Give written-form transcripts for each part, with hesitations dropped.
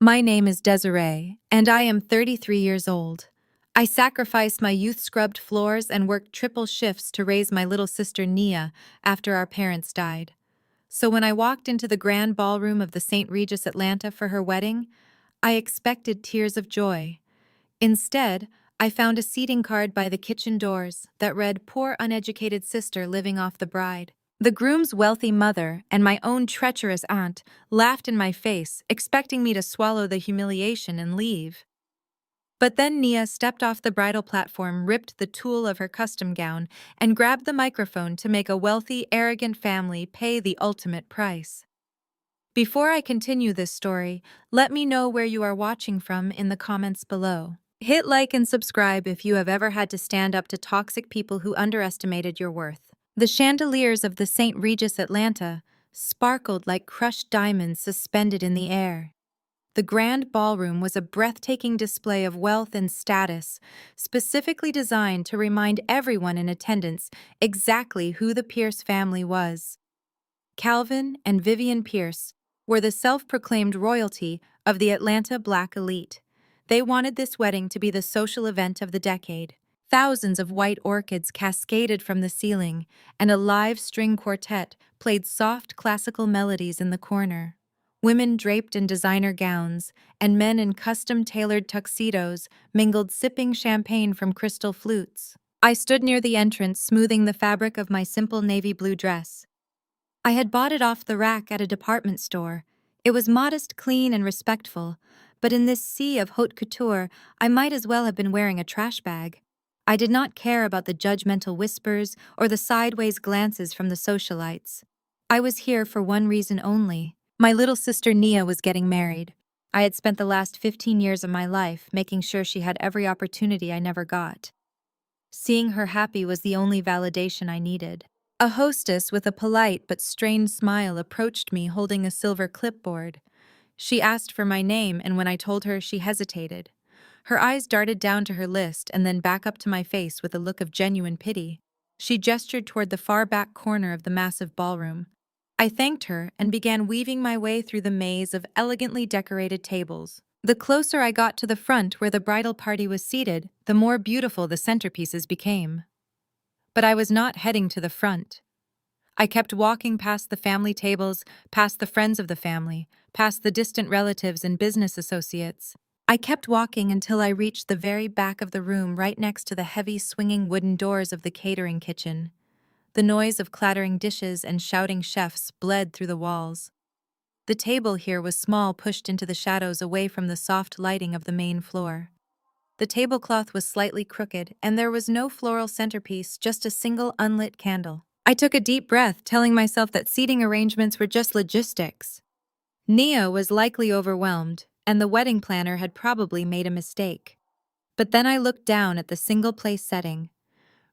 My name is Desiree, and I am 33 years old. I sacrificed my youth-scrubbed floors and worked triple shifts to raise my little sister Nia after our parents died. So when I walked into the grand ballroom of the St. Regis Atlanta for her wedding, I expected tears of joy. Instead, I found a seating card by the kitchen doors that read, "Poor uneducated sister living off the bride." The groom's wealthy mother and my own treacherous aunt laughed in my face, expecting me to swallow the humiliation and leave. But then Nia stepped off the bridal platform, ripped the tulle of her custom gown, and grabbed the microphone to make a wealthy, arrogant family pay the ultimate price. Before I continue this story, let me know where you are watching from in the comments below. Hit like and subscribe if you have ever had to stand up to toxic people who underestimated your worth. The chandeliers of the St. Regis Atlanta sparkled like crushed diamonds suspended in the air. The grand ballroom was a breathtaking display of wealth and status, specifically designed to remind everyone in attendance exactly who the Pierce family was. Calvin and Vivian Pierce were the self-proclaimed royalty of the Atlanta Black elite. They wanted this wedding to be the social event of the decade. Thousands of white orchids cascaded from the ceiling, and a live string quartet played soft classical melodies in the corner. Women draped in designer gowns and men in custom-tailored tuxedos mingled, sipping champagne from crystal flutes. I stood near the entrance, smoothing the fabric of my simple navy blue dress. I had bought it off the rack at a department store. It was modest, clean, and respectful, but in this sea of haute couture, I might as well have been wearing a trash bag. I did not care about the judgmental whispers or the sideways glances from the socialites. I was here for one reason only. My little sister Nia was getting married. I had spent the last 15 years of my life making sure she had every opportunity I never got. Seeing her happy was the only validation I needed. A hostess with a polite but strained smile approached me holding a silver clipboard. She asked for my name, and when I told her, she hesitated. Her eyes darted down to her list and then back up to my face with a look of genuine pity. She gestured toward the far back corner of the massive ballroom. I thanked her and began weaving my way through the maze of elegantly decorated tables. The closer I got to the front where the bridal party was seated, the more beautiful the centerpieces became. But I was not heading to the front. I kept walking past the family tables, past the friends of the family, past the distant relatives and business associates. I kept walking until I reached the very back of the room, right next to the heavy swinging wooden doors of the catering kitchen. The noise of clattering dishes and shouting chefs bled through the walls. The table here was small, pushed into the shadows away from the soft lighting of the main floor. The tablecloth was slightly crooked, and there was no floral centerpiece, just a single unlit candle. I took a deep breath, telling myself that seating arrangements were just logistics. Nia was likely overwhelmed, and the wedding planner had probably made a mistake. But then I looked down at the single-place setting.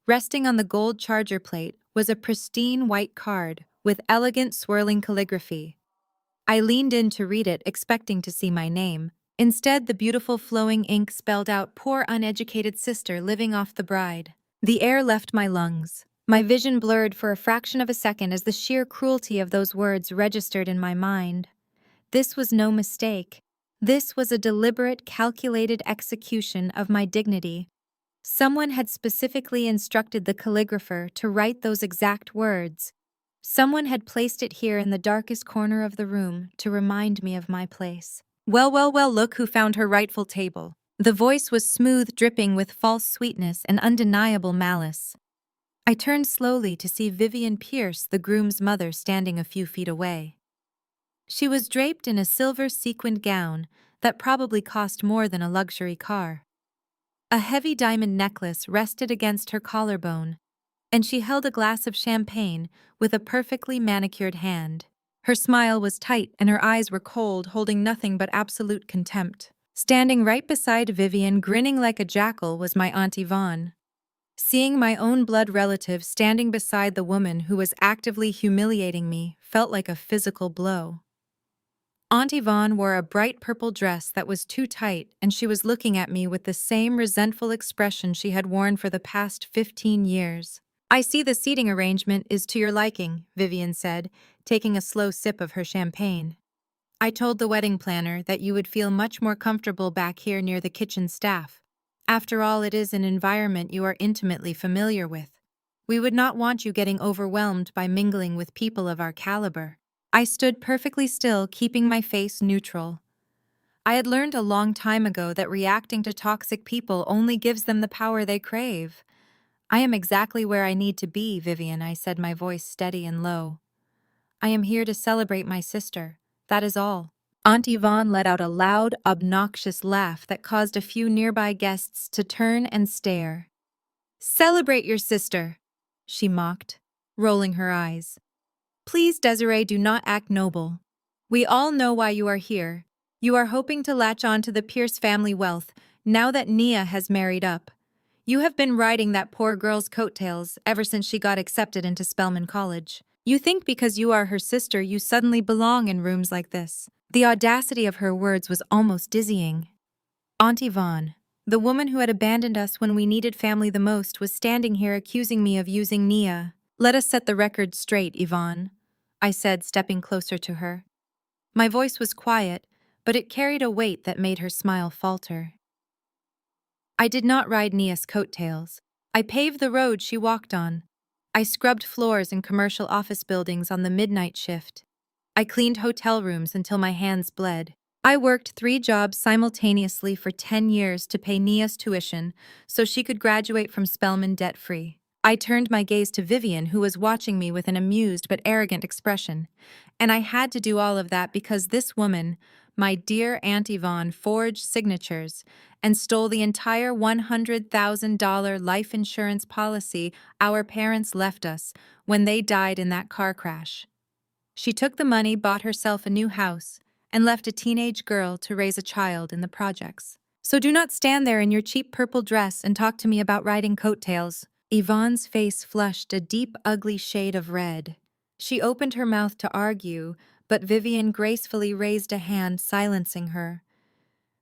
Resting on the gold charger plate was a pristine white card with elegant swirling calligraphy. I leaned in to read it, expecting to see my name. Instead, the beautiful flowing ink spelled out, "Poor uneducated sister living off the bride." The air left my lungs. My vision blurred for a fraction of a second as the sheer cruelty of those words registered in my mind. This was no mistake. This was a deliberate, calculated execution of my dignity. Someone had specifically instructed the calligrapher to write those exact words. Someone had placed it here in the darkest corner of the room to remind me of my place. Well, well, well, look who found her rightful table. The voice was smooth, dripping with false sweetness and undeniable malice. I turned slowly to see Vivian Pierce, the groom's mother, standing a few feet away. She was draped in a silver sequined gown that probably cost more than a luxury car. A heavy diamond necklace rested against her collarbone, and she held a glass of champagne with a perfectly manicured hand. Her smile was tight and her eyes were cold, holding nothing but absolute contempt. Standing right beside Vivian, grinning like a jackal, was my Aunt Yvonne. Seeing my own blood relative standing beside the woman who was actively humiliating me felt like a physical blow. Aunt Yvonne wore a bright purple dress that was too tight, and she was looking at me with the same resentful expression she had worn for the past 15 years. "I see the seating arrangement is to your liking," Vivian said, taking a slow sip of her champagne. I told the wedding planner that you would feel much more comfortable back here near the kitchen staff. After all, it is an environment you are intimately familiar with. We would not want you getting overwhelmed by mingling with people of our caliber. I stood perfectly still, keeping my face neutral. I had learned a long time ago that reacting to toxic people only gives them the power they crave. I am exactly where I need to be, Vivian, I said, my voice steady and low. I am here to celebrate my sister. That is all. Aunt Yvonne let out a loud, obnoxious laugh that caused a few nearby guests to turn and stare. Celebrate your sister, she mocked, rolling her eyes. Please, Desiree, do not act noble. We all know why you are here. You are hoping to latch on to the Pierce family wealth now that Nia has married up. You have been riding that poor girl's coattails ever since she got accepted into Spelman College. You think because you are her sister you suddenly belong in rooms like this. The audacity of her words was almost dizzying. Aunt Yvonne, the woman who had abandoned us when we needed family the most, was standing here accusing me of using Nia. Let us set the record straight, Yvonne, I said, stepping closer to her. My voice was quiet, but it carried a weight that made her smile falter. I did not ride Nia's coattails. I paved the road she walked on. I scrubbed floors in commercial office buildings on the midnight shift. I cleaned hotel rooms until my hands bled. I worked 3 jobs simultaneously for 10 years to pay Nia's tuition so she could graduate from Spelman debt-free. I turned my gaze to Vivian, who was watching me with an amused but arrogant expression. And I had to do all of that because this woman, my dear Aunt Yvonne, forged signatures and stole the entire $100,000 life insurance policy our parents left us when they died in that car crash. She took the money, bought herself a new house, and left a teenage girl to raise a child in the projects. So do not stand there in your cheap purple dress and talk to me about riding coattails. Yvonne's face flushed a deep, ugly shade of red. She opened her mouth to argue, but Vivian gracefully raised a hand, silencing her.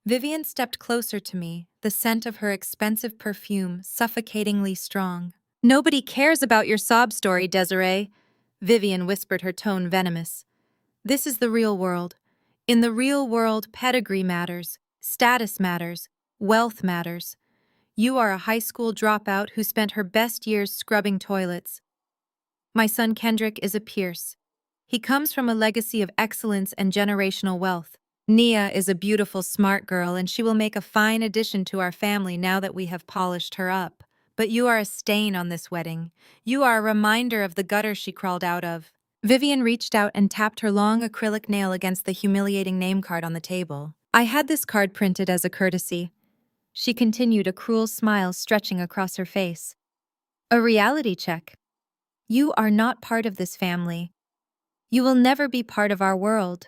Vivian stepped closer to me, the scent of her expensive perfume suffocatingly strong. Nobody cares about your sob story, Desiree, Vivian whispered, her tone venomous. This is the real world. In the real world, pedigree matters, status matters, wealth matters. You are a high school dropout who spent her best years scrubbing toilets. My son Kendrick is a Pierce. He comes from a legacy of excellence and generational wealth. Nia is a beautiful, smart girl, and she will make a fine addition to our family now that we have polished her up. But you are a stain on this wedding. You are a reminder of the gutter she crawled out of. Vivian reached out and tapped her long acrylic nail against the humiliating name card on the table. I had this card printed as a courtesy. She continued, a cruel smile stretching across her face. A reality check. You are not part of this family. You will never be part of our world.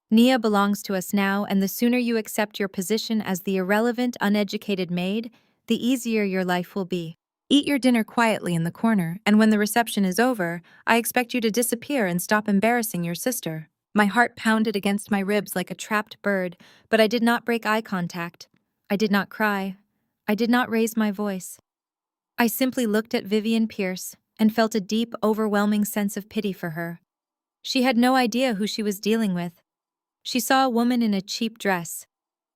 Nia belongs to us now, and the sooner you accept your position as the irrelevant, uneducated maid, the easier your life will be. Eat your dinner quietly in the corner, and when the reception is over, I expect you to disappear and stop embarrassing your sister. My heart pounded against my ribs like a trapped bird, but I did not break eye contact. I did not cry. I did not raise my voice. I simply looked at Vivian Pierce and felt a deep, overwhelming sense of pity for her. She had no idea who she was dealing with. She saw a woman in a cheap dress.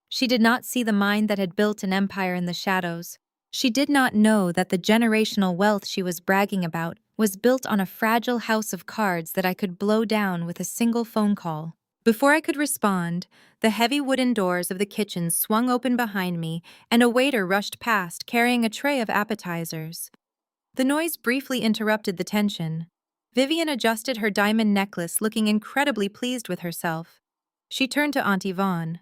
She did not see the mind that had built an empire in the shadows. She did not know that the generational wealth she was bragging about was built on a fragile house of cards that I could blow down with a single phone call. Before I could respond, the heavy wooden doors of the kitchen swung open behind me, and a waiter rushed past carrying a tray of appetizers. The noise briefly interrupted the tension. Vivian adjusted her diamond necklace, looking incredibly pleased with herself. She turned to Aunt Yvonne.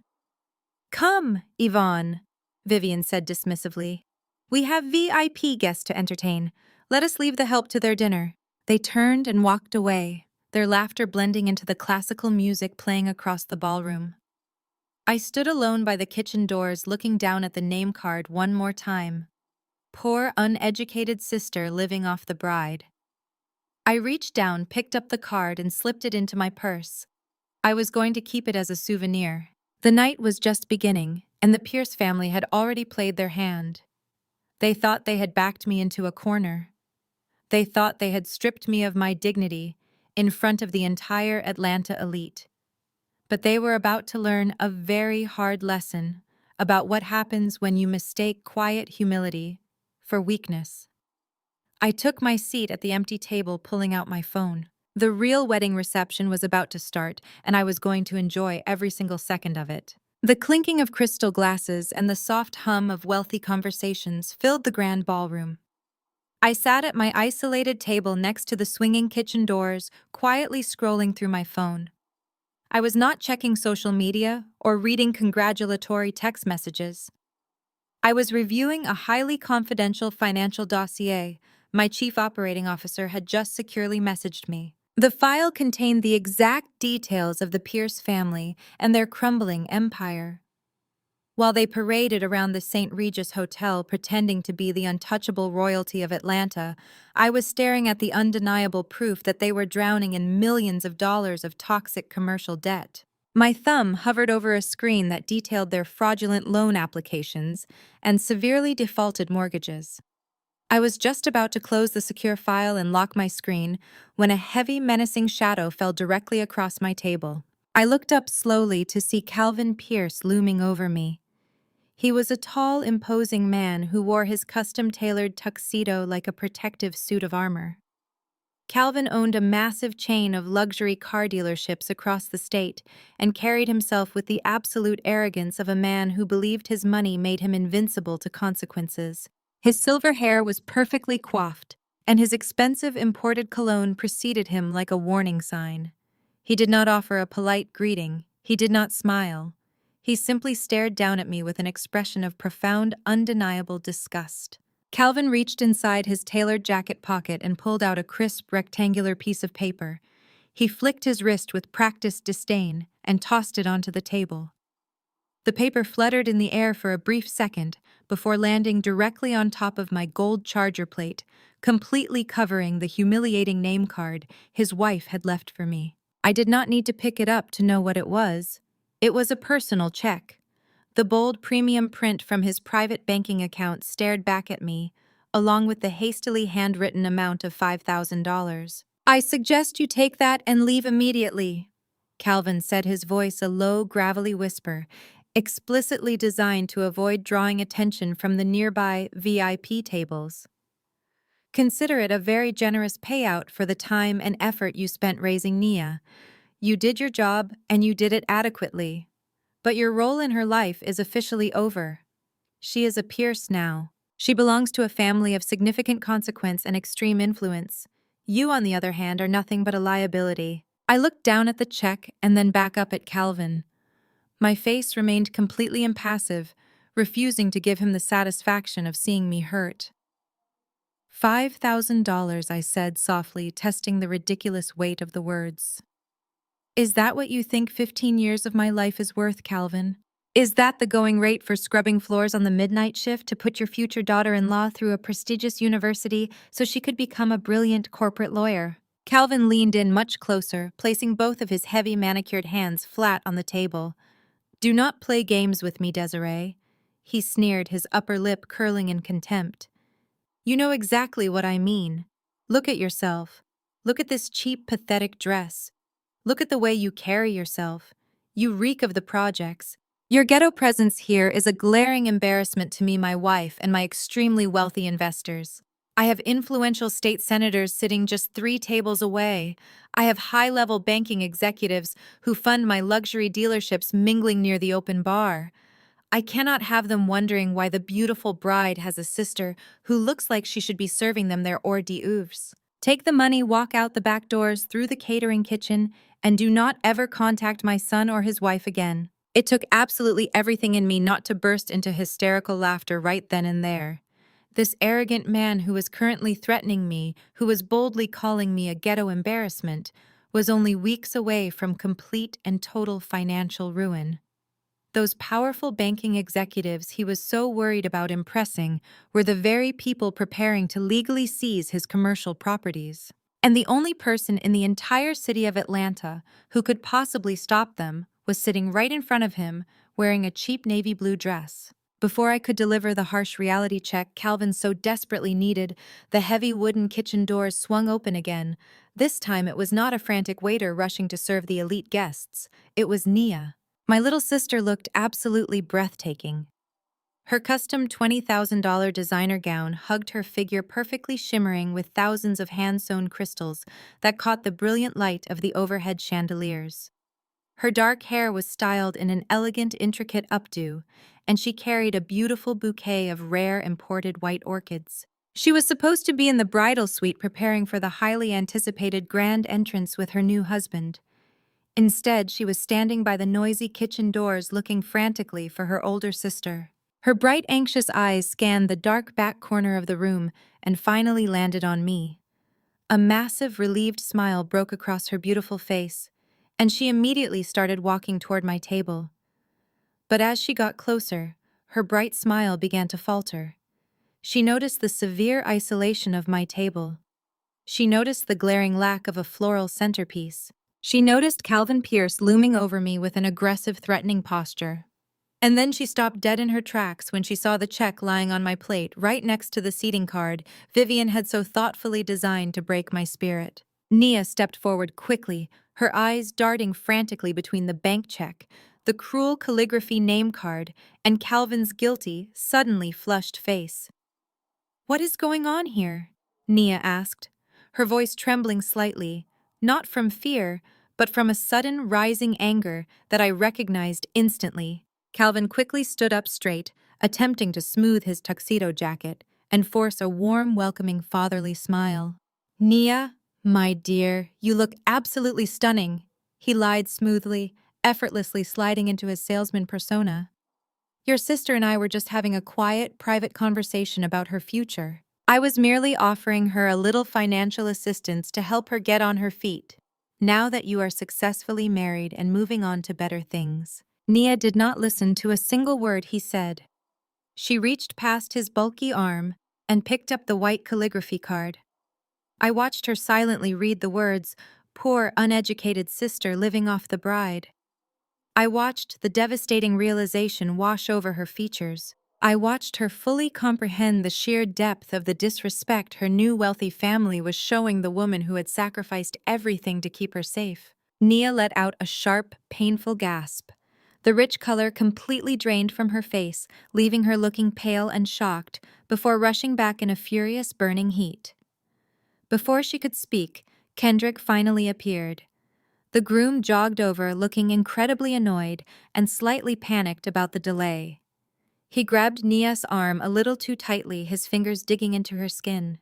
Come, Yvonne, Vivian said dismissively. We have VIP guests to entertain. Let us leave the help to their dinner. They turned and walked away, their laughter blending into the classical music playing across the ballroom. I stood alone by the kitchen doors, looking down at the name card one more time. Poor, uneducated sister living off the bride. I reached down, picked up the card, and slipped it into my purse. I was going to keep it as a souvenir. The night was just beginning, and the Pierce family had already played their hand. They thought they had backed me into a corner. They thought they had stripped me of my dignity in front of the entire Atlanta elite. But they were about to learn a very hard lesson about what happens when you mistake quiet humility for weakness. I took my seat at the empty table, pulling out my phone. The real wedding reception was about to start, and I was going to enjoy every single second of it. The clinking of crystal glasses and the soft hum of wealthy conversations filled the grand ballroom. I sat at my isolated table next to the swinging kitchen doors, quietly scrolling through my phone. I was not checking social media or reading congratulatory text messages. I was reviewing a highly confidential financial dossier my chief operating officer had just securely messaged me. The file contained the exact details of the Pierce family and their crumbling empire. While they paraded around the St. Regis Hotel pretending to be the untouchable royalty of Atlanta, I was staring at the undeniable proof that they were drowning in millions of dollars of toxic commercial debt. My thumb hovered over a screen that detailed their fraudulent loan applications and severely defaulted mortgages. I was just about to close the secure file and lock my screen when a heavy, menacing shadow fell directly across my table. I looked up slowly to see Calvin Pierce looming over me. He was a tall, imposing man who wore his custom-tailored tuxedo like a protective suit of armor. Calvin owned a massive chain of luxury car dealerships across the state and carried himself with the absolute arrogance of a man who believed his money made him invincible to consequences. His silver hair was perfectly coiffed, and his expensive imported cologne preceded him like a warning sign. He did not offer a polite greeting. He did not smile. He simply stared down at me with an expression of profound, undeniable disgust. Calvin reached inside his tailored jacket pocket and pulled out a crisp, rectangular piece of paper. He flicked his wrist with practiced disdain and tossed it onto the table. The paper fluttered in the air for a brief second before landing directly on top of my gold charger plate, completely covering the humiliating name card his wife had left for me. I did not need to pick it up to know what it was. It was a personal check. The bold premium print from his private banking account stared back at me, along with the hastily handwritten amount of $5,000. "I suggest you take that and leave immediately," Calvin said, his voice a low, gravelly whisper, explicitly designed to avoid drawing attention from the nearby VIP tables. "Consider it a very generous payout for the time and effort you spent raising Nia. You did your job, and you did it adequately. But your role in her life is officially over. She is a Pierce now. She belongs to a family of significant consequence and extreme influence. You, on the other hand, are nothing but a liability." I looked down at the check and then back up at Calvin. My face remained completely impassive, refusing to give him the satisfaction of seeing me hurt. $5,000, I said softly, testing the ridiculous weight of the words. "Is that what you think 15 years of my life is worth, Calvin? Is that the going rate for scrubbing floors on the midnight shift to put your future daughter-in-law through a prestigious university so she could become a brilliant corporate lawyer?" Calvin leaned in much closer, placing both of his heavy manicured hands flat on the table. "Do not play games with me, Desiree," he sneered, his upper lip curling in contempt. "You know exactly what I mean. Look at yourself. Look at this cheap, pathetic dress. Look at the way you carry yourself. You reek of the projects. Your ghetto presence here is a glaring embarrassment to me, my wife, and my extremely wealthy investors. I have influential state senators sitting just 3 tables away. I have high-level banking executives who fund my luxury dealerships mingling near the open bar. I cannot have them wondering why the beautiful bride has a sister who looks like she should be serving them their hors d'oeuvres. Take the money, walk out the back doors through the catering kitchen, and do not ever contact my son or his wife again." It took absolutely everything in me not to burst into hysterical laughter right then and there. This arrogant man who was currently threatening me, who was boldly calling me a ghetto embarrassment, was only weeks away from complete and total financial ruin. Those powerful banking executives he was so worried about impressing were the very people preparing to legally seize his commercial properties. And the only person in the entire city of Atlanta who could possibly stop them was sitting right in front of him, wearing a cheap navy blue dress. Before I could deliver the harsh reality check Calvin so desperately needed, the heavy wooden kitchen doors swung open again, This time it was not a frantic waiter rushing to serve the elite guests. It was Nia. My little sister looked absolutely breathtaking. Her custom $20,000 designer gown hugged her figure, perfectly shimmering with thousands of hand-sewn crystals that caught the brilliant light of the overhead chandeliers. Her dark hair was styled in an elegant, intricate updo, and she carried a beautiful bouquet of rare imported white orchids. She was supposed to be in the bridal suite preparing for the highly anticipated grand entrance with her new husband. Instead, she was standing by the noisy kitchen doors looking frantically for her older sister. Her bright, anxious eyes scanned the dark back corner of the room and finally landed on me. A massive, relieved smile broke across her beautiful face, and she immediately started walking toward my table. But as she got closer, her bright smile began to falter. She noticed the severe isolation of my table. She noticed the glaring lack of a floral centerpiece. She noticed Calvin Pierce looming over me with an aggressive, threatening posture. And then she stopped dead in her tracks when she saw the check lying on my plate right next to the seating card Vivian had so thoughtfully designed to break my spirit. Nia stepped forward quickly, her eyes darting frantically between the bank check, the cruel calligraphy name card, and Calvin's guilty, suddenly flushed face. "What is going on here?" Nia asked, her voice trembling slightly, not from fear, but from a sudden rising anger that I recognized instantly. Calvin quickly stood up straight, attempting to smooth his tuxedo jacket and force a warm, welcoming, fatherly smile. "Nia, my dear, you look absolutely stunning," he lied smoothly, effortlessly sliding into his salesman persona. "Your sister and I were just having a quiet, private conversation about her future. I was merely offering her a little financial assistance to help her get on her feet. Now that you are successfully married and moving on to better things." Nia did not listen to a single word he said. She reached past his bulky arm and picked up the white calligraphy card. I watched her silently read the words, "Poor, uneducated sister living off the bride." I watched the devastating realization wash over her features. I watched her fully comprehend the sheer depth of the disrespect her new wealthy family was showing the woman who had sacrificed everything to keep her safe. Nia let out a sharp, painful gasp. The rich color completely drained from her face, leaving her looking pale and shocked, before rushing back in a furious, burning heat. Before she could speak, Kendrick finally appeared. The groom jogged over, looking incredibly annoyed and slightly panicked about the delay. He grabbed Nia's arm a little too tightly, his fingers digging into her skin.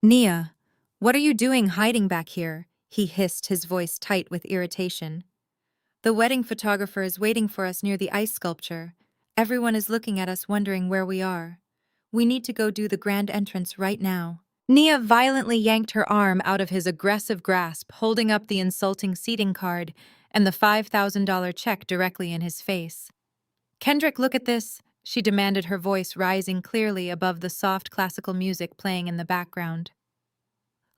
"Nia, what are you doing hiding back here?" he hissed, his voice tight with irritation. "The wedding photographer is waiting for us near the ice sculpture. Everyone is looking at us, wondering where we are. We need to go do the grand entrance right now." Nia violently yanked her arm out of his aggressive grasp, holding up the insulting seating card and the $5,000 check directly in his face. "Kendrick, look at this," she demanded, her voice rising clearly above the soft classical music playing in the background.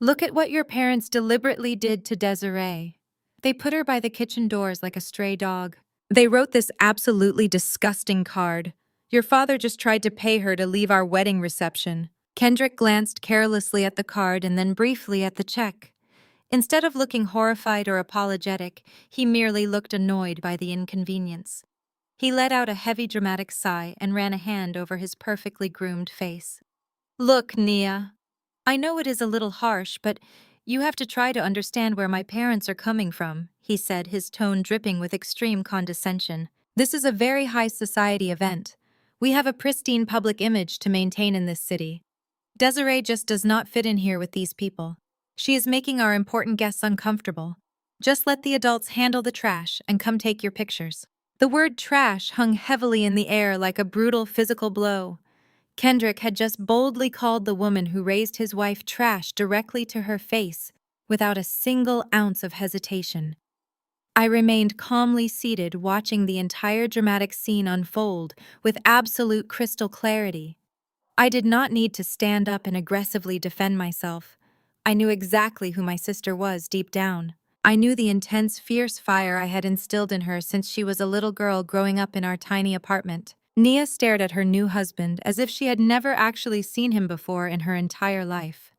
"Look at what your parents deliberately did to Desiree. They put her by the kitchen doors like a stray dog. They wrote this absolutely disgusting card. Your father just tried to pay her to leave our wedding reception." Kendrick glanced carelessly at the card and then briefly at the check. Instead of looking horrified or apologetic, he merely looked annoyed by the inconvenience. He let out a heavy, dramatic sigh and ran a hand over his perfectly groomed face. "Look, Nia, I know it is a little harsh, but you have to try to understand where my parents are coming from," he said, his tone dripping with extreme condescension. "This is a very high society event. We have a pristine public image to maintain in this city. Desiree just does not fit in here with these people. She is making our important guests uncomfortable. Just let the adults handle the trash and come take your pictures." The word trash hung heavily in the air like a brutal physical blow. Kendrick had just boldly called the woman who raised his wife trash directly to her face, without a single ounce of hesitation. I remained calmly seated, watching the entire dramatic scene unfold with absolute crystal clarity. I did not need to stand up and aggressively defend myself. I knew exactly who my sister was deep down. I knew the intense, fierce fire I had instilled in her since she was a little girl growing up in our tiny apartment. Nia stared at her new husband as if she had never actually seen him before in her entire life.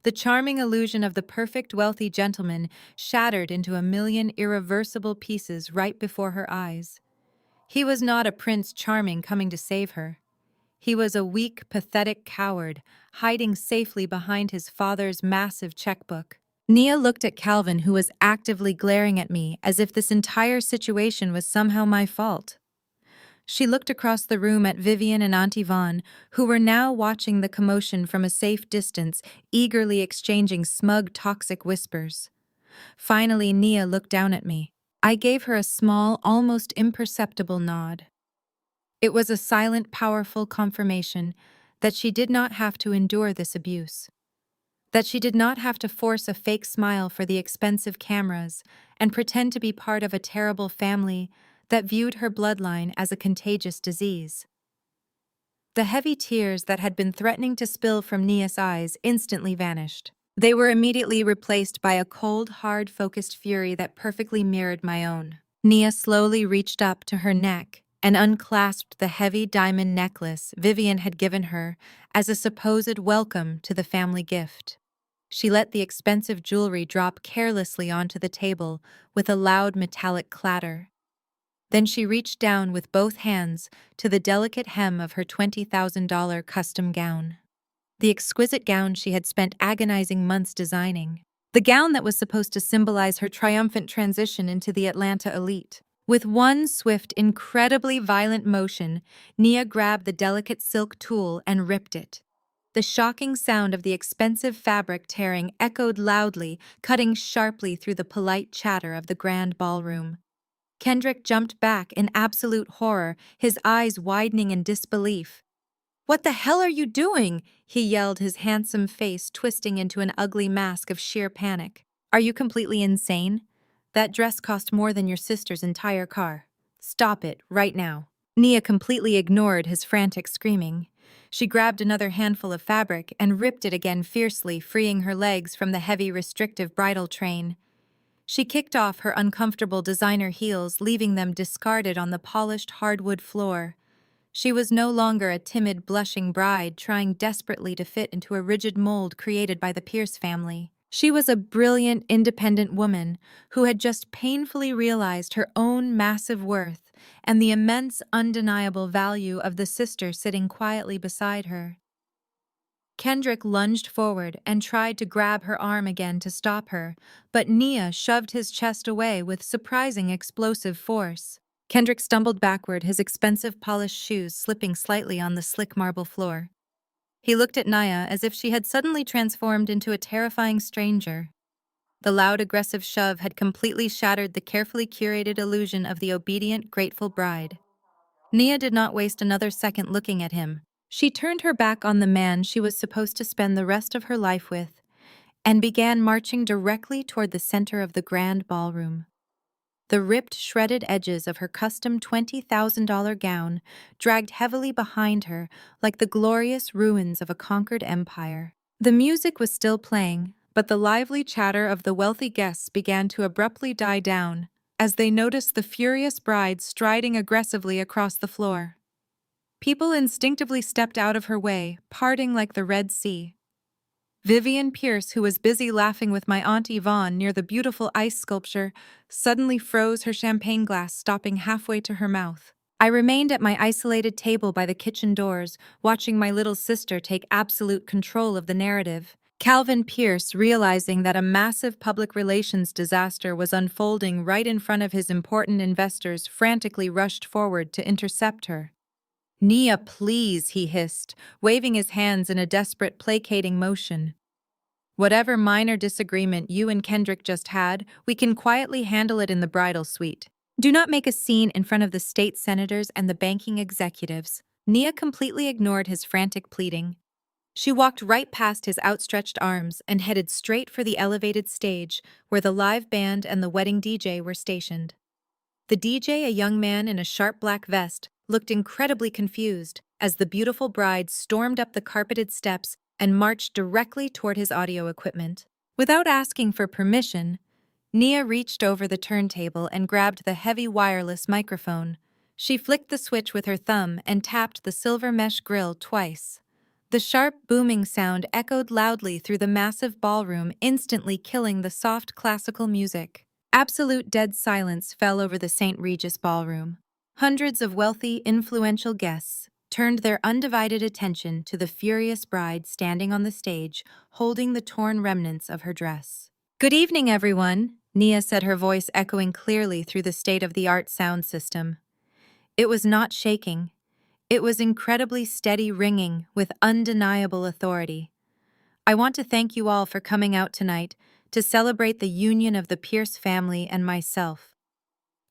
The charming illusion of the perfect wealthy gentleman shattered into a million irreversible pieces right before her eyes. He was not a Prince Charming coming to save her. He was a weak, pathetic coward, hiding safely behind his father's massive checkbook. Nia looked at Calvin, who was actively glaring at me as if this entire situation was somehow my fault. She looked across the room at Vivian and Aunt Yvonne, who were now watching the commotion from a safe distance, eagerly exchanging smug, toxic whispers. Finally, Nia looked down at me. I gave her a small, almost imperceptible nod. It was a silent, powerful confirmation that she did not have to endure this abuse, that she did not have to force a fake smile for the expensive cameras and pretend to be part of a terrible family that viewed her bloodline as a contagious disease. The heavy tears that had been threatening to spill from Nia's eyes instantly vanished. They were immediately replaced by a cold, hard, focused fury that perfectly mirrored my own. Nia slowly reached up to her neck and unclasped the heavy diamond necklace Vivian had given her as a supposed welcome to the family gift. She let the expensive jewelry drop carelessly onto the table with a loud metallic clatter. Then she reached down with both hands to the delicate hem of her $20,000 custom gown. The exquisite gown she had spent agonizing months designing. The gown that was supposed to symbolize her triumphant transition into the Atlanta elite. With one swift, incredibly violent motion, Nia grabbed the delicate silk tulle and ripped it. The shocking sound of the expensive fabric tearing echoed loudly, cutting sharply through the polite chatter of the grand ballroom. Kendrick jumped back in absolute horror, his eyes widening in disbelief. "What the hell are you doing?" he yelled, his handsome face twisting into an ugly mask of sheer panic. "Are you completely insane? That dress cost more than your sister's entire car. Stop it, right now." Nia completely ignored his frantic screaming. She grabbed another handful of fabric and ripped it again fiercely, freeing her legs from the heavy, restrictive bridal train. She kicked off her uncomfortable designer heels, leaving them discarded on the polished hardwood floor. She was no longer a timid, blushing bride trying desperately to fit into a rigid mold created by the Pierce family. She was a brilliant, independent woman who had just painfully realized her own massive worth and the immense, undeniable value of the sister sitting quietly beside her. Kendrick lunged forward and tried to grab her arm again to stop her, but Nia shoved his chest away with surprising explosive force. Kendrick stumbled backward, his expensive polished shoes slipping slightly on the slick marble floor. He looked at Nia as if she had suddenly transformed into a terrifying stranger. The loud, aggressive shove had completely shattered the carefully curated illusion of the obedient, grateful bride. Nia did not waste another second looking at him. She turned her back on the man she was supposed to spend the rest of her life with and began marching directly toward the center of the grand ballroom. The ripped, shredded edges of her custom $20,000 gown dragged heavily behind her like the glorious ruins of a conquered empire. The music was still playing, but the lively chatter of the wealthy guests began to abruptly die down as they noticed the furious bride striding aggressively across the floor. People instinctively stepped out of her way, parting like the Red Sea. Vivian Pierce, who was busy laughing with my Aunt Yvonne near the beautiful ice sculpture, suddenly froze her champagne glass, stopping halfway to her mouth. I remained at my isolated table by the kitchen doors, watching my little sister take absolute control of the narrative. Calvin Pierce, realizing that a massive public relations disaster was unfolding right in front of his important investors, frantically rushed forward to intercept her. "Nia, please," he hissed, waving his hands in a desperate, placating motion. "Whatever minor disagreement you and Kendrick just had, we can quietly handle it in the bridal suite. Do not make a scene in front of the state senators and the banking executives." Nia completely ignored his frantic pleading. She walked right past his outstretched arms and headed straight for the elevated stage where the live band and the wedding DJ were stationed. The DJ, a young man in a sharp black vest, looked incredibly confused as the beautiful bride stormed up the carpeted steps and marched directly toward his audio equipment. Without asking for permission, Nia reached over the turntable and grabbed the heavy wireless microphone. She flicked the switch with her thumb and tapped the silver mesh grill twice. The sharp, booming sound echoed loudly through the massive ballroom, instantly killing the soft classical music. Absolute dead silence fell over the St. Regis ballroom. Hundreds of wealthy, influential guests turned their undivided attention to the furious bride standing on the stage, holding the torn remnants of her dress. "Good evening, everyone," Nia said, her voice echoing clearly through the state-of-the-art sound system. It was not shaking. It was incredibly steady, ringing with undeniable authority. "I want to thank you all for coming out tonight to celebrate the union of the Pierce family and myself.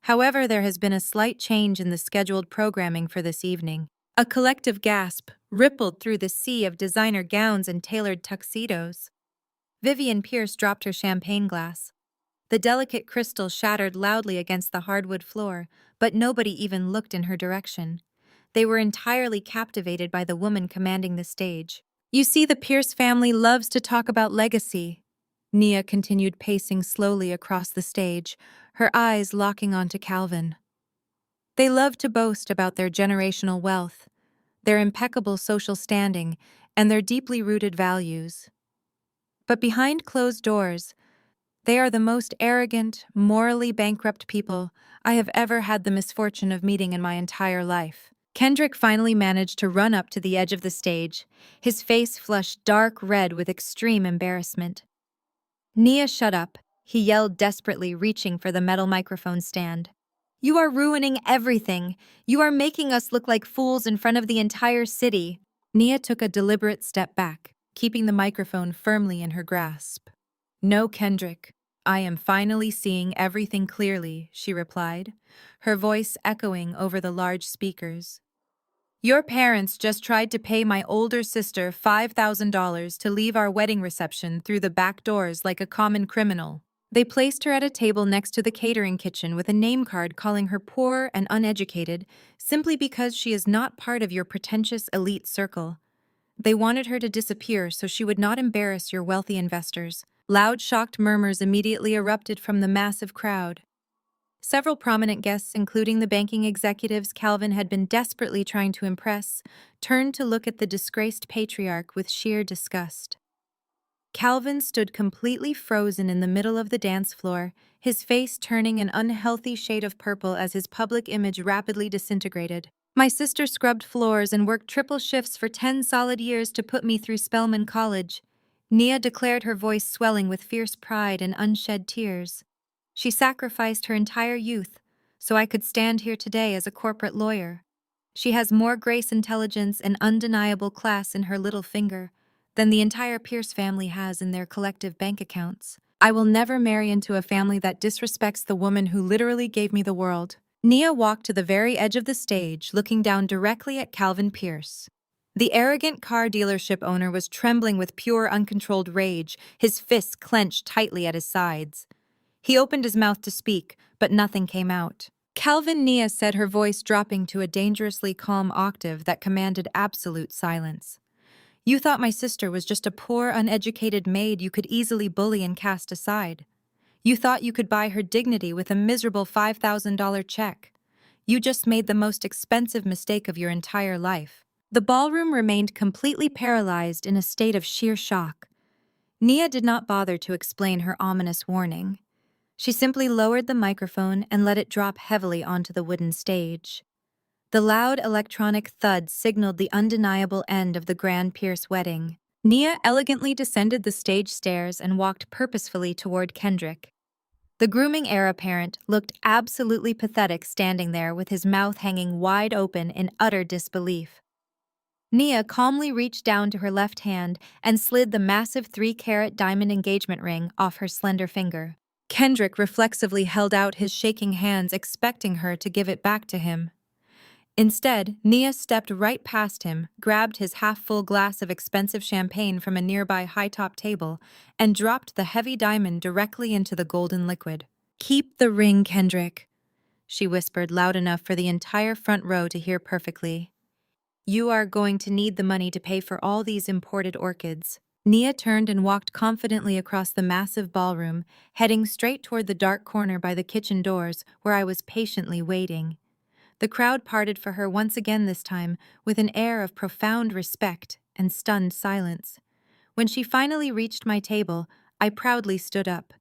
However, there has been a slight change in the scheduled programming for this evening." A collective gasp rippled through the sea of designer gowns and tailored tuxedos. Vivian Pierce dropped her champagne glass. The delicate crystal shattered loudly against the hardwood floor, but nobody even looked in her direction. They were entirely captivated by the woman commanding the stage. "You see, the Pierce family loves to talk about legacy." Nia continued, pacing slowly across the stage, her eyes locking onto Calvin. "They love to boast about their generational wealth, their impeccable social standing, and their deeply rooted values. But behind closed doors, they are the most arrogant, morally bankrupt people I have ever had the misfortune of meeting in my entire life." Kendrick finally managed to run up to the edge of the stage, his face flushed dark red with extreme embarrassment. "Nia, shut up," he yelled desperately, reaching for the metal microphone stand. "You are ruining everything. You are making us look like fools in front of the entire city." Nia took a deliberate step back, keeping the microphone firmly in her grasp. "No, Kendrick. I am finally seeing everything clearly," she replied, her voice echoing over the large speakers. "Your parents just tried to pay my older sister $5,000 to leave our wedding reception through the back doors like a common criminal. They placed her at a table next to the catering kitchen with a name card calling her poor and uneducated simply because she is not part of your pretentious elite circle. They wanted her to disappear so she would not embarrass your wealthy investors." Loud, shocked murmurs immediately erupted from the massive crowd. Several prominent guests, including the banking executives Calvin had been desperately trying to impress, turned to look at the disgraced patriarch with sheer disgust. Calvin stood completely frozen in the middle of the dance floor, his face turning an unhealthy shade of purple as his public image rapidly disintegrated. "My sister scrubbed floors and worked triple shifts for 10 solid years to put me through Spelman College," Nia declared, her voice swelling with fierce pride and unshed tears. "She sacrificed her entire youth so I could stand here today as a corporate lawyer. She has more grace, intelligence, and undeniable class in her little finger than the entire Pierce family has in their collective bank accounts. I will never marry into a family that disrespects the woman who literally gave me the world." Nia walked to the very edge of the stage, looking down directly at Calvin Pierce. The arrogant car dealership owner was trembling with pure, uncontrolled rage, his fists clenched tightly at his sides. He opened his mouth to speak, but nothing came out. "Calvin," Nia said, her voice dropping to a dangerously calm octave that commanded absolute silence. "You thought my sister was just a poor, uneducated maid you could easily bully and cast aside. You thought you could buy her dignity with a miserable $5,000 check. You just made the most expensive mistake of your entire life." The ballroom remained completely paralyzed in a state of sheer shock. Nia did not bother to explain her ominous warning. She simply lowered the microphone and let it drop heavily onto the wooden stage. The loud electronic thud signaled the undeniable end of the Grand Pierce wedding. Nia elegantly descended the stage stairs and walked purposefully toward Kendrick. The grooming heir apparent looked absolutely pathetic standing there with his mouth hanging wide open in utter disbelief. Nia calmly reached down to her left hand and slid the massive 3-carat diamond engagement ring off her slender finger. Kendrick reflexively held out his shaking hands, expecting her to give it back to him. Instead, Nia stepped right past him, grabbed his half-full glass of expensive champagne from a nearby high-top table, and dropped the heavy diamond directly into the golden liquid. "Keep the ring, Kendrick," she whispered loud enough for the entire front row to hear perfectly. "You are going to need the money to pay for all these imported orchids." Nia turned and walked confidently across the massive ballroom, heading straight toward the dark corner by the kitchen doors where I was patiently waiting. The crowd parted for her once again, this time with an air of profound respect and stunned silence. When she finally reached my table, I proudly stood up.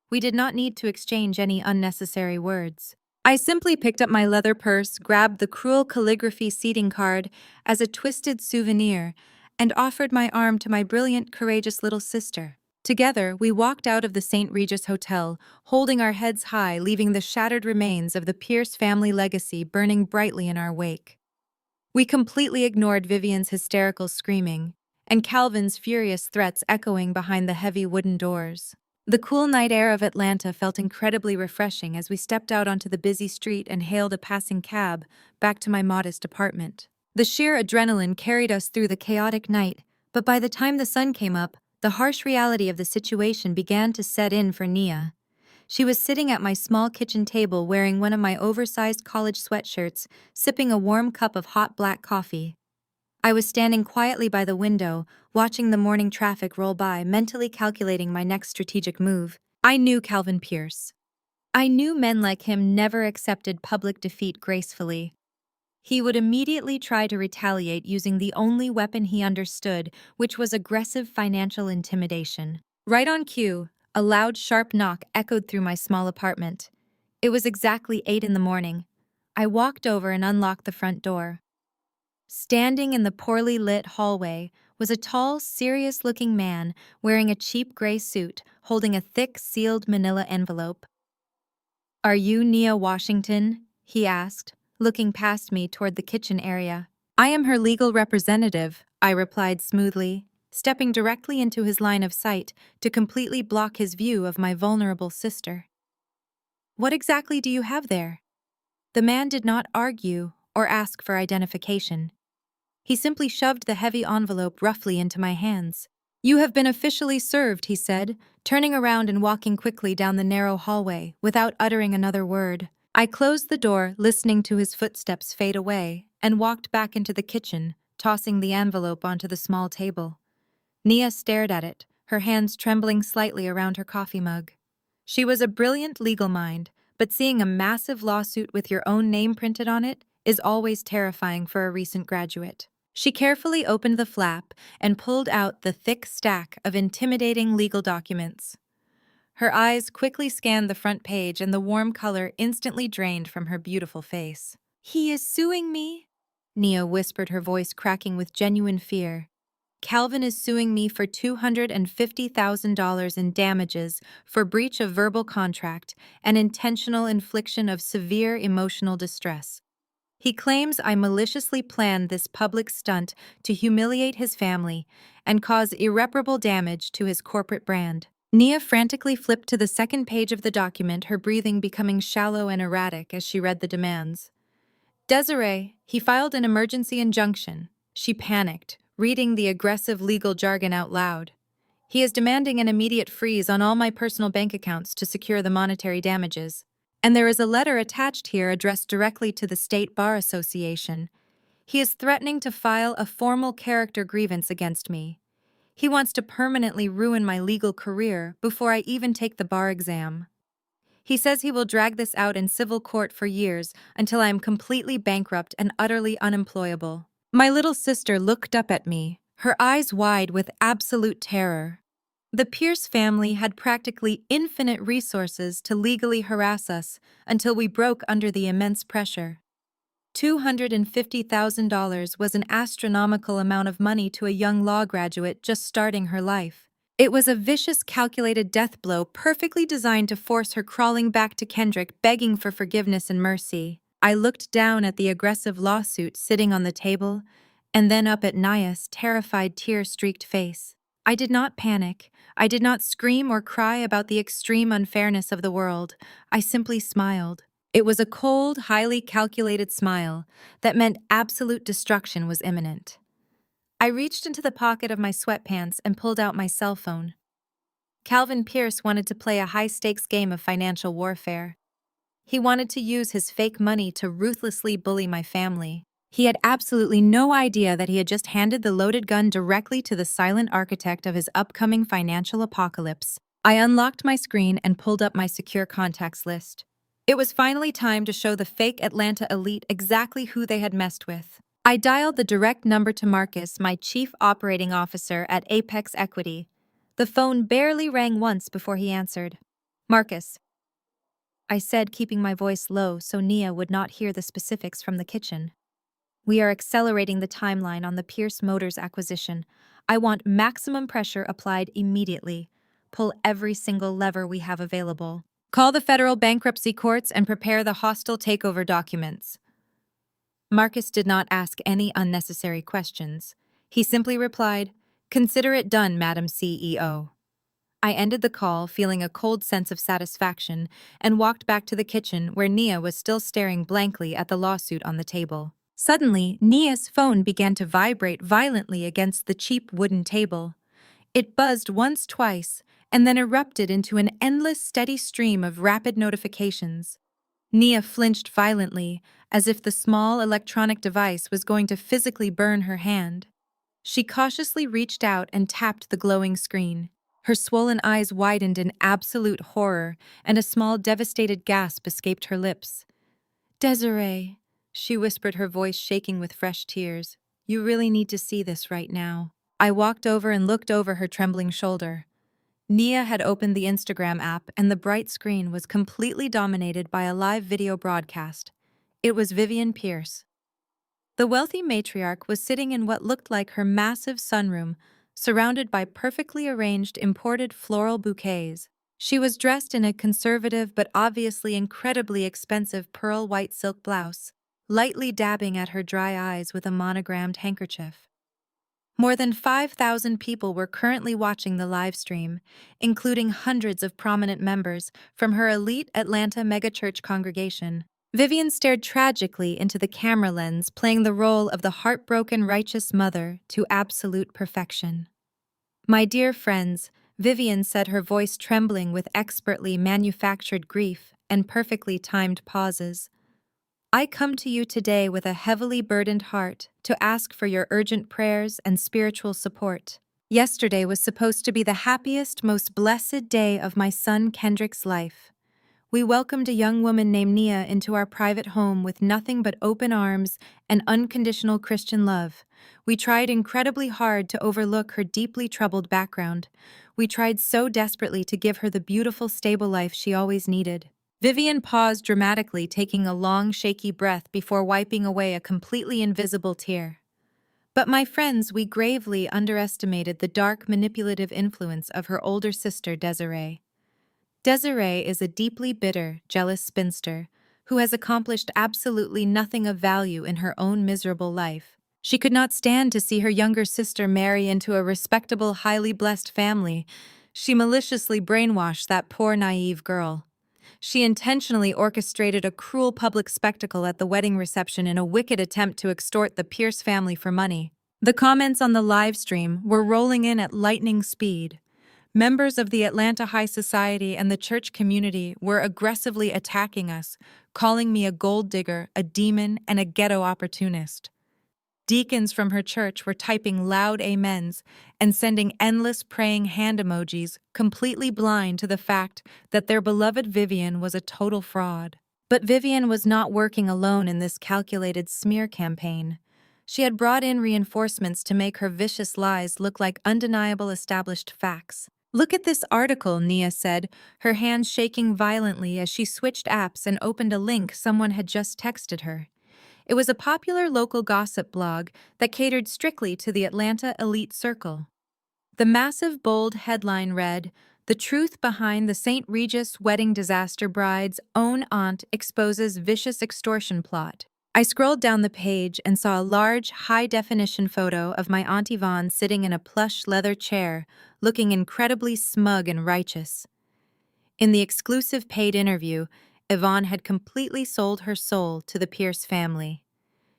We did not need to exchange any unnecessary words. I simply picked up my leather purse, grabbed the cruel calligraphy seating card as a twisted souvenir, and offered my arm to my brilliant, courageous little sister. Together, we walked out of the St. Regis Hotel, holding our heads high, leaving the shattered remains of the Pierce family legacy burning brightly in our wake. We completely ignored Vivian's hysterical screaming and Calvin's furious threats echoing behind the heavy wooden doors. The cool night air of Atlanta felt incredibly refreshing as we stepped out onto the busy street and hailed a passing cab back to my modest apartment. The sheer adrenaline carried us through the chaotic night, but by the time the sun came up, the harsh reality of the situation began to set in for Nia. She was sitting at my small kitchen table wearing one of my oversized college sweatshirts, sipping a warm cup of hot black coffee. I was standing quietly by the window, watching the morning traffic roll by, mentally calculating my next strategic move. I knew Calvin Pierce. I knew men like him never accepted public defeat gracefully. He would immediately try to retaliate using the only weapon he understood, which was aggressive financial intimidation. Right on cue, a loud, sharp knock echoed through my small apartment. It was exactly 8 in the morning. I walked over and unlocked the front door. Standing in the poorly lit hallway was a tall, serious-looking man wearing a cheap gray suit, holding a thick, sealed manila envelope. "Are you Nia Washington?" he asked, looking past me toward the kitchen area. "I am her legal representative," I replied smoothly, stepping directly into his line of sight to completely block his view of my vulnerable sister. "What exactly do you have there?" The man did not argue or ask for identification. He simply shoved the heavy envelope roughly into my hands. "You have been officially served," he said, turning around and walking quickly down the narrow hallway without uttering another word. I closed the door, listening to his footsteps fade away, and walked back into the kitchen, tossing the envelope onto the small table. Nia stared at it, her hands trembling slightly around her coffee mug. She was a brilliant legal mind, but seeing a massive lawsuit with your own name printed on it is always terrifying for a recent graduate. She carefully opened the flap and pulled out the thick stack of intimidating legal documents. Her eyes quickly scanned the front page and the warm color instantly drained from her beautiful face. "He is suing me," Nia whispered, her voice cracking with genuine fear. "Calvin is suing me for $250,000 in damages for breach of verbal contract and intentional infliction of severe emotional distress. He claims I maliciously planned this public stunt to humiliate his family and cause irreparable damage to his corporate brand." Nia frantically flipped to the second page of the document, her breathing becoming shallow and erratic as she read the demands. "Desiree, he filed an emergency injunction." She panicked, reading the aggressive legal jargon out loud. "He is demanding an immediate freeze on all my personal bank accounts to secure the monetary damages. And there is a letter attached here addressed directly to the State Bar Association. He is threatening to file a formal character grievance against me. He wants to permanently ruin my legal career before I even take the bar exam. He says he will drag this out in civil court for years until I am completely bankrupt and utterly unemployable." My little sister looked up at me, her eyes wide with absolute terror. The Pierce family had practically infinite resources to legally harass us until we broke under the immense pressure. $250,000 was an astronomical amount of money to a young law graduate just starting her life. It was a vicious, calculated death blow perfectly designed to force her crawling back to Kendrick, begging for forgiveness and mercy. I looked down at the aggressive lawsuit sitting on the table, and then up at Nia's terrified, tear-streaked face. I did not panic. I did not scream or cry about the extreme unfairness of the world. I simply smiled. It was a cold, highly calculated smile that meant absolute destruction was imminent. I reached into the pocket of my sweatpants and pulled out my cell phone. Calvin Pierce wanted to play a high-stakes game of financial warfare. He wanted to use his fake money to ruthlessly bully my family. He had absolutely no idea that he had just handed the loaded gun directly to the silent architect of his upcoming financial apocalypse. I unlocked my screen and pulled up my secure contacts list. It was finally time to show the fake Atlanta elite exactly who they had messed with. I dialed the direct number to Marcus, my chief operating officer at Apex Equity. The phone barely rang once before he answered. Marcus, I said, keeping my voice low so Nia would not hear the specifics from the kitchen. We are accelerating the timeline on the Pierce Motors acquisition. I want maximum pressure applied immediately. Pull every single lever we have available. Call the federal bankruptcy courts and prepare the hostile takeover documents. Marcus did not ask any unnecessary questions. He simply replied, "Consider it done, Madam CEO." I ended the call feeling a cold sense of satisfaction and walked back to the kitchen where Nia was still staring blankly at the lawsuit on the table. Suddenly, Nia's phone began to vibrate violently against the cheap wooden table. It buzzed once, twice, and then erupted into an endless, steady stream of rapid notifications. Nia flinched violently, as if the small electronic device was going to physically burn her hand. She cautiously reached out and tapped the glowing screen. Her swollen eyes widened in absolute horror, and a small, devastated gasp escaped her lips. "Desiree," she whispered, her voice shaking with fresh tears. "You really need to see this right now." I walked over and looked over her trembling shoulder. Nia had opened the Instagram app, and the bright screen was completely dominated by a live video broadcast. It was Vivian Pierce. The wealthy matriarch was sitting in what looked like her massive sunroom, surrounded by perfectly arranged imported floral bouquets. She was dressed in a conservative but obviously incredibly expensive pearl white silk blouse, lightly dabbing at her dry eyes with a monogrammed handkerchief. More than 5,000 people were currently watching the live stream, including hundreds of prominent members from her elite Atlanta megachurch congregation. Vivian stared tragically into the camera lens, playing the role of the heartbroken righteous mother to absolute perfection. "My dear friends," Vivian said, her voice trembling with expertly manufactured grief and perfectly timed pauses. "I come to you today with a heavily burdened heart to ask for your urgent prayers and spiritual support. Yesterday was supposed to be the happiest, most blessed day of my son Kendrick's life. We welcomed a young woman named Nia into our private home with nothing but open arms and unconditional Christian love. We tried incredibly hard to overlook her deeply troubled background. We tried so desperately to give her the beautiful, stable life she always needed." Vivian paused dramatically, taking a long, shaky breath before wiping away a completely invisible tear. "But my friends, we gravely underestimated the dark, manipulative influence of her older sister, Desiree. Desiree is a deeply bitter, jealous spinster who has accomplished absolutely nothing of value in her own miserable life. She could not stand to see her younger sister marry into a respectable, highly blessed family. She maliciously brainwashed that poor, naive girl. She intentionally orchestrated a cruel public spectacle at the wedding reception in a wicked attempt to extort the Pierce family for money." The comments on the live stream were rolling in at lightning speed. Members of the Atlanta High Society and the church community were aggressively attacking us, calling me a gold digger, a demon, and a ghetto opportunist. Deacons from her church were typing loud amens and sending endless praying hand emojis, completely blind to the fact that their beloved Vivian was a total fraud. But Vivian was not working alone in this calculated smear campaign. She had brought in reinforcements to make her vicious lies look like undeniable established facts. "Look at this article," Nia said, her hands shaking violently as she switched apps and opened a link someone had just texted her. It was a popular local gossip blog that catered strictly to the Atlanta elite circle. The massive, bold headline read, "The truth behind the St. Regis wedding disaster bride's own aunt exposes vicious extortion plot." I scrolled down the page and saw a large, high-definition photo of my Aunt Yvonne sitting in a plush leather chair, looking incredibly smug and righteous. In the exclusive paid interview, Yvonne had completely sold her soul to the Pierce family.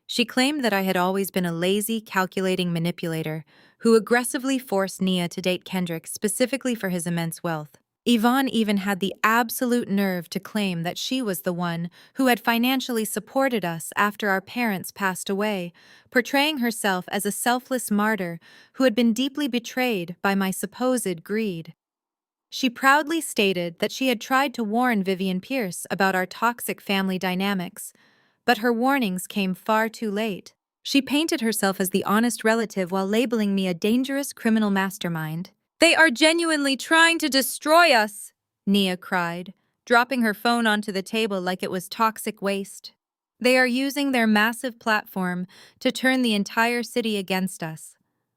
She claimed that I had always been a lazy, calculating manipulator who aggressively forced Nia to date Kendrick specifically for his immense wealth. Yvonne even had the absolute nerve to claim that she was the one who had financially supported us after our parents passed away, portraying herself as a selfless martyr who had been deeply betrayed by my supposed greed. She proudly stated that she had tried to warn Vivian Pierce about our toxic family dynamics, but her warnings came far too late. She painted herself as the honest relative while labeling me a dangerous criminal mastermind. They are genuinely trying to destroy us, Nia cried, dropping her phone onto the table like it was toxic waste. They are using their massive platform to turn the entire city against us.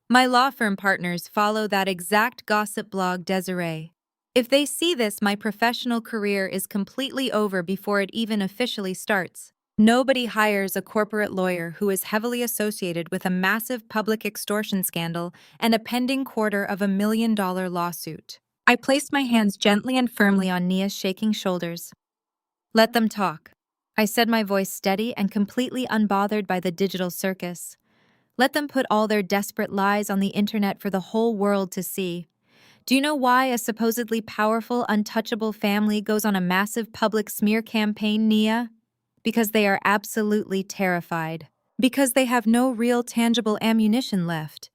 My law firm partners follow that exact gossip blog, Desiree. If they see this, my professional career is completely over before it even officially starts. Nobody hires a corporate lawyer who is heavily associated with a massive public extortion scandal and a pending $250,000 lawsuit. I placed my hands gently and firmly on Nia's shaking shoulders. Let them talk. I said, my voice steady and completely unbothered by the digital circus. Let them put all their desperate lies on the internet for the whole world to see. Do you know why a supposedly powerful, untouchable family goes on a massive public smear campaign, Nia? Because they are absolutely terrified. Because they have no real tangible ammunition left.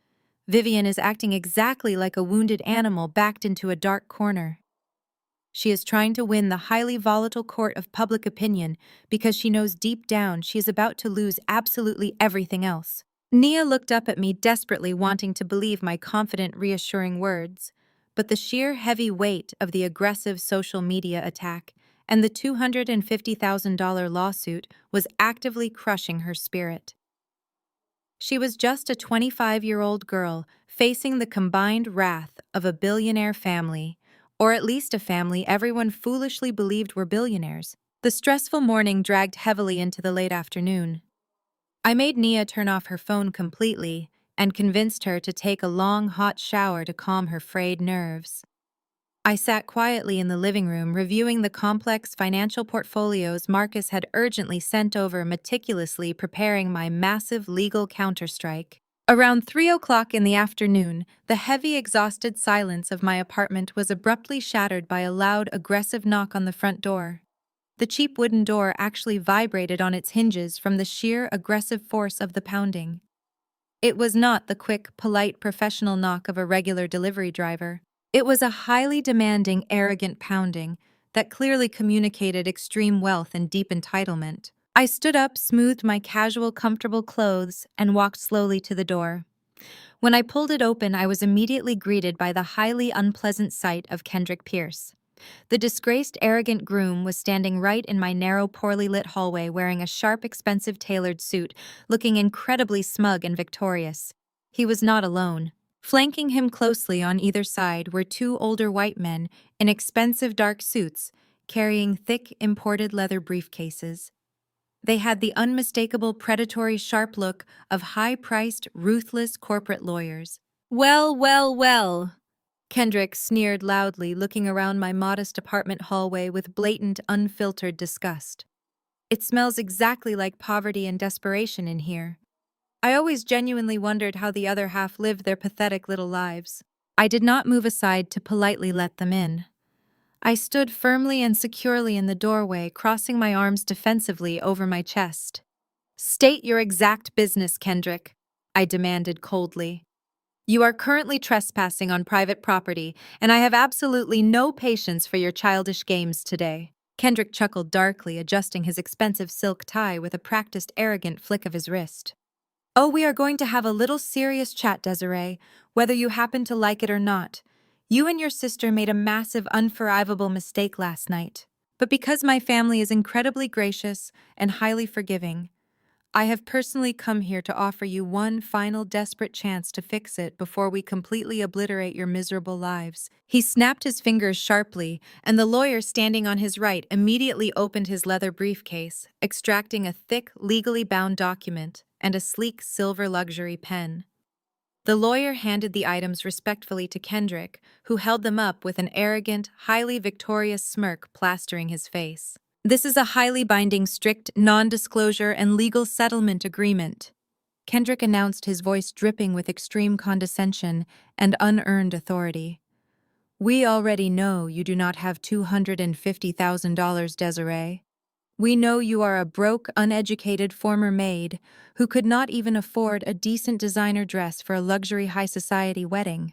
Vivian is acting exactly like a wounded animal backed into a dark corner. She is trying to win the highly volatile court of public opinion because she knows deep down she is about to lose absolutely everything else. Nia looked up at me desperately, wanting to believe my confident, reassuring words, but the sheer heavy weight of the aggressive social media attack and the $250,000 lawsuit was actively crushing her spirit. She was just a 25-year-old girl facing the combined wrath of a billionaire family, or at least a family everyone foolishly believed were billionaires. The stressful morning dragged heavily into the late afternoon. I made Nia turn off her phone completely and convinced her to take a long, hot shower to calm her frayed nerves. I sat quietly in the living room reviewing the complex financial portfolios Marcus had urgently sent over, meticulously preparing my massive legal counterstrike. Around 3 o'clock in the afternoon, the heavy, exhausted silence of my apartment was abruptly shattered by a loud, aggressive knock on the front door. The cheap wooden door actually vibrated on its hinges from the sheer, aggressive force of the pounding. It was not the quick, polite, professional knock of a regular delivery driver. It was a highly demanding, arrogant pounding that clearly communicated extreme wealth and deep entitlement. I stood up, smoothed my casual, comfortable clothes, and walked slowly to the door. When I pulled it open, I was immediately greeted by the highly unpleasant sight of Kendrick Pierce. The disgraced, arrogant groom was standing right in my narrow, poorly lit hallway wearing a sharp, expensive tailored suit, looking incredibly smug and victorious. He was not alone. Flanking him closely on either side were two older white men in expensive dark suits, carrying thick, imported leather briefcases. They had the unmistakable predatory sharp look of high-priced, ruthless corporate lawyers. Well, well, well, Kendrick sneered loudly, looking around my modest apartment hallway with blatant, unfiltered disgust. It smells exactly like poverty and desperation in here. I always genuinely wondered how the other half lived their pathetic little lives. I did not move aside to politely let them in. I stood firmly and securely in the doorway, crossing my arms defensively over my chest. State your exact business, Kendrick, I demanded coldly. You are currently trespassing on private property, and I have absolutely no patience for your childish games today. Kendrick chuckled darkly, adjusting his expensive silk tie with a practiced, arrogant flick of his wrist. Oh, we are going to have a little serious chat, Desiree, whether you happen to like it or not. You and your sister made a massive, unforgivable mistake last night. But because my family is incredibly gracious and highly forgiving, I have personally come here to offer you one final desperate chance to fix it before we completely obliterate your miserable lives. He snapped his fingers sharply, and the lawyer standing on his right immediately opened his leather briefcase, extracting a thick, legally bound document and a sleek silver luxury pen. The lawyer handed the items respectfully to Kendrick, who held them up with an arrogant, highly victorious smirk plastering his face. This is a highly binding, strict, non-disclosure and legal settlement agreement, Kendrick announced, his voice dripping with extreme condescension and unearned authority. We already know you do not have $250,000, Desiree. We know you are a broke, uneducated former maid who could not even afford a decent designer dress for a luxury high society wedding.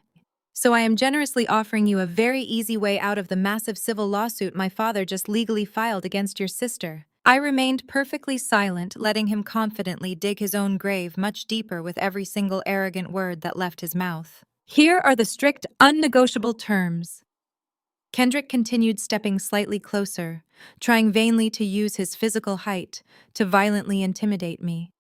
So I am generously offering you a very easy way out of the massive civil lawsuit my father just legally filed against your sister. I remained perfectly silent, letting him confidently dig his own grave much deeper with every single arrogant word that left his mouth. Here are the strict, unnegotiable terms. Kendrick continued stepping slightly closer, trying vainly to use his physical height to violently intimidate me.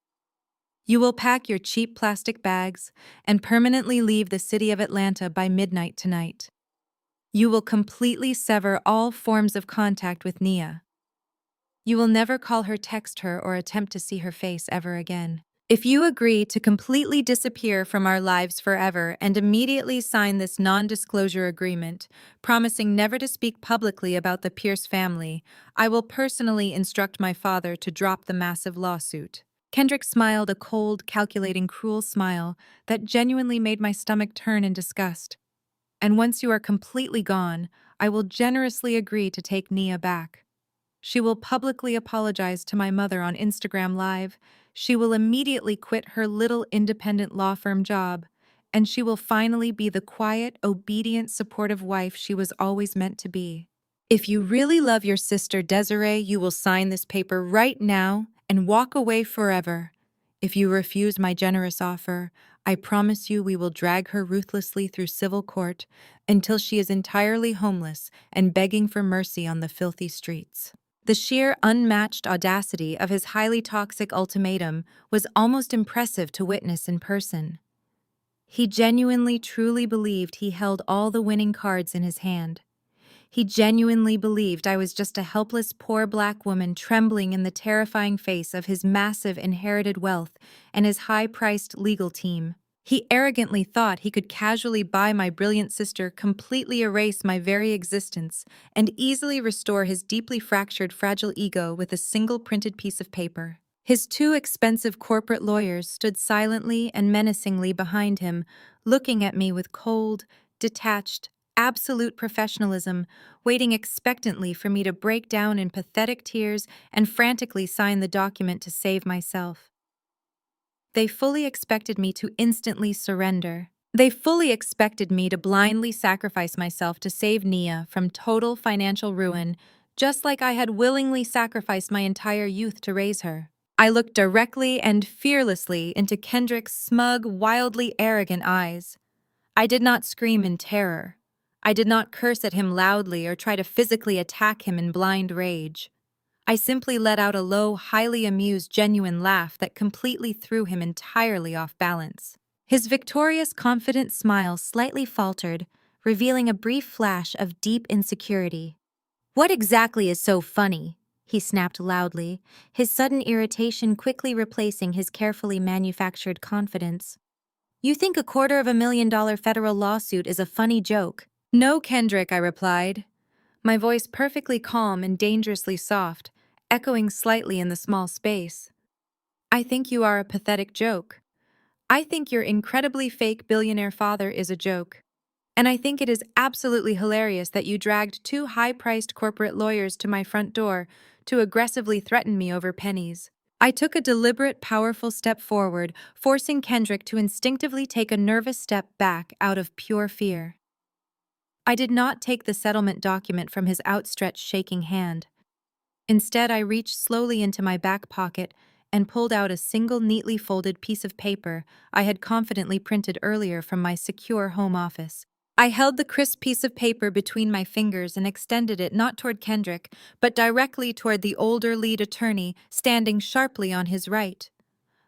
You will pack your cheap plastic bags and permanently leave the city of Atlanta by midnight tonight. You will completely sever all forms of contact with Nia. You will never call her, text her, or attempt to see her face ever again. If you agree to completely disappear from our lives forever and immediately sign this non-disclosure agreement, promising never to speak publicly about the Pierce family, I will personally instruct my father to drop the massive lawsuit. Kendrick smiled a cold, calculating, cruel smile that genuinely made my stomach turn in disgust. And once you are completely gone, I will generously agree to take Nia back. She will publicly apologize to my mother on Instagram Live. She will immediately quit her little independent law firm job. And she will finally be the quiet, obedient, supportive wife she was always meant to be. If you really love your sister Desiree, you will sign this paper right now and walk away forever. If you refuse my generous offer, I promise you we will drag her ruthlessly through civil court until she is entirely homeless and begging for mercy on the filthy streets. The sheer, unmatched audacity of his highly toxic ultimatum was almost impressive to witness in person. He genuinely, truly believed he held all the winning cards in his hand. He genuinely believed I was just a helpless, poor black woman trembling in the terrifying face of his massive inherited wealth and his high-priced legal team. He arrogantly thought he could casually buy my brilliant sister, completely erase my very existence, and easily restore his deeply fractured, fragile ego with a single printed piece of paper. His two expensive corporate lawyers stood silently and menacingly behind him, looking at me with cold, detached, absolute professionalism, waiting expectantly for me to break down in pathetic tears and frantically sign the document to save myself. They fully expected me to instantly surrender. They fully expected me to blindly sacrifice myself to save Nia from total financial ruin, just like I had willingly sacrificed my entire youth to raise her. I looked directly and fearlessly into Kendrick's smug, wildly arrogant eyes. I did not scream in terror. I did not curse at him loudly or try to physically attack him in blind rage. I simply let out a low, highly amused, genuine laugh that completely threw him entirely off balance. His victorious, confident smile slightly faltered, revealing a brief flash of deep insecurity. "What exactly is so funny?" he snapped loudly, his sudden irritation quickly replacing his carefully manufactured confidence. "You think $250,000 federal lawsuit is a funny joke?" "No, Kendrick," I replied, my voice perfectly calm and dangerously soft, echoing slightly in the small space. "I think you are a pathetic joke. I think your incredibly fake billionaire father is a joke. And I think it is absolutely hilarious that you dragged two high-priced corporate lawyers to my front door to aggressively threaten me over pennies." I took a deliberate, powerful step forward, forcing Kendrick to instinctively take a nervous step back out of pure fear. I did not take the settlement document from his outstretched, shaking hand. Instead, I reached slowly into my back pocket and pulled out a single neatly folded piece of paper I had confidently printed earlier from my secure home office. I held the crisp piece of paper between my fingers and extended it not toward Kendrick, but directly toward the older lead attorney standing sharply on his right.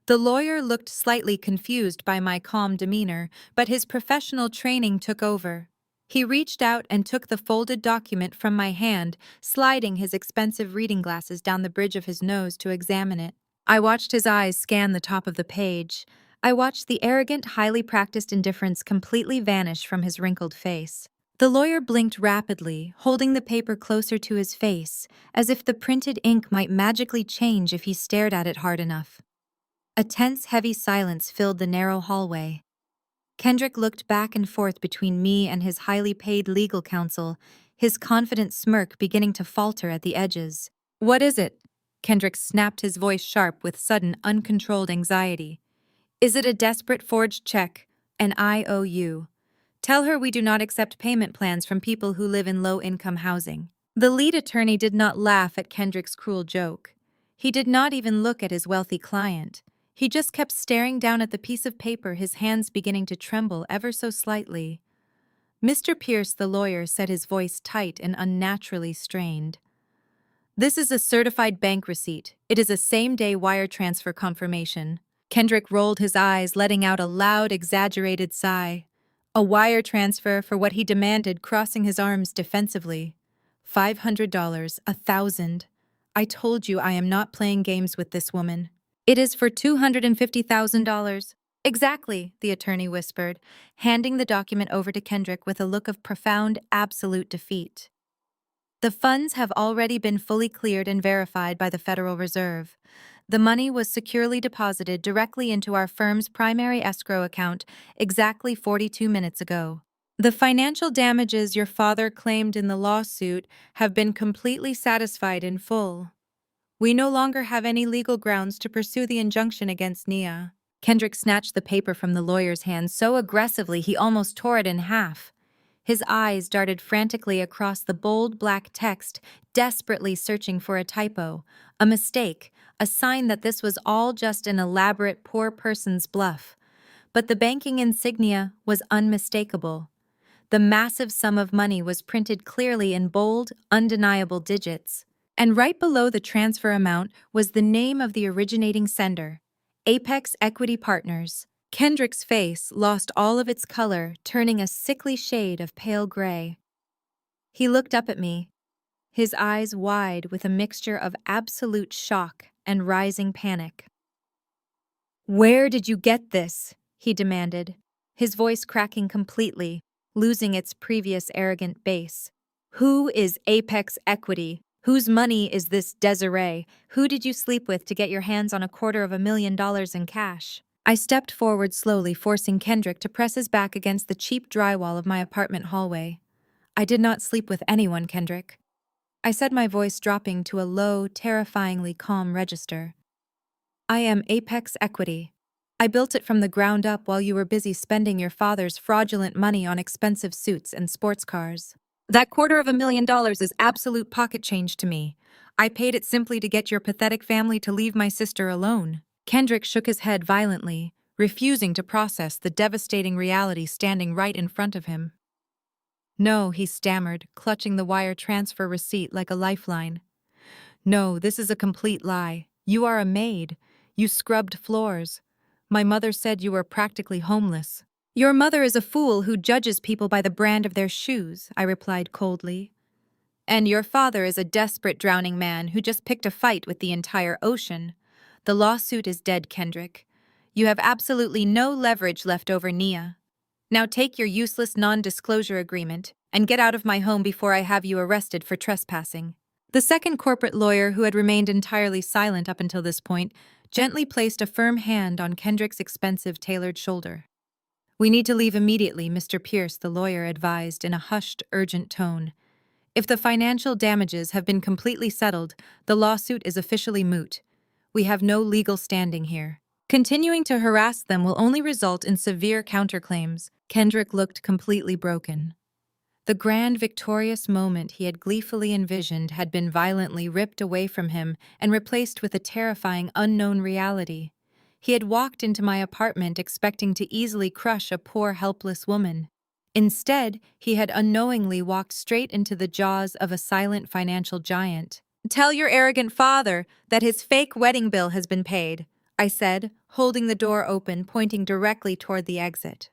The lawyer looked slightly confused by my calm demeanor, but his professional training took over. He reached out and took the folded document from my hand, sliding his expensive reading glasses down the bridge of his nose to examine it. I watched his eyes scan the top of the page. I watched the arrogant, highly practiced indifference completely vanish from his wrinkled face. The lawyer blinked rapidly, holding the paper closer to his face, as if the printed ink might magically change if he stared at it hard enough. A tense, heavy silence filled the narrow hallway. Kendrick looked back and forth between me and his highly paid legal counsel, his confident smirk beginning to falter at the edges. "What is it?" Kendrick snapped, his voice sharp with sudden, uncontrolled anxiety. "Is it a desperate forged check? An IOU? Tell her we do not accept payment plans from people who live in low-income housing." The lead attorney did not laugh at Kendrick's cruel joke. He did not even look at his wealthy client. He just kept staring down at the piece of paper, his hands beginning to tremble ever so slightly. Mr. Pierce, the lawyer, said, his voice tight and unnaturally strained. "This is a certified bank receipt. It is a same-day wire transfer confirmation." Kendrick rolled his eyes, letting out a loud, exaggerated sigh. A wire transfer for what he demanded, crossing his arms defensively. $500, 1,000. I told you I am not playing games with this woman. It is for $250,000. Exactly, the attorney whispered, handing the document over to Kendrick with a look of profound, absolute defeat. The funds have already been fully cleared and verified by the Federal Reserve. The money was securely deposited directly into our firm's primary escrow account exactly 42 minutes ago. The financial damages your father claimed in the lawsuit have been completely satisfied in full. We no longer have any legal grounds to pursue the injunction against Nia. Kendrick snatched the paper from the lawyer's hand so aggressively he almost tore it in half. His eyes darted frantically across the bold black text, desperately searching for a typo, a mistake, a sign that this was all just an elaborate poor person's bluff. But the banking insignia was unmistakable. The massive sum of money was printed clearly in bold, undeniable digits. And right below the transfer amount was the name of the originating sender, Apex Equity Partners. Kendrick's face lost all of its color, turning a sickly shade of pale gray. He looked up at me, his eyes wide with a mixture of absolute shock and rising panic. "Where did you get this?" he demanded, his voice cracking completely, losing its previous arrogant bass. "Who is Apex Equity? Whose money is this, Desiree? Who did you sleep with to get your hands on $250,000 in cash?" I stepped forward slowly, forcing Kendrick to press his back against the cheap drywall of my apartment hallway. "I did not sleep with anyone, Kendrick," I said, my voice dropping to a low, terrifyingly calm register. "I am Apex Equity. I built it from the ground up while you were busy spending your father's fraudulent money on expensive suits and sports cars. That $250,000 is absolute pocket change to me. I paid it simply to get your pathetic family to leave my sister alone." Kendrick shook his head violently, refusing to process the devastating reality standing right in front of him. "No," he stammered, clutching the wire transfer receipt like a lifeline. "No, this is a complete lie. You are a maid. You scrubbed floors. My mother said you were practically homeless." "Your mother is a fool who judges people by the brand of their shoes," I replied coldly. "And your father is a desperate drowning man who just picked a fight with the entire ocean. The lawsuit is dead, Kendrick. You have absolutely no leverage left over Nia. Now take your useless non-disclosure agreement and get out of my home before I have you arrested for trespassing." The second corporate lawyer, who had remained entirely silent up until this point, gently placed a firm hand on Kendrick's expensive, tailored shoulder. "We need to leave immediately," Mr. Pierce, the lawyer, advised in a hushed, urgent tone. "If the financial damages have been completely settled, the lawsuit is officially moot. We have no legal standing here. Continuing to harass them will only result in severe counterclaims." Kendrick looked completely broken. The grand, victorious moment he had gleefully envisioned had been violently ripped away from him and replaced with a terrifying, unknown reality. He had walked into my apartment expecting to easily crush a poor, helpless woman. Instead, he had unknowingly walked straight into the jaws of a silent financial giant. "Tell your arrogant father that his fake wedding bill has been paid," I said, holding the door open, pointing directly toward the exit.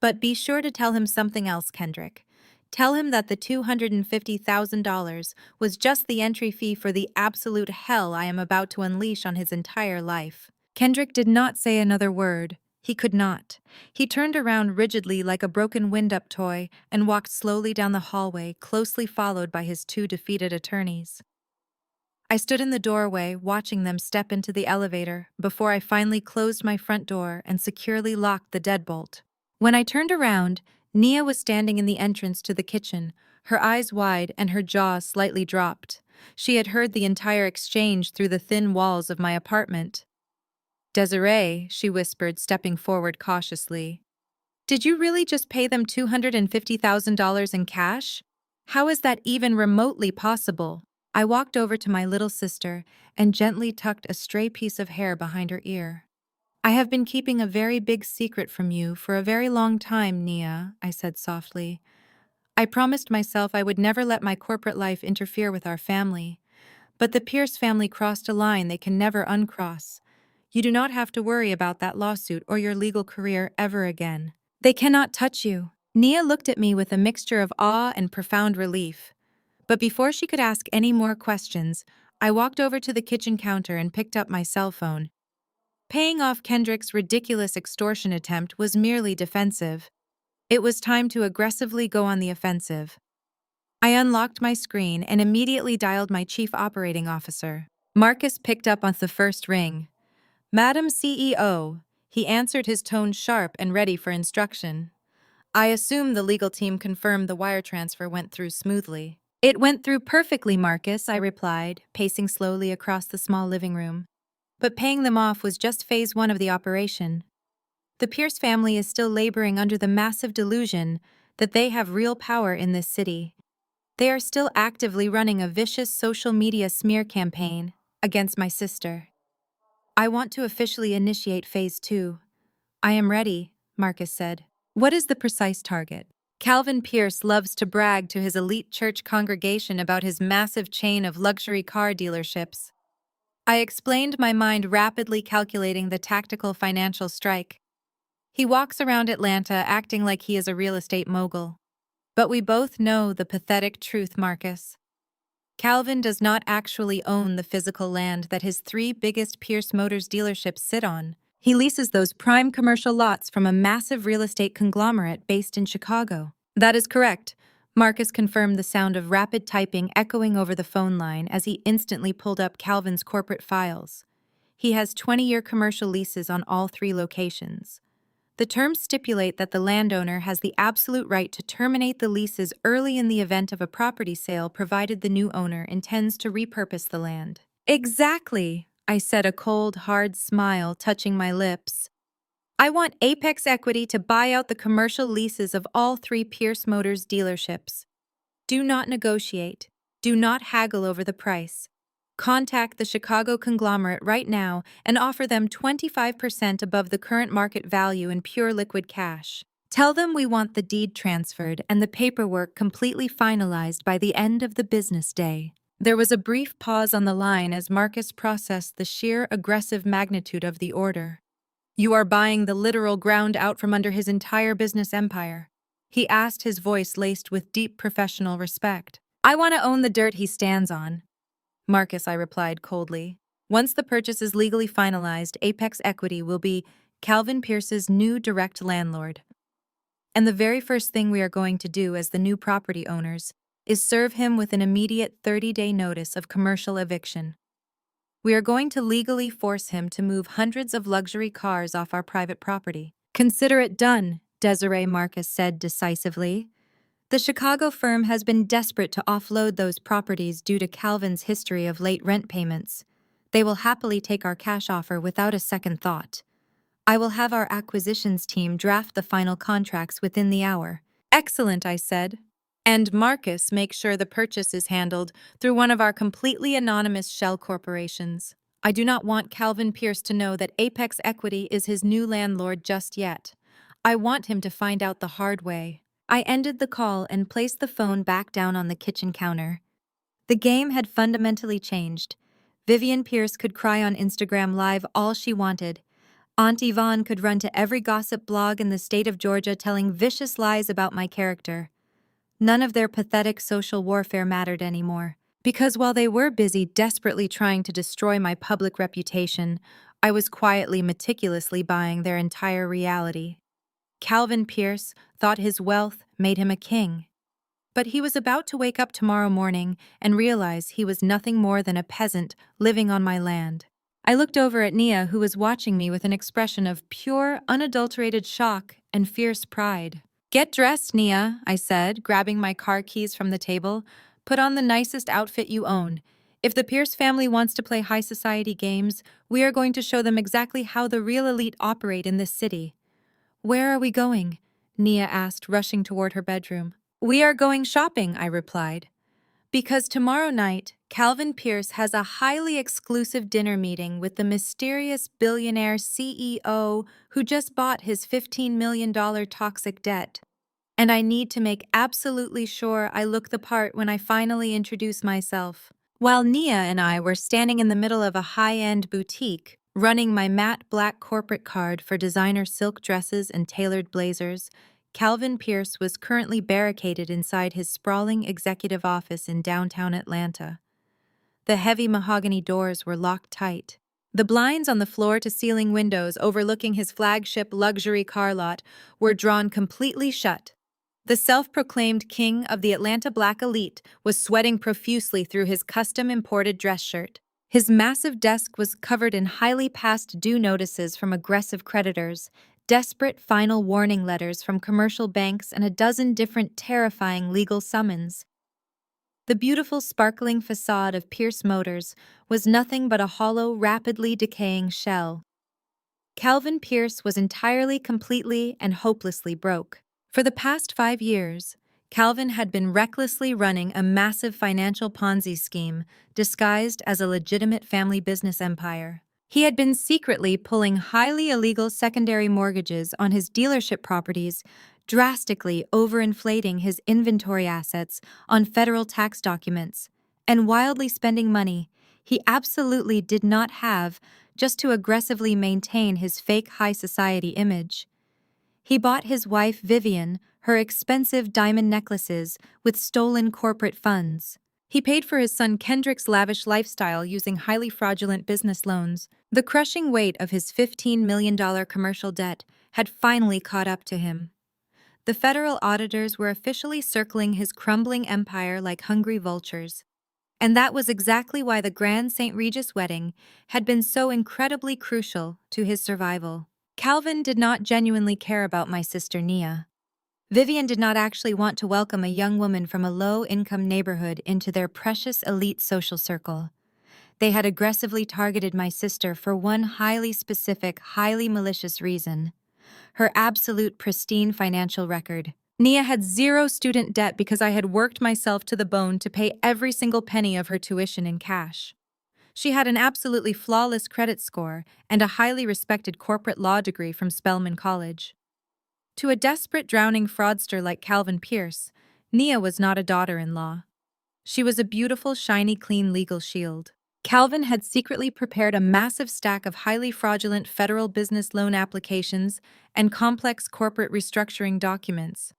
"But be sure to tell him something else, Kendrick. Tell him that the $250,000 was just the entry fee for the absolute hell I am about to unleash on his entire life." Kendrick did not say another word. He could not. He turned around rigidly like a broken wind-up toy and walked slowly down the hallway, closely followed by his two defeated attorneys. I stood in the doorway, watching them step into the elevator before I finally closed my front door and securely locked the deadbolt. When I turned around, Nia was standing in the entrance to the kitchen, her eyes wide and her jaw slightly dropped. She had heard the entire exchange through the thin walls of my apartment. "Desiree," she whispered, stepping forward cautiously. "Did you really just pay them $250,000 in cash? How is that even remotely possible?" I walked over to my little sister and gently tucked a stray piece of hair behind her ear. I have been keeping a very big secret from you for a very long time, Nia, I said softly. I promised myself I would never let my corporate life interfere with our family. But the Pierce family crossed a line they can never uncross. You do not have to worry about that lawsuit or your legal career ever again. They cannot touch you. Nia looked at me with a mixture of awe and profound relief. But before she could ask any more questions, I walked over to the kitchen counter and picked up my cell phone. Paying off Kendrick's ridiculous extortion attempt was merely defensive. It was time to aggressively go on the offensive. I unlocked my screen and immediately dialed my chief operating officer. Marcus picked up on the first ring. Madam CEO, he answered, his tone sharp and ready for instruction. I assume the legal team confirmed the wire transfer went through smoothly. It went through perfectly, Marcus, I replied, pacing slowly across the small living room. But paying them off was just phase 1 of the operation. The Pierce family is still laboring under the massive delusion that they have real power in this city. They are still actively running a vicious social media smear campaign against my sister. I want to officially initiate phase 2. I am ready, Marcus said. What is the precise target? Calvin Pierce loves to brag to his elite church congregation about his massive chain of luxury car dealerships. I explained, my mind rapidly calculating the tactical financial strike. He walks around Atlanta acting like he is a real estate mogul. But we both know the pathetic truth, Marcus. Calvin does not actually own the physical land that his 3 biggest Pierce Motors dealerships sit on. He leases those prime commercial lots from a massive real estate conglomerate based in Chicago. That is correct, Marcus confirmed, the sound of rapid typing echoing over the phone line as he instantly pulled up Calvin's corporate files. He has 20-year commercial leases on all 3 locations. The terms stipulate that the landowner has the absolute right to terminate the leases early in the event of a property sale, provided the new owner intends to repurpose the land. Exactly, I said, a cold, hard smile touching my lips. I want Apex Equity to buy out the commercial leases of all 3 Pierce Motors dealerships. Do not negotiate. Do not haggle over the price. Contact the Chicago conglomerate right now and offer them 25% above the current market value in pure liquid cash. Tell them we want the deed transferred and the paperwork completely finalized by the end of the business day. There was a brief pause on the line as Marcus processed the sheer aggressive magnitude of the order. You are buying the literal ground out from under his entire business empire, he asked, his voice laced with deep professional respect. I want to own the dirt he stands on, Marcus, I replied coldly. Once the purchase is legally finalized, Apex Equity will be Calvin Pierce's new direct landlord. And the very first thing we are going to do as the new property owners is serve him with an immediate 30-day notice of commercial eviction. We are going to legally force him to move hundreds of luxury cars off our private property. Consider it done, Desiree, Marcus said decisively. The Chicago firm has been desperate to offload those properties due to Calvin's history of late rent payments. They will happily take our cash offer without a second thought. I will have our acquisitions team draft the final contracts within the hour. Excellent, I said. And Marcus, make sure the purchase is handled through one of our completely anonymous shell corporations. I do not want Calvin Pierce to know that Apex Equity is his new landlord just yet. I want him to find out the hard way. I ended the call and placed the phone back down on the kitchen counter. The game had fundamentally changed. Vivian Pierce could cry on Instagram Live all she wanted. Aunt Yvonne could run to every gossip blog in the state of Georgia telling vicious lies about my character. None of their pathetic social warfare mattered anymore, because while they were busy desperately trying to destroy my public reputation, I was quietly, meticulously buying their entire reality. Calvin Pierce thought his wealth made him a king. But he was about to wake up tomorrow morning and realize he was nothing more than a peasant living on my land. I looked over at Nia, who was watching me with an expression of pure, unadulterated shock and fierce pride. Get dressed, Nia, I said, grabbing my car keys from the table. Put on the nicest outfit you own. If the Pierce family wants to play high society games, we are going to show them exactly how the real elite operate in this city. Where are we going? Nia asked, rushing toward her bedroom. We are going shopping, I replied. Because tomorrow night, Calvin Pierce has a highly exclusive dinner meeting with the mysterious billionaire CEO who just bought his $15 million toxic debt. And I need to make absolutely sure I look the part when I finally introduce myself. While Nia and I were standing in the middle of a high-end boutique, running my matte black corporate card for designer silk dresses and tailored blazers, Calvin Pierce was currently barricaded inside his sprawling executive office in downtown Atlanta. The heavy mahogany doors were locked tight. The blinds on the floor-to-ceiling windows overlooking his flagship luxury car lot were drawn completely shut. The self-proclaimed king of the Atlanta black elite was sweating profusely through his custom-imported dress shirt. His massive desk was covered in highly past-due notices from aggressive creditors, desperate final warning letters from commercial banks, and a dozen different terrifying legal summons. The beautiful, sparkling facade of Pierce Motors was nothing but a hollow, rapidly decaying shell. Calvin Pierce was entirely, completely, and hopelessly broke. For the past 5 years, Calvin had been recklessly running a massive financial Ponzi scheme disguised as a legitimate family business empire. He had been secretly pulling highly illegal secondary mortgages on his dealership properties, drastically overinflating his inventory assets on federal tax documents, and wildly spending money he absolutely did not have just to aggressively maintain his fake high society image. He bought his wife Vivian her expensive diamond necklaces with stolen corporate funds. He paid for his son Kendrick's lavish lifestyle using highly fraudulent business loans. The crushing weight of his $15 million commercial debt had finally caught up to him. The federal auditors were officially circling his crumbling empire like hungry vultures. And that was exactly why the Grand St. Regis wedding had been so incredibly crucial to his survival. Calvin did not genuinely care about my sister Nia. Vivian did not actually want to welcome a young woman from a low-income neighborhood into their precious elite social circle. They had aggressively targeted my sister for one highly specific, highly malicious reason: her absolute pristine financial record. Nia had zero student debt because I had worked myself to the bone to pay every single penny of her tuition in cash. She had an absolutely flawless credit score and a highly respected corporate law degree from Spelman College. To a desperate, drowning fraudster like Calvin Pierce, Nia was not a daughter-in-law. She was a beautiful, shiny, clean legal shield. Calvin had secretly prepared a massive stack of highly fraudulent federal business loan applications and complex corporate restructuring documents.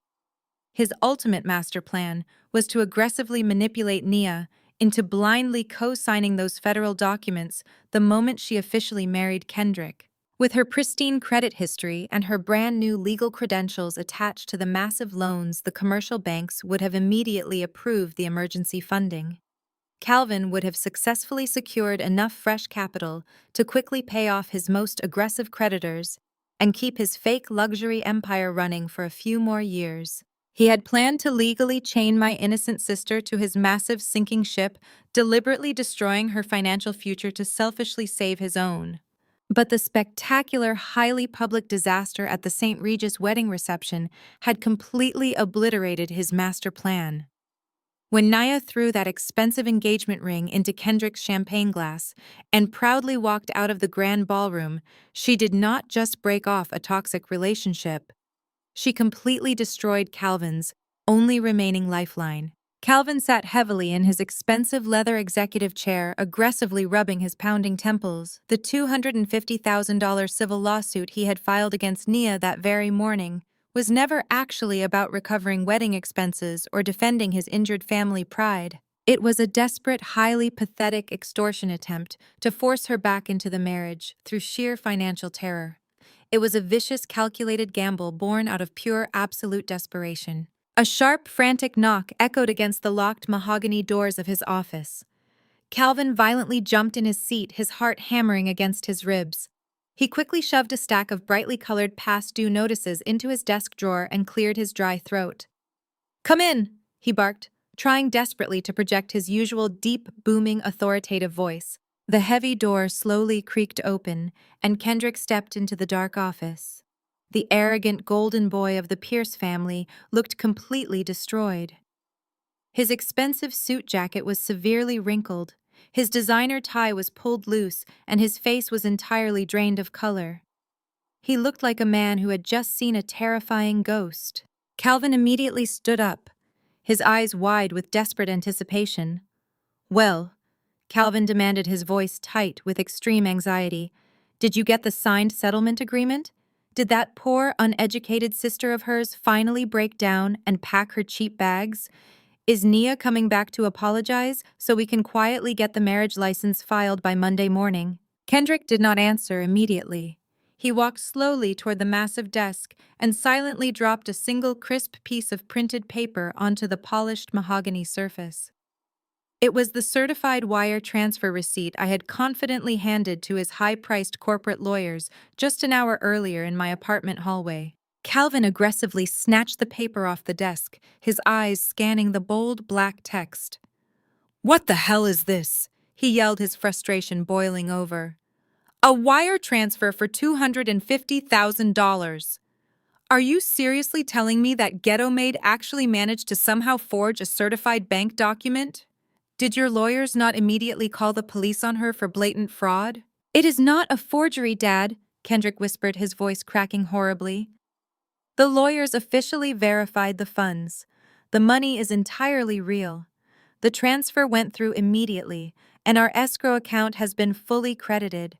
His ultimate master plan was to aggressively manipulate Nia into blindly co-signing those federal documents the moment she officially married Kendrick. With her pristine credit history and her brand-new legal credentials attached to the massive loans, the commercial banks would have immediately approved the emergency funding. Calvin would have successfully secured enough fresh capital to quickly pay off his most aggressive creditors and keep his fake luxury empire running for a few more years. He had planned to legally chain my innocent sister to his massive sinking ship, deliberately destroying her financial future to selfishly save his own. But the spectacular, highly public disaster at the St. Regis wedding reception had completely obliterated his master plan. When Nia threw that expensive engagement ring into Kendrick's champagne glass and proudly walked out of the grand ballroom, she did not just break off a toxic relationship. She completely destroyed Calvin's only remaining lifeline. Calvin sat heavily in his expensive leather executive chair, aggressively rubbing his pounding temples. The $250,000 civil lawsuit he had filed against Nia that very morning was never actually about recovering wedding expenses or defending his injured family pride. It was a desperate, highly pathetic extortion attempt to force her back into the marriage through sheer financial terror. It was a vicious, calculated gamble born out of pure, absolute desperation. A sharp, frantic knock echoed against the locked mahogany doors of his office. Calvin violently jumped in his seat, his heart hammering against his ribs. He quickly shoved a stack of brightly colored past-due notices into his desk drawer and cleared his dry throat. "Come in," he barked, trying desperately to project his usual deep, booming, authoritative voice. The heavy door slowly creaked open, and Kendrick stepped into the dark office. The arrogant golden boy of the Pierce family looked completely destroyed. His expensive suit jacket was severely wrinkled, his designer tie was pulled loose, and his face was entirely drained of color. He looked like a man who had just seen a terrifying ghost. Calvin immediately stood up, his eyes wide with desperate anticipation. "Well," Calvin demanded, his voice tight with extreme anxiety, "did you get the signed settlement agreement? Did that poor, uneducated sister of hers finally break down and pack her cheap bags? Is Nia coming back to apologize so we can quietly get the marriage license filed by Monday morning?" Kendrick did not answer immediately. He walked slowly toward the massive desk and silently dropped a single crisp piece of printed paper onto the polished mahogany surface. It was the certified wire transfer receipt I had confidently handed to his high-priced corporate lawyers just an hour earlier in my apartment hallway. Calvin aggressively snatched the paper off the desk, his eyes scanning the bold black text. "What the hell is this?" he yelled, his frustration boiling over. "A wire transfer for $250,000. Are you seriously telling me that ghetto maid actually managed to somehow forge a certified bank document? Did your lawyers not immediately call the police on her for blatant fraud?" "It is not a forgery, Dad," Kendrick whispered, his voice cracking horribly. "The lawyers officially verified the funds. The money is entirely real. The transfer went through immediately, and our escrow account has been fully credited.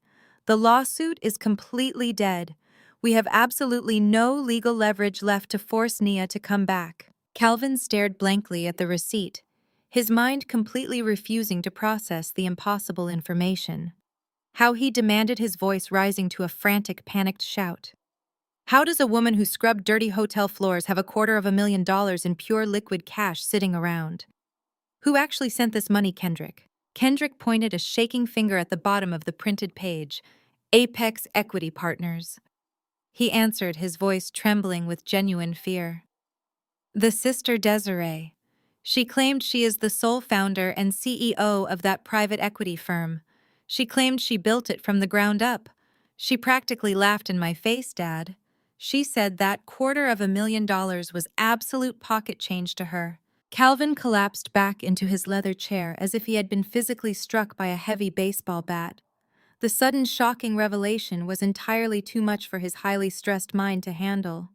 The lawsuit is completely dead. We have absolutely no legal leverage left to force Nia to come back." Calvin stared blankly at the receipt, his mind completely refusing to process the impossible information. How he demanded, his voice rising to a frantic, panicked shout. "How does a woman who scrubbed dirty hotel floors have $250,000 in pure liquid cash sitting around? Who actually sent this money, Kendrick?" Kendrick pointed a shaking finger at the bottom of the printed page. "Apex Equity Partners," he answered, his voice trembling with genuine fear. "The sister Desiree. She claimed she is the sole founder and CEO of that private equity firm. She claimed she built it from the ground up. She practically laughed in my face, Dad. She said that $250,000 was absolute pocket change to her." Calvin collapsed back into his leather chair as if he had been physically struck by a heavy baseball bat. The sudden shocking revelation was entirely too much for his highly stressed mind to handle.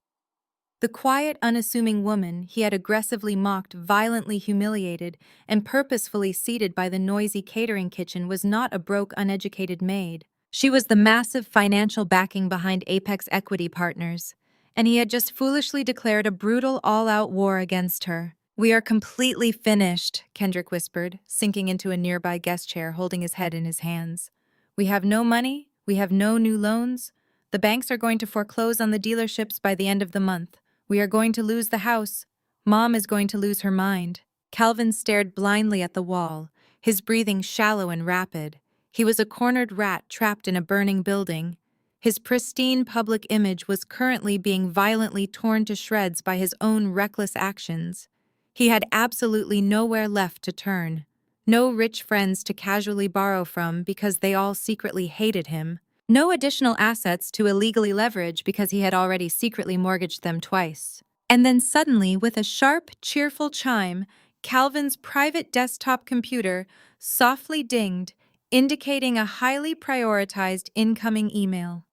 The quiet, unassuming woman he had aggressively mocked, violently humiliated, and purposefully seated by the noisy catering kitchen was not a broke, uneducated maid. She was the massive financial backing behind Apex Equity Partners, and he had just foolishly declared a brutal, all-out war against her. "We are completely finished," Kendrick whispered, sinking into a nearby guest chair, holding his head in his hands. "We have no money, we have no new loans. The banks are going to foreclose on the dealerships by the end of the month. We are going to lose the house. Mom is going to lose her mind." Calvin stared blindly at the wall, his breathing shallow and rapid. He was a cornered rat trapped in a burning building. His pristine public image was currently being violently torn to shreds by his own reckless actions. He had absolutely nowhere left to turn. No rich friends to casually borrow from because they all secretly hated him. No additional assets to illegally leverage because he had already secretly mortgaged them twice. And then suddenly, with a sharp, cheerful chime, Calvin's private desktop computer softly dinged, indicating a highly prioritized incoming email.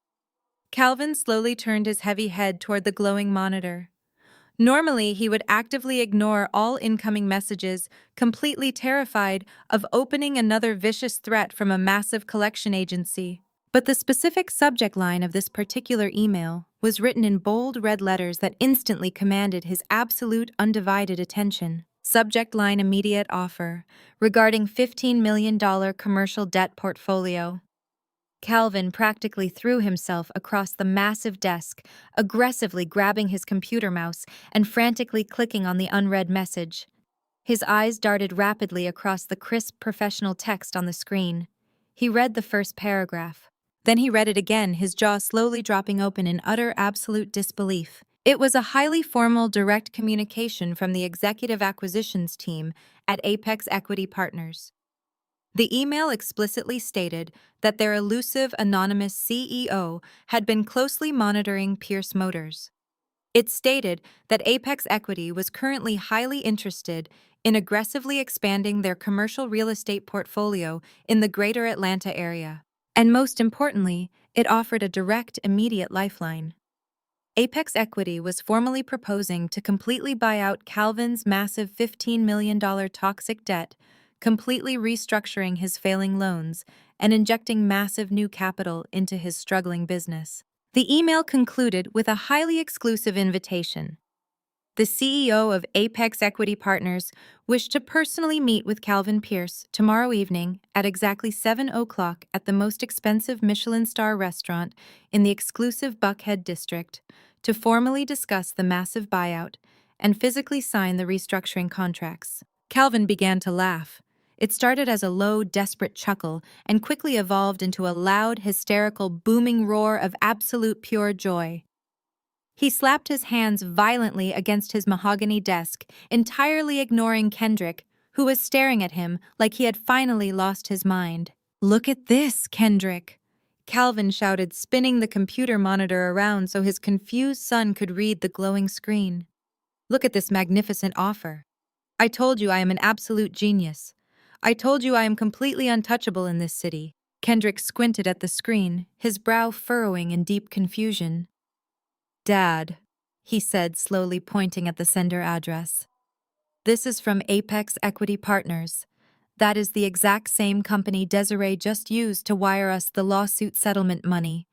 Calvin slowly turned his heavy head toward the glowing monitor. Normally, he would actively ignore all incoming messages, completely terrified of opening another vicious threat from a massive collection agency. But the specific subject line of this particular email was written in bold red letters that instantly commanded his absolute undivided attention. Subject line: immediate offer, regarding $15 million commercial debt portfolio. Calvin practically threw himself across the massive desk, aggressively grabbing his computer mouse and frantically clicking on the unread message. His eyes darted rapidly across the crisp professional text on the screen. He read the first paragraph. Then he read it again, his jaw slowly dropping open in utter absolute disbelief. It was a highly formal direct communication from the executive acquisitions team at Apex Equity Partners. The email explicitly stated that their elusive anonymous CEO had been closely monitoring Pierce Motors. It stated that Apex Equity was currently highly interested in aggressively expanding their commercial real estate portfolio in the greater Atlanta area. And most importantly, it offered a direct, immediate lifeline. Apex Equity was formally proposing to completely buy out Calvin's massive $15 million toxic debt, completely restructuring his failing loans and injecting massive new capital into his struggling business. The email concluded with a highly exclusive invitation. The CEO of Apex Equity Partners wished to personally meet with Calvin Pierce tomorrow evening at exactly 7 o'clock at the most expensive Michelin star restaurant in the exclusive Buckhead district to formally discuss the massive buyout and physically sign the restructuring contracts. Calvin began to laugh. It started as a low, desperate chuckle and quickly evolved into a loud, hysterical, booming roar of absolute pure joy. He slapped his hands violently against his mahogany desk, entirely ignoring Kendrick, who was staring at him like he had finally lost his mind. "Look at this, Kendrick!" Calvin shouted, spinning the computer monitor around so his confused son could read the glowing screen. "Look at this magnificent offer. I told you I am an absolute genius. I told you I am completely untouchable in this city." Kendrick squinted at the screen, his brow furrowing in deep confusion. "Dad," he said, slowly pointing at the sender address. "This is from Apex Equity Partners. That is the exact same company Desiree just used to wire us the lawsuit settlement money.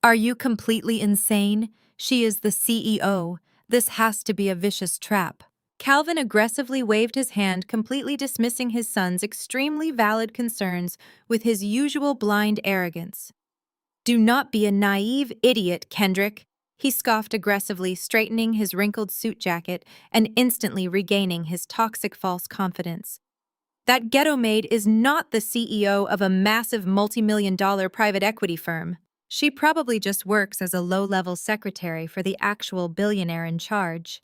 Are you completely insane? She is the CEO. This has to be a vicious trap." Calvin aggressively waved his hand, completely dismissing his son's extremely valid concerns with his usual blind arrogance. "Do not be a naive idiot, Kendrick," he scoffed aggressively, straightening his wrinkled suit jacket and instantly regaining his toxic false confidence. "That ghetto maid is not the CEO of a massive multi-million-dollar private equity firm. She probably just works as a low-level secretary for the actual billionaire in charge.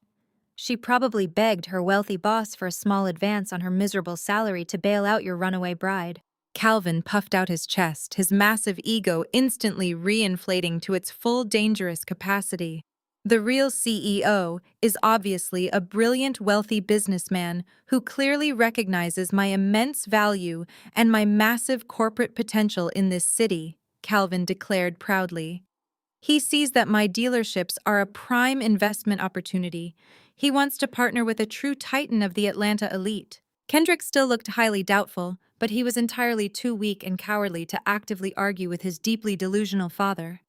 She probably begged her wealthy boss for a small advance on her miserable salary to bail out your runaway bride." Calvin puffed out his chest, his massive ego instantly re-inflating to its full dangerous capacity. "The real CEO is obviously a brilliant, wealthy businessman who clearly recognizes my immense value and my massive corporate potential in this city," Calvin declared proudly. "He sees that my dealerships are a prime investment opportunity. He wants to partner with a true titan of the Atlanta elite." Kendrick still looked highly doubtful, but he was entirely too weak and cowardly to actively argue with his deeply delusional father.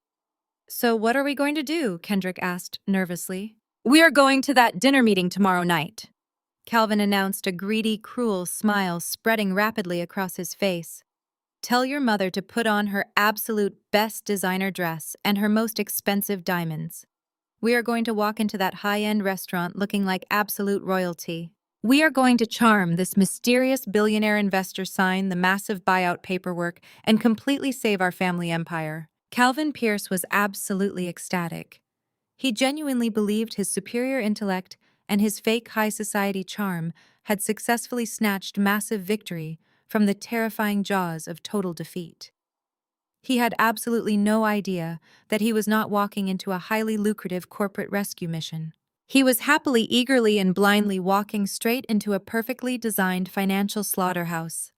"So what are we going to do?" Kendrick asked nervously. "We are going to that dinner meeting tomorrow night," Calvin announced, a greedy, cruel smile spreading rapidly across his face. "Tell your mother to put on her absolute best designer dress and her most expensive diamonds. We are going to walk into that high-end restaurant looking like absolute royalty. We are going to charm this mysterious billionaire investor, sign the massive buyout paperwork, and completely save our family empire." Calvin Pierce was absolutely ecstatic. He genuinely believed his superior intellect and his fake high society charm had successfully snatched massive victory from the terrifying jaws of total defeat. He had absolutely no idea that he was not walking into a highly lucrative corporate rescue mission. He was happily, eagerly, and blindly walking straight into a perfectly designed financial slaughterhouse.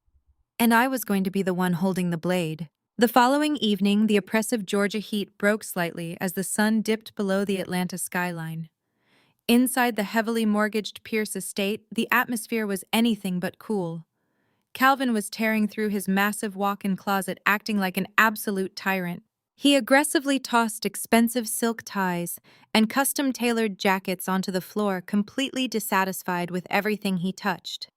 And I was going to be the one holding the blade. The following evening, the oppressive Georgia heat broke slightly as the sun dipped below the Atlanta skyline. Inside the heavily mortgaged Pierce estate, the atmosphere was anything but cool. Calvin was tearing through his massive walk-in closet, acting like an absolute tyrant. He aggressively tossed expensive silk ties and custom-tailored jackets onto the floor, completely dissatisfied with everything he touched.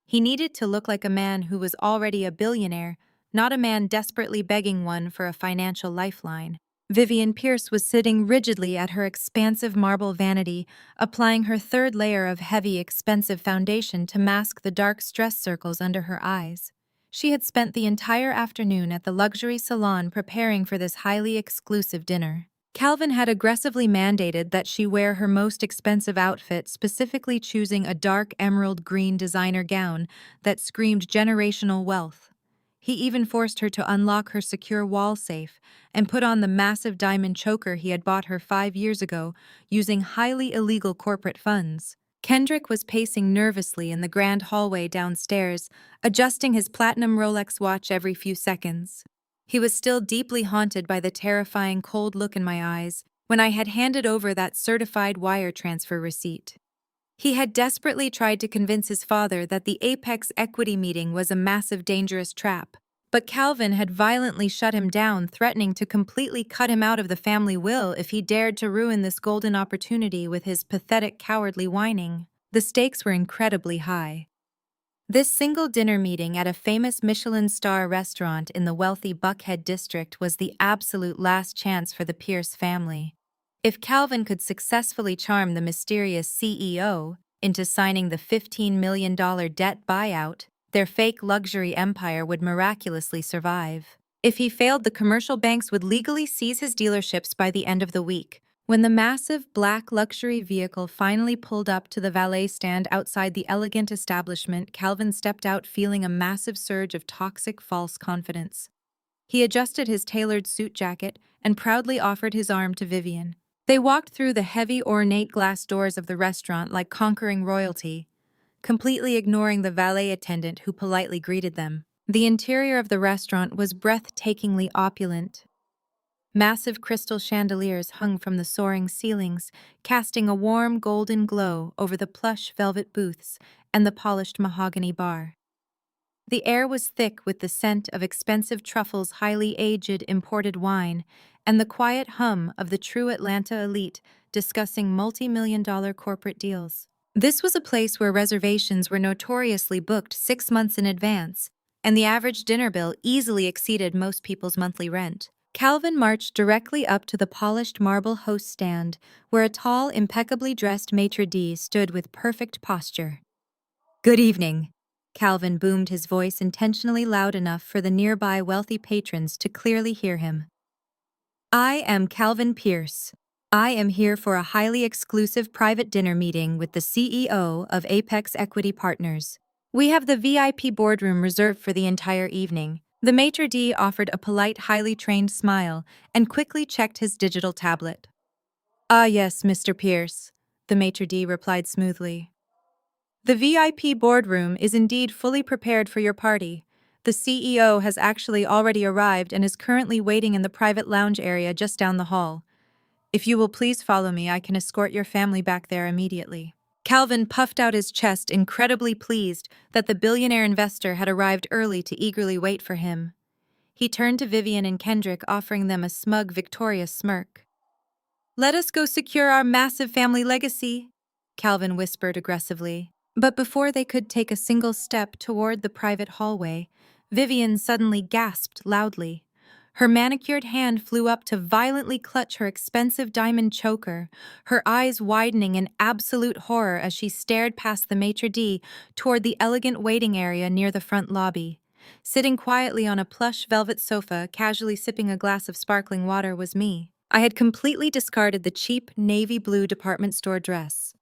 He needed to look like a man who was already a billionaire, not a man desperately begging one for a financial lifeline. Vivian Pierce was sitting rigidly at her expansive marble vanity, applying her third layer of heavy, expensive foundation to mask the dark stress circles under her eyes. She had spent the entire afternoon at the luxury salon preparing for this highly exclusive dinner. Calvin had aggressively mandated that she wear her most expensive outfit, specifically choosing a dark emerald green designer gown that screamed generational wealth. He even forced her to unlock her secure wall safe and put on the massive diamond choker he had bought her 5 years ago using highly illegal corporate funds. Kendrick was pacing nervously in the grand hallway downstairs, adjusting his platinum Rolex watch every few seconds. He was still deeply haunted by the terrifying cold look in my eyes when I had handed over that certified wire transfer receipt. He had desperately tried to convince his father that the Apex equity meeting was a massive dangerous trap, but Calvin had violently shut him down, threatening to completely cut him out of the family will if he dared to ruin this golden opportunity with his pathetic cowardly whining. The stakes were incredibly high. This single dinner meeting at a famous Michelin star restaurant in the wealthy Buckhead district was the absolute last chance for the Pierce family. If Calvin could successfully charm the mysterious CEO into signing the $15 million debt buyout, their fake luxury empire would miraculously survive. If he failed, the commercial banks would legally seize his dealerships by the end of the week. When the massive black luxury vehicle finally pulled up to the valet stand outside the elegant establishment, Calvin stepped out feeling a massive surge of toxic false confidence. He adjusted his tailored suit jacket and proudly offered his arm to Vivian. They walked through the heavy, ornate glass doors of the restaurant like conquering royalty, completely ignoring the valet attendant who politely greeted them. The interior of the restaurant was breathtakingly opulent. Massive crystal chandeliers hung from the soaring ceilings, casting a warm golden glow over the plush velvet booths and the polished mahogany bar. The air was thick with the scent of expensive truffles, highly aged imported wine, and the quiet hum of the true Atlanta elite discussing multi-million-dollar corporate deals. This was a place where reservations were notoriously booked 6 months in advance, and the average dinner bill easily exceeded most people's monthly rent. Calvin marched directly up to the polished marble host stand, where a tall, impeccably dressed maitre d' stood with perfect posture. "Good evening." Calvin boomed his voice intentionally loud enough for the nearby wealthy patrons to clearly hear him. "I am Calvin Pierce. I am here for a highly exclusive private dinner meeting with the CEO of Apex Equity Partners. We have the VIP boardroom reserved for the entire evening." The maitre d' offered a polite, highly trained smile and quickly checked his digital tablet. "Ah yes, Mr. Pierce," the maitre d' replied smoothly. "The VIP boardroom is indeed fully prepared for your party. The CEO has actually already arrived and is currently waiting in the private lounge area just down the hall. If you will please follow me, I can escort your family back there immediately." Calvin puffed out his chest, incredibly pleased that the billionaire investor had arrived early to eagerly wait for him. He turned to Vivian and Kendrick, offering them a smug, victorious smirk. "Let us go secure our massive family legacy," Calvin whispered aggressively. But before they could take a single step toward the private hallway, Vivian suddenly gasped loudly. Her manicured hand flew up to violently clutch her expensive diamond choker, her eyes widening in absolute horror as she stared past the maitre d' toward the elegant waiting area near the front lobby. Sitting quietly on a plush velvet sofa, casually sipping a glass of sparkling water, was me. I had completely discarded the cheap navy blue department store dress.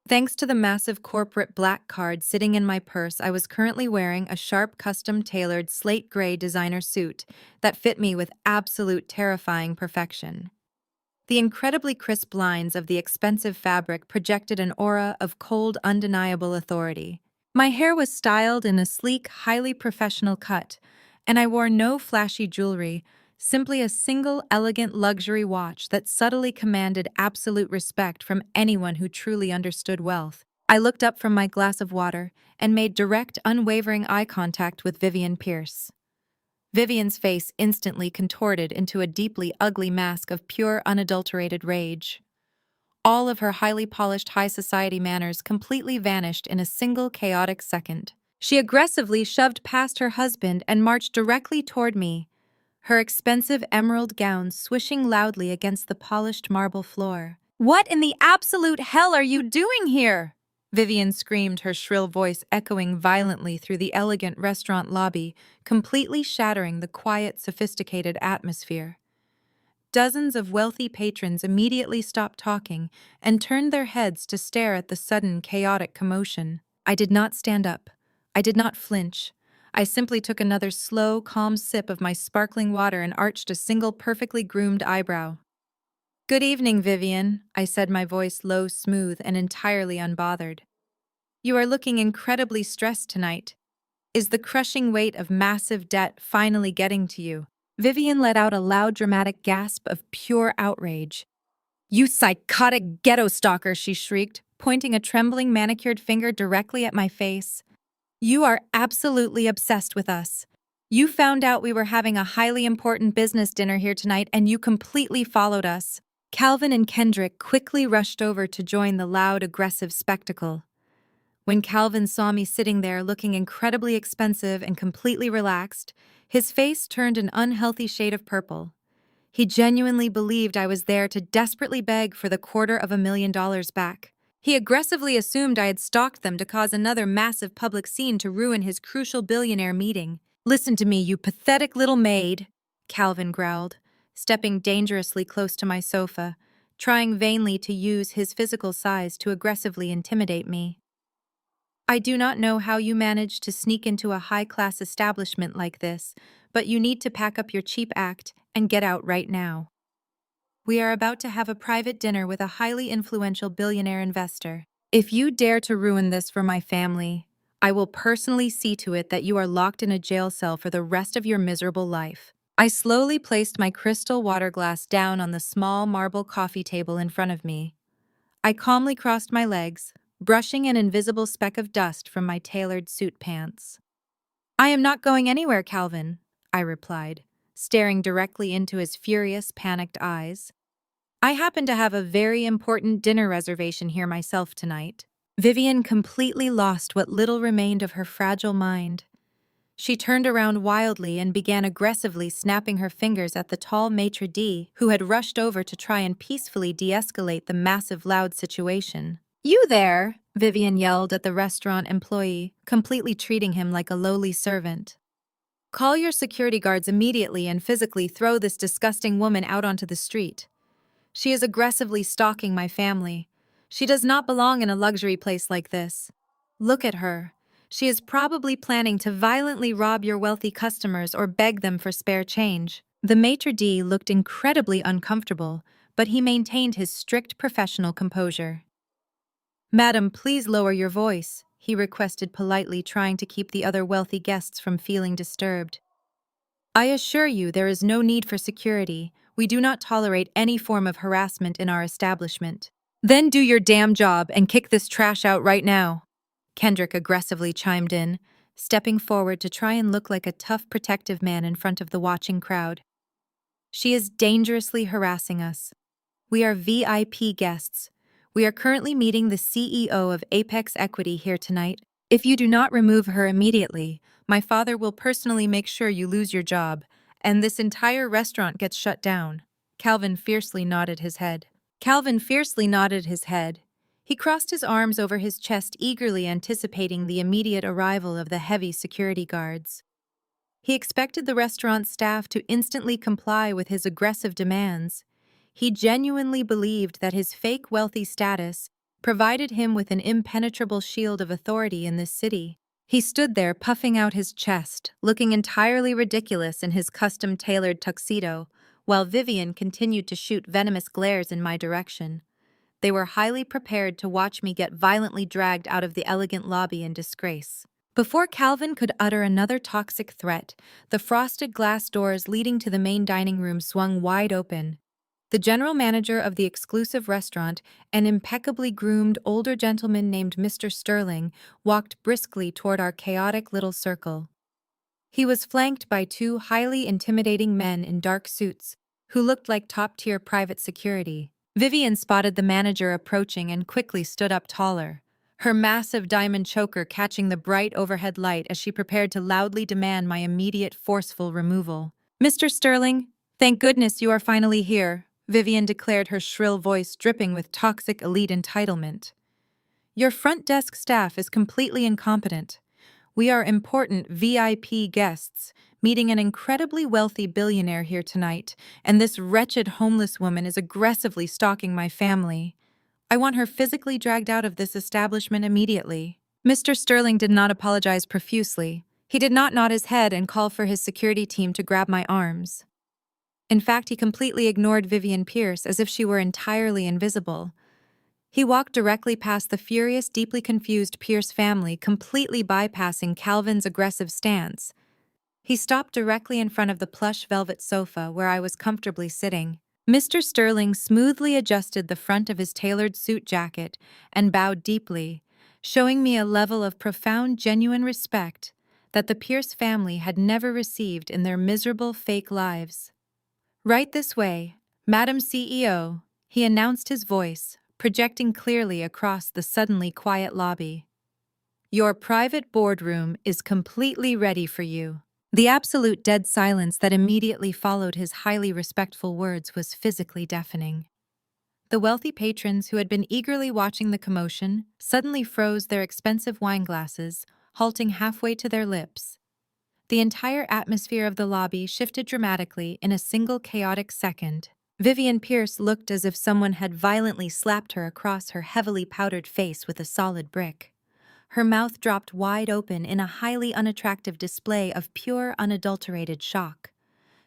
Thanks to the massive corporate black card sitting in my purse, I was currently wearing a sharp, custom-tailored slate gray designer suit that fit me with absolute terrifying perfection. The incredibly crisp lines of the expensive fabric projected an aura of cold, undeniable authority. My hair was styled in a sleek, highly professional cut, and I wore no flashy jewelry, simply a single elegant luxury watch that subtly commanded absolute respect from anyone who truly understood wealth. I looked up from my glass of water and made direct, unwavering eye contact with Vivian Pierce. Vivian's face instantly contorted into a deeply ugly mask of pure, unadulterated rage. All of her highly polished high society manners completely vanished in a single chaotic second. She aggressively shoved past her husband and marched directly toward me, her expensive emerald gown swishing loudly against the polished marble floor. "What in the absolute hell are you doing here?" Vivian screamed, her shrill voice echoing violently through the elegant restaurant lobby, completely shattering the quiet, sophisticated atmosphere. Dozens of wealthy patrons immediately stopped talking and turned their heads to stare at the sudden, chaotic commotion. I did not stand up. I did not flinch. I simply took another slow, calm sip of my sparkling water and arched a single perfectly groomed eyebrow. "Good evening, Vivian," I said, my voice low, smooth, and entirely unbothered. "You are looking incredibly stressed tonight. Is the crushing weight of massive debt finally getting to you?" Vivian let out a loud, dramatic gasp of pure outrage. "You psychotic ghetto stalker," she shrieked, pointing a trembling, manicured finger directly at my face. "You are absolutely obsessed with us. You found out we were having a highly important business dinner here tonight and you completely followed us." Calvin and Kendrick quickly rushed over to join the loud, aggressive spectacle. When Calvin saw me sitting there looking incredibly expensive and completely relaxed, his face turned an unhealthy shade of purple. He genuinely believed I was there to desperately beg for the $250,000 back. He aggressively assumed I had stalked them to cause another massive public scene to ruin his crucial billionaire meeting. "Listen to me, you pathetic little maid," Calvin growled, stepping dangerously close to my sofa, trying vainly to use his physical size to aggressively intimidate me. "I do not know how you managed to sneak into a high-class establishment like this, but you need to pack up your cheap act and get out right now. We are about to have a private dinner with a highly influential billionaire investor. If you dare to ruin this for my family, I will personally see to it that you are locked in a jail cell for the rest of your miserable life." I slowly placed my crystal water glass down on the small marble coffee table in front of me. I calmly crossed my legs, brushing an invisible speck of dust from my tailored suit pants. "I am not going anywhere, Calvin," I replied, staring directly into his furious, panicked eyes. "I happen to have a very important dinner reservation here myself tonight." Vivian completely lost what little remained of her fragile mind. She turned around wildly and began aggressively snapping her fingers at the tall maitre d' who had rushed over to try and peacefully de-escalate the massive loud situation. "You there!" Vivian yelled at the restaurant employee, completely treating him like a lowly servant. "Call your security guards immediately and physically throw this disgusting woman out onto the street. She is aggressively stalking my family. She does not belong in a luxury place like this. Look at her. She is probably planning to violently rob your wealthy customers or beg them for spare change." The maitre d' looked incredibly uncomfortable, but he maintained his strict professional composure. "Madam, please lower your voice," he requested politely, trying to keep the other wealthy guests from feeling disturbed. "I assure you there is no need for security. We do not tolerate any form of harassment in our establishment." "Then do your damn job and kick this trash out right now," Kendrick aggressively chimed in, stepping forward to try and look like a tough, protective man in front of the watching crowd. "She is dangerously harassing us. We are VIP guests. We are currently meeting the CEO of Apex Equity here tonight. If you do not remove her immediately, my father will personally make sure you lose your job, and this entire restaurant gets shut down." Calvin fiercely nodded his head. He crossed his arms over his chest, eagerly anticipating the immediate arrival of the heavy security guards. He expected the restaurant staff to instantly comply with his aggressive demands. He genuinely believed that his fake wealthy status provided him with an impenetrable shield of authority in this city. He stood there puffing out his chest, looking entirely ridiculous in his custom-tailored tuxedo, while Vivian continued to shoot venomous glares in my direction. They were highly prepared to watch me get violently dragged out of the elegant lobby in disgrace. Before Calvin could utter another toxic threat, the frosted glass doors leading to the main dining room swung wide open. The general manager of the exclusive restaurant, an impeccably groomed older gentleman named Mr. Sterling, walked briskly toward our chaotic little circle. He was flanked by two highly intimidating men in dark suits, who looked like top-tier private security. Vivian spotted the manager approaching and quickly stood up taller, her massive diamond choker catching the bright overhead light as she prepared to loudly demand my immediate forceful removal. "Mr. Sterling, thank goodness you are finally here," Vivian declared, her shrill voice dripping with toxic elite entitlement. "Your front desk staff is completely incompetent. We are important VIP guests, meeting an incredibly wealthy billionaire here tonight, and this wretched homeless woman is aggressively stalking my family. I want her physically dragged out of this establishment immediately." Mr. Sterling did not apologize profusely. He did not nod his head and call for his security team to grab my arms. In fact, he completely ignored Vivian Pierce as if she were entirely invisible. He walked directly past the furious, deeply confused Pierce family, completely bypassing Calvin's aggressive stance. He stopped directly in front of the plush velvet sofa where I was comfortably sitting. Mr. Sterling smoothly adjusted the front of his tailored suit jacket and bowed deeply, showing me a level of profound, genuine respect that the Pierce family had never received in their miserable, fake lives. "Right this way, Madam CEO," he announced, his voice projecting clearly across the suddenly quiet lobby. "Your private boardroom is completely ready for you." The absolute dead silence that immediately followed his highly respectful words was physically deafening. The wealthy patrons who had been eagerly watching the commotion suddenly froze their expensive wine glasses, halting halfway to their lips. The entire atmosphere of the lobby shifted dramatically in a single chaotic second. Vivian Pierce looked as if someone had violently slapped her across her heavily powdered face with a solid brick. Her mouth dropped wide open in a highly unattractive display of pure, unadulterated shock.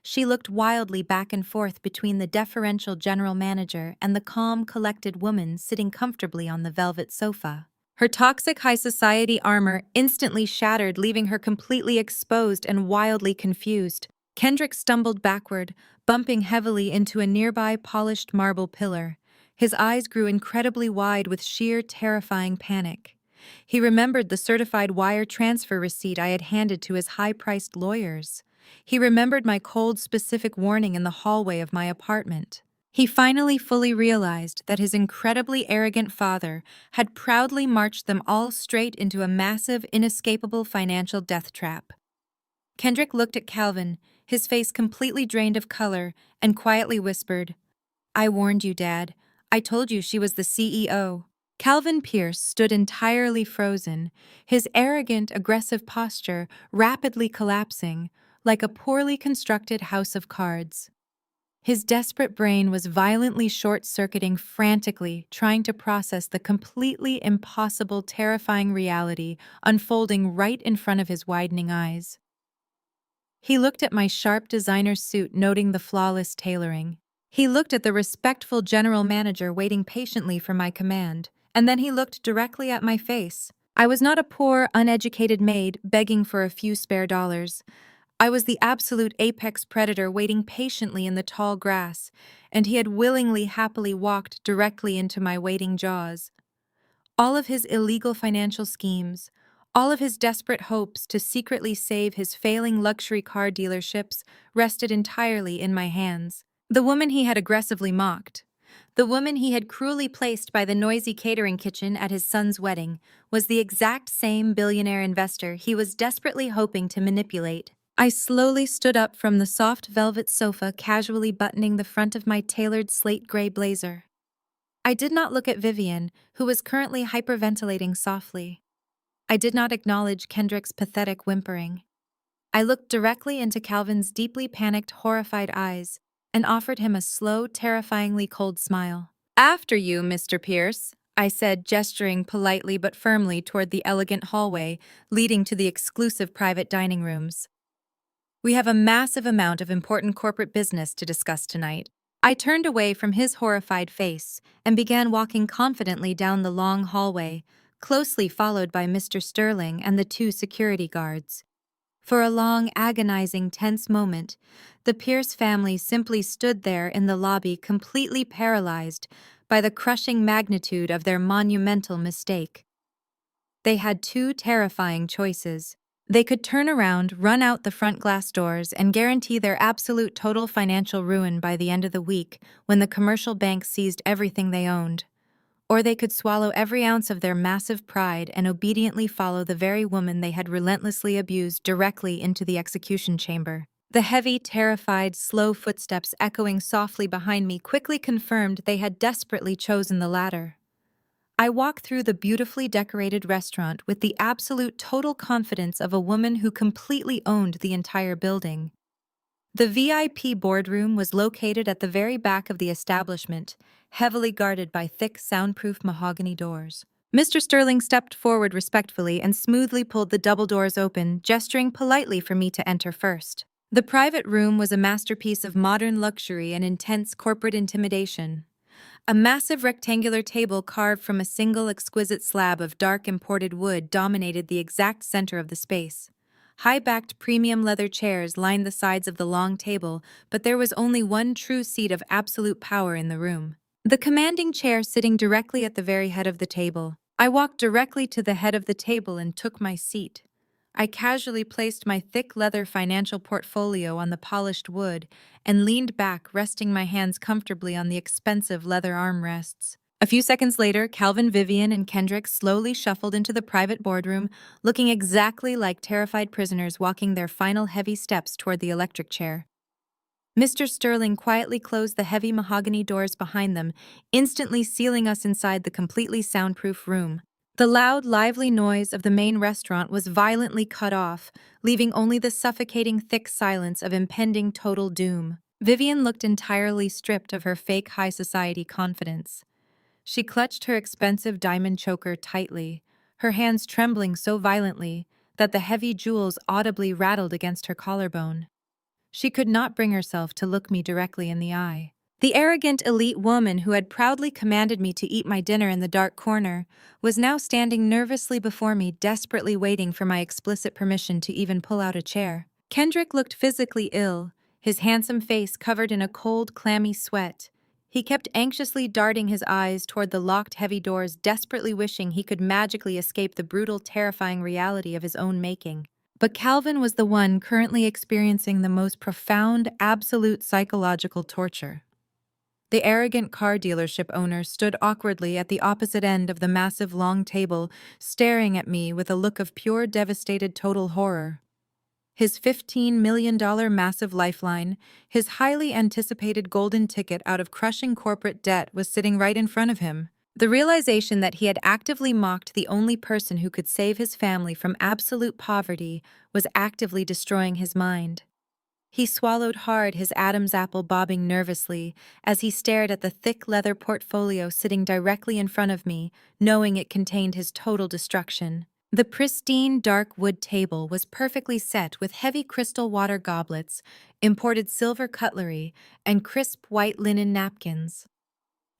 She looked wildly back and forth between the deferential general manager and the calm, collected woman sitting comfortably on the velvet sofa. Her toxic high society armor instantly shattered, leaving her completely exposed and wildly confused. Kendrick stumbled backward, bumping heavily into a nearby polished marble pillar. His eyes grew incredibly wide with sheer, terrifying panic. He remembered the certified wire transfer receipt I had handed to his high-priced lawyers. He remembered my cold, specific warning in the hallway of my apartment. He finally fully realized that his incredibly arrogant father had proudly marched them all straight into a massive, inescapable financial death trap. Kendrick looked at Calvin, his face completely drained of color, and quietly whispered, "I warned you, Dad. I told you she was the CEO." Calvin Pierce stood entirely frozen, his arrogant, aggressive posture rapidly collapsing, like a poorly constructed house of cards. His desperate brain was violently short-circuiting, frantically trying to process the completely impossible, terrifying reality unfolding right in front of his widening eyes. He looked at my sharp designer suit, noting the flawless tailoring. He looked at the respectful general manager waiting patiently for my command, and then he looked directly at my face. I was not a poor, uneducated maid begging for a few spare dollars. I was the absolute apex predator waiting patiently in the tall grass, and he had willingly, happily walked directly into my waiting jaws. All of his illegal financial schemes, all of his desperate hopes to secretly save his failing luxury car dealerships rested entirely in my hands. The woman he had aggressively mocked, the woman he had cruelly placed by the noisy catering kitchen at his son's wedding, was the exact same billionaire investor he was desperately hoping to manipulate. I slowly stood up from the soft velvet sofa, casually buttoning the front of my tailored slate gray blazer. I did not look at Vivian, who was currently hyperventilating softly. I did not acknowledge Kendrick's pathetic whimpering. I looked directly into Calvin's deeply panicked, horrified eyes and offered him a slow, terrifyingly cold smile. "After you, Mr. Pierce," I said, gesturing politely but firmly toward the elegant hallway leading to the exclusive private dining rooms. "We have a massive amount of important corporate business to discuss tonight." I turned away from his horrified face and began walking confidently down the long hallway, closely followed by Mr. Sterling and the two security guards. For a long, agonizing, tense moment, the Pierce family simply stood there in the lobby, completely paralyzed by the crushing magnitude of their monumental mistake. They had two terrifying choices. They could turn around, run out the front glass doors, and guarantee their absolute total financial ruin by the end of the week when the commercial bank seized everything they owned. Or they could swallow every ounce of their massive pride and obediently follow the very woman they had relentlessly abused directly into the execution chamber. The heavy, terrified, slow footsteps echoing softly behind me quickly confirmed they had desperately chosen the latter. I walked through the beautifully decorated restaurant with the absolute total confidence of a woman who completely owned the entire building. The VIP boardroom was located at the very back of the establishment, heavily guarded by thick, soundproof mahogany doors. Mr. Sterling stepped forward respectfully and smoothly pulled the double doors open, gesturing politely for me to enter first. The private room was a masterpiece of modern luxury and intense corporate intimidation. A massive rectangular table carved from a single exquisite slab of dark imported wood dominated the exact center of the space. High-backed premium leather chairs lined the sides of the long table, but there was only one true seat of absolute power in the room. The commanding chair sitting directly at the very head of the table. I walked directly to the head of the table and took my seat. I casually placed my thick leather financial portfolio on the polished wood and leaned back, resting my hands comfortably on the expensive leather armrests. A few seconds later, Calvin, Vivian, and Kendrick slowly shuffled into the private boardroom, looking exactly like terrified prisoners walking their final heavy steps toward the electric chair. Mr. Sterling quietly closed the heavy mahogany doors behind them, instantly sealing us inside the completely soundproof room. The loud, lively noise of the main restaurant was violently cut off, leaving only the suffocating thick silence of impending total doom. Vivian looked entirely stripped of her fake high society confidence. She clutched her expensive diamond choker tightly, her hands trembling so violently that the heavy jewels audibly rattled against her collarbone. She could not bring herself to look me directly in the eye. The arrogant elite woman who had proudly commanded me to eat my dinner in the dark corner was now standing nervously before me, desperately waiting for my explicit permission to even pull out a chair. Kendrick looked physically ill, his handsome face covered in a cold, clammy sweat. He kept anxiously darting his eyes toward the locked heavy doors, desperately wishing he could magically escape the brutal, terrifying reality of his own making. But Calvin was the one currently experiencing the most profound, absolute psychological torture. The arrogant car dealership owner stood awkwardly at the opposite end of the massive long table, staring at me with a look of pure, devastated total horror. His $15 million massive lifeline, his highly anticipated golden ticket out of crushing corporate debt, was sitting right in front of him. The realization that he had actively mocked the only person who could save his family from absolute poverty was actively destroying his mind. He swallowed hard, his Adam's apple bobbing nervously as he stared at the thick leather portfolio sitting directly in front of me, knowing it contained his total destruction. The pristine, dark wood table was perfectly set with heavy crystal water goblets, imported silver cutlery, and crisp white linen napkins.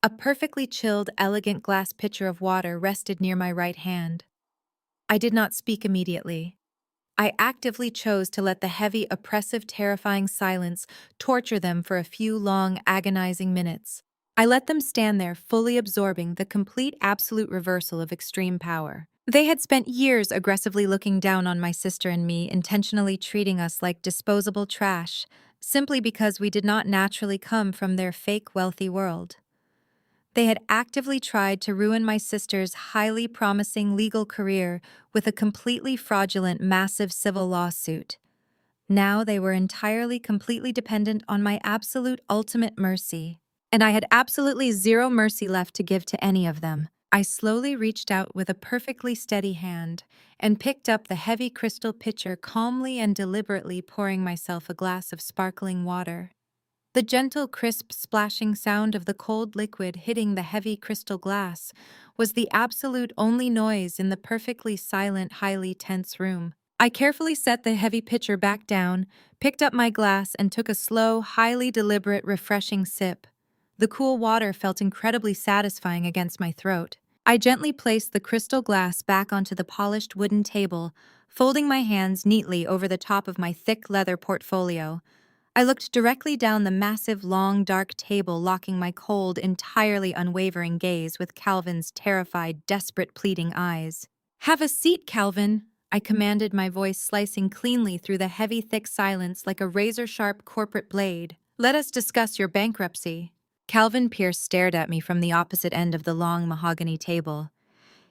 A perfectly chilled, elegant glass pitcher of water rested near my right hand. I did not speak immediately. I actively chose to let the heavy, oppressive, terrifying silence torture them for a few long, agonizing minutes. I let them stand there, fully absorbing the complete, absolute reversal of extreme power. They had spent years aggressively looking down on my sister and me, intentionally treating us like disposable trash, simply because we did not naturally come from their fake, wealthy world. They had actively tried to ruin my sister's highly promising legal career with a completely fraudulent, massive civil lawsuit. Now they were entirely, completely dependent on my absolute ultimate mercy. And I had absolutely zero mercy left to give to any of them. I slowly reached out with a perfectly steady hand and picked up the heavy crystal pitcher, calmly and deliberately pouring myself a glass of sparkling water. The gentle, crisp, splashing sound of the cold liquid hitting the heavy crystal glass was the absolute only noise in the perfectly silent, highly tense room. I carefully set the heavy pitcher back down, picked up my glass, and took a slow, highly deliberate, refreshing sip. The cool water felt incredibly satisfying against my throat. I gently placed the crystal glass back onto the polished wooden table, folding my hands neatly over the top of my thick leather portfolio. I looked directly down the massive, long, dark table, locking my cold, entirely unwavering gaze with Calvin's terrified, desperate, pleading eyes. "Have a seat, Calvin," I commanded, my voice slicing cleanly through the heavy, thick silence like a razor-sharp corporate blade. "Let us discuss your bankruptcy." Calvin Pierce stared at me from the opposite end of the long mahogany table.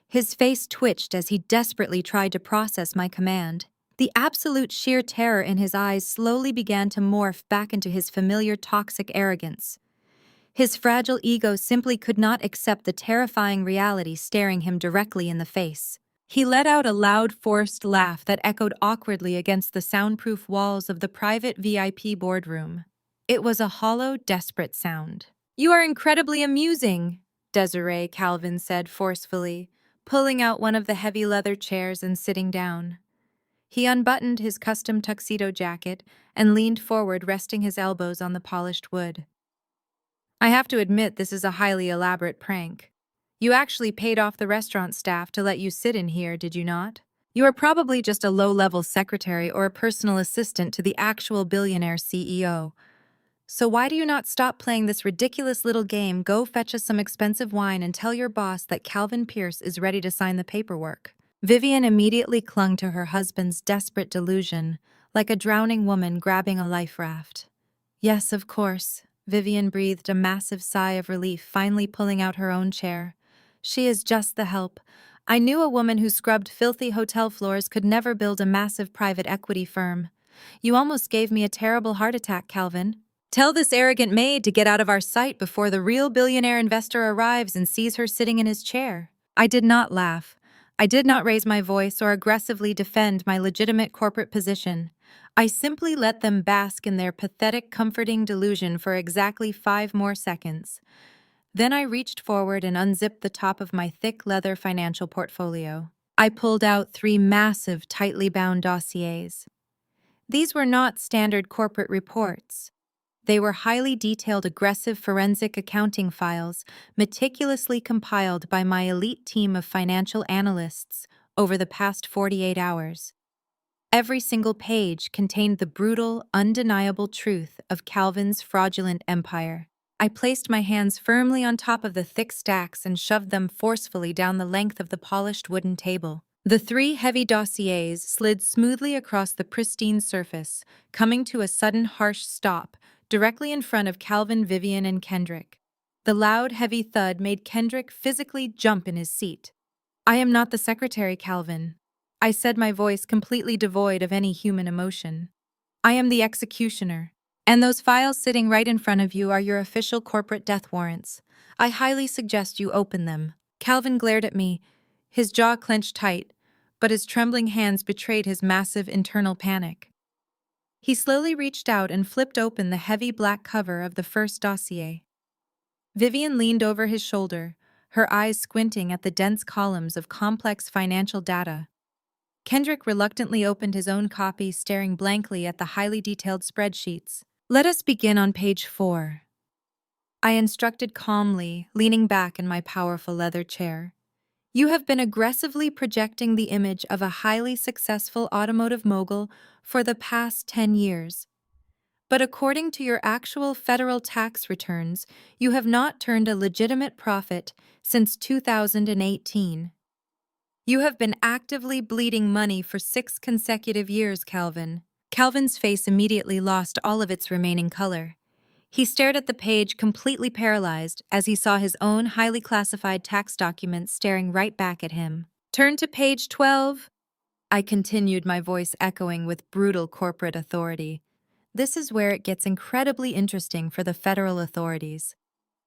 His face twitched as he desperately tried to process my command. The absolute sheer terror in his eyes slowly began to morph back into his familiar toxic arrogance. His fragile ego simply could not accept the terrifying reality staring him directly in the face. He let out a loud, forced laugh that echoed awkwardly against the soundproof walls of the private VIP boardroom. It was a hollow, desperate sound. "You are incredibly amusing," Desiree, Calvin said forcefully, pulling out one of the heavy leather chairs and sitting down. He unbuttoned his custom tuxedo jacket and leaned forward, resting his elbows on the polished wood. I have to admit, this is a highly elaborate prank. You actually paid off the restaurant staff to let you sit in here, did you not? You are probably just a low-level secretary or a personal assistant to the actual billionaire CEO. So why do you not stop playing this ridiculous little game, go fetch us some expensive wine, and tell your boss that Calvin Pierce is ready to sign the paperwork? Vivian immediately clung to her husband's desperate delusion, like a drowning woman grabbing a life raft. Yes, of course. Vivian breathed a massive sigh of relief, finally pulling out her own chair. She is just the help. I knew a woman who scrubbed filthy hotel floors could never build a massive private equity firm. You almost gave me a terrible heart attack, Calvin. Tell this arrogant maid to get out of our sight before the real billionaire investor arrives and sees her sitting in his chair. I did not laugh. I did not raise my voice or aggressively defend my legitimate corporate position. I simply let them bask in their pathetic, comforting delusion for exactly 5 more seconds. Then I reached forward and unzipped the top of my thick leather financial portfolio. I pulled out 3 massive, tightly bound dossiers. These were not standard corporate reports. They were highly detailed, aggressive forensic accounting files meticulously compiled by my elite team of financial analysts over the past 48 hours. Every single page contained the brutal, undeniable truth of Calvin's fraudulent empire. I placed my hands firmly on top of the thick stacks and shoved them forcefully down the length of the polished wooden table. The 3 heavy dossiers slid smoothly across the pristine surface, coming to a sudden harsh stop directly in front of Calvin, Vivian, and Kendrick. The loud, heavy thud made Kendrick physically jump in his seat. I am not the secretary, Calvin. I said, my voice completely devoid of any human emotion. I am the executioner. And those files sitting right in front of you are your official corporate death warrants. I highly suggest you open them. Calvin glared at me, his jaw clenched tight, but his trembling hands betrayed his massive internal panic. He slowly reached out and flipped open the heavy black cover of the first dossier. Vivian leaned over his shoulder, her eyes squinting at the dense columns of complex financial data. Kendrick reluctantly opened his own copy, staring blankly at the highly detailed spreadsheets. Let us begin on page 4. I instructed calmly, leaning back in my powerful leather chair. You have been aggressively projecting the image of a highly successful automotive mogul for the past 10 years. But according to your actual federal tax returns, you have not turned a legitimate profit since 2018. You have been actively bleeding money for 6 consecutive years, Calvin. Calvin's face immediately lost all of its remaining color. He stared at the page, completely paralyzed, as he saw his own highly classified tax documents staring right back at him. Turn to page 12. I continued, my voice echoing with brutal corporate authority. This is where it gets incredibly interesting for the federal authorities.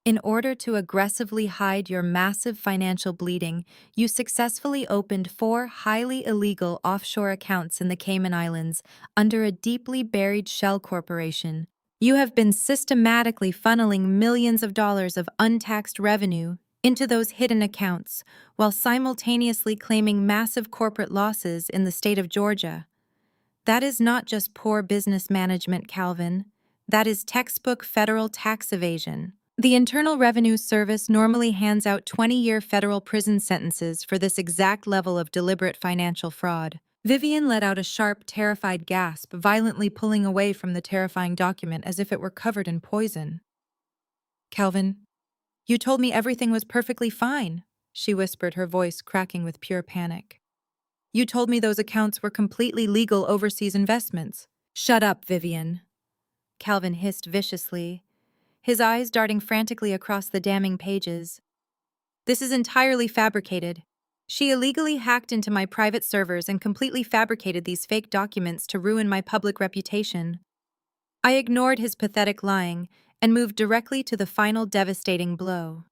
In order to aggressively hide your massive financial bleeding, you successfully opened 4 highly illegal offshore accounts in the Cayman Islands under a deeply buried shell corporation. You have been systematically funneling millions of dollars of untaxed revenue into those hidden accounts, while simultaneously claiming massive corporate losses in the state of Georgia. That is not just poor business management, Calvin. That is textbook federal tax evasion. The Internal Revenue Service normally hands out 20-year federal prison sentences for this exact level of deliberate financial fraud. Vivian let out a sharp, terrified gasp, violently pulling away from the terrifying document as if it were covered in poison. Calvin, you told me everything was perfectly fine, she whispered, her voice cracking with pure panic. You told me those accounts were completely legal overseas investments. Shut up, Vivian, Calvin hissed viciously, his eyes darting frantically across the damning pages. This is entirely fabricated. She illegally hacked into my private servers and completely fabricated these fake documents to ruin my public reputation. I ignored his pathetic lying and moved directly to the final devastating blow.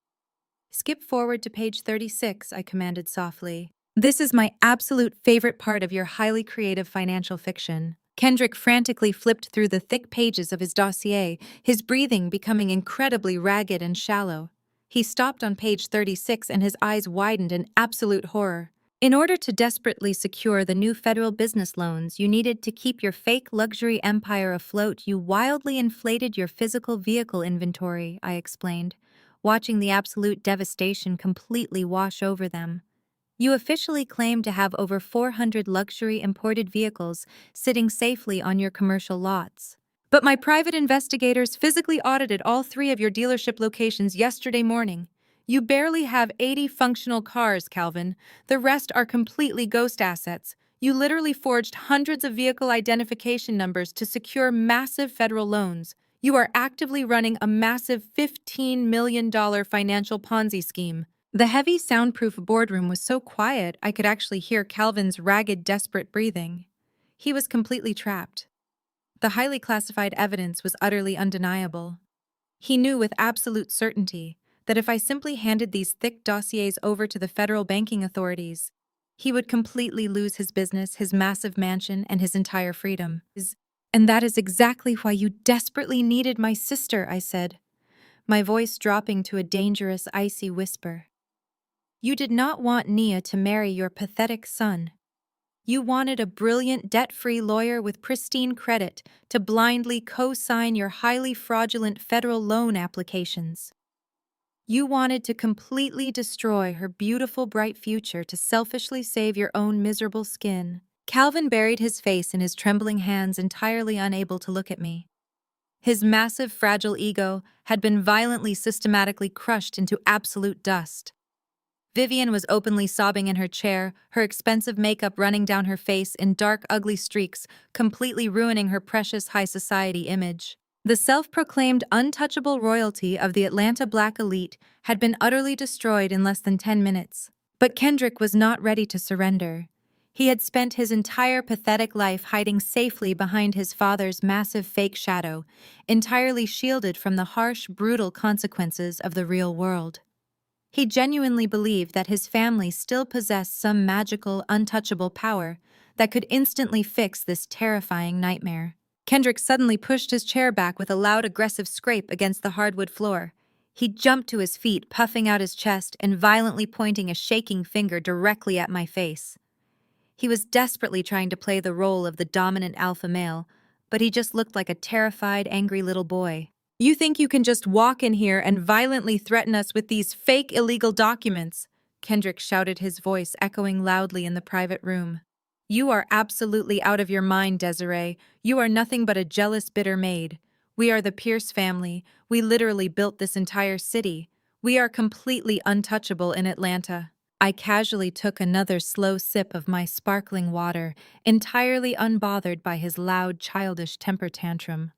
Skip forward to page 36, I commanded softly. This is my absolute favorite part of your highly creative financial fiction. Kendrick frantically flipped through the thick pages of his dossier, his breathing becoming incredibly ragged and shallow. He stopped on page 36 and his eyes widened in absolute horror. In order to desperately secure the new federal business loans you needed to keep your fake luxury empire afloat, you wildly inflated your physical vehicle inventory, I explained, watching the absolute devastation completely wash over them. You officially claim to have over 400 luxury imported vehicles sitting safely on your commercial lots. But my private investigators physically audited all 3 of your dealership locations yesterday morning. You barely have 80 functional cars, Calvin. The rest are completely ghost assets. You literally forged hundreds of vehicle identification numbers to secure massive federal loans. You are actively running a massive $15 million financial Ponzi scheme. The heavy, soundproof boardroom was so quiet I could actually hear Calvin's ragged, desperate breathing. He was completely trapped. The highly classified evidence was utterly undeniable. He knew with absolute certainty that if I simply handed these thick dossiers over to the federal banking authorities, he would completely lose his business, his massive mansion, and his entire freedom. And that is exactly why you desperately needed my sister, I said, my voice dropping to a dangerous, icy whisper. You did not want Nia to marry your pathetic son. You wanted a brilliant, debt-free lawyer with pristine credit to blindly co-sign your highly fraudulent federal loan applications. You wanted to completely destroy her beautiful, bright future to selfishly save your own miserable skin. Calvin buried his face in his trembling hands, entirely unable to look at me. His massive, fragile ego had been violently, systematically crushed into absolute dust. Vivian was openly sobbing in her chair, her expensive makeup running down her face in dark, ugly streaks, completely ruining her precious high society image. The self-proclaimed untouchable royalty of the Atlanta black elite had been utterly destroyed in less than 10 minutes. But Kendrick was not ready to surrender. He had spent his entire pathetic life hiding safely behind his father's massive fake shadow, entirely shielded from the harsh, brutal consequences of the real world. He genuinely believed that his family still possessed some magical, untouchable power that could instantly fix this terrifying nightmare. Kendrick suddenly pushed his chair back with a loud, aggressive scrape against the hardwood floor. He jumped to his feet, puffing out his chest and violently pointing a shaking finger directly at my face. He was desperately trying to play the role of the dominant alpha male, but he just looked like a terrified, angry little boy. You think you can just walk in here and violently threaten us with these fake illegal documents? Kendrick shouted, his voice echoing loudly in the private room. You are absolutely out of your mind, Desiree. You are nothing but a jealous, bitter maid. We are the Pierce family. We literally built this entire city. We are completely untouchable in Atlanta. I casually took another slow sip of my sparkling water, entirely unbothered by his loud, childish temper tantrum.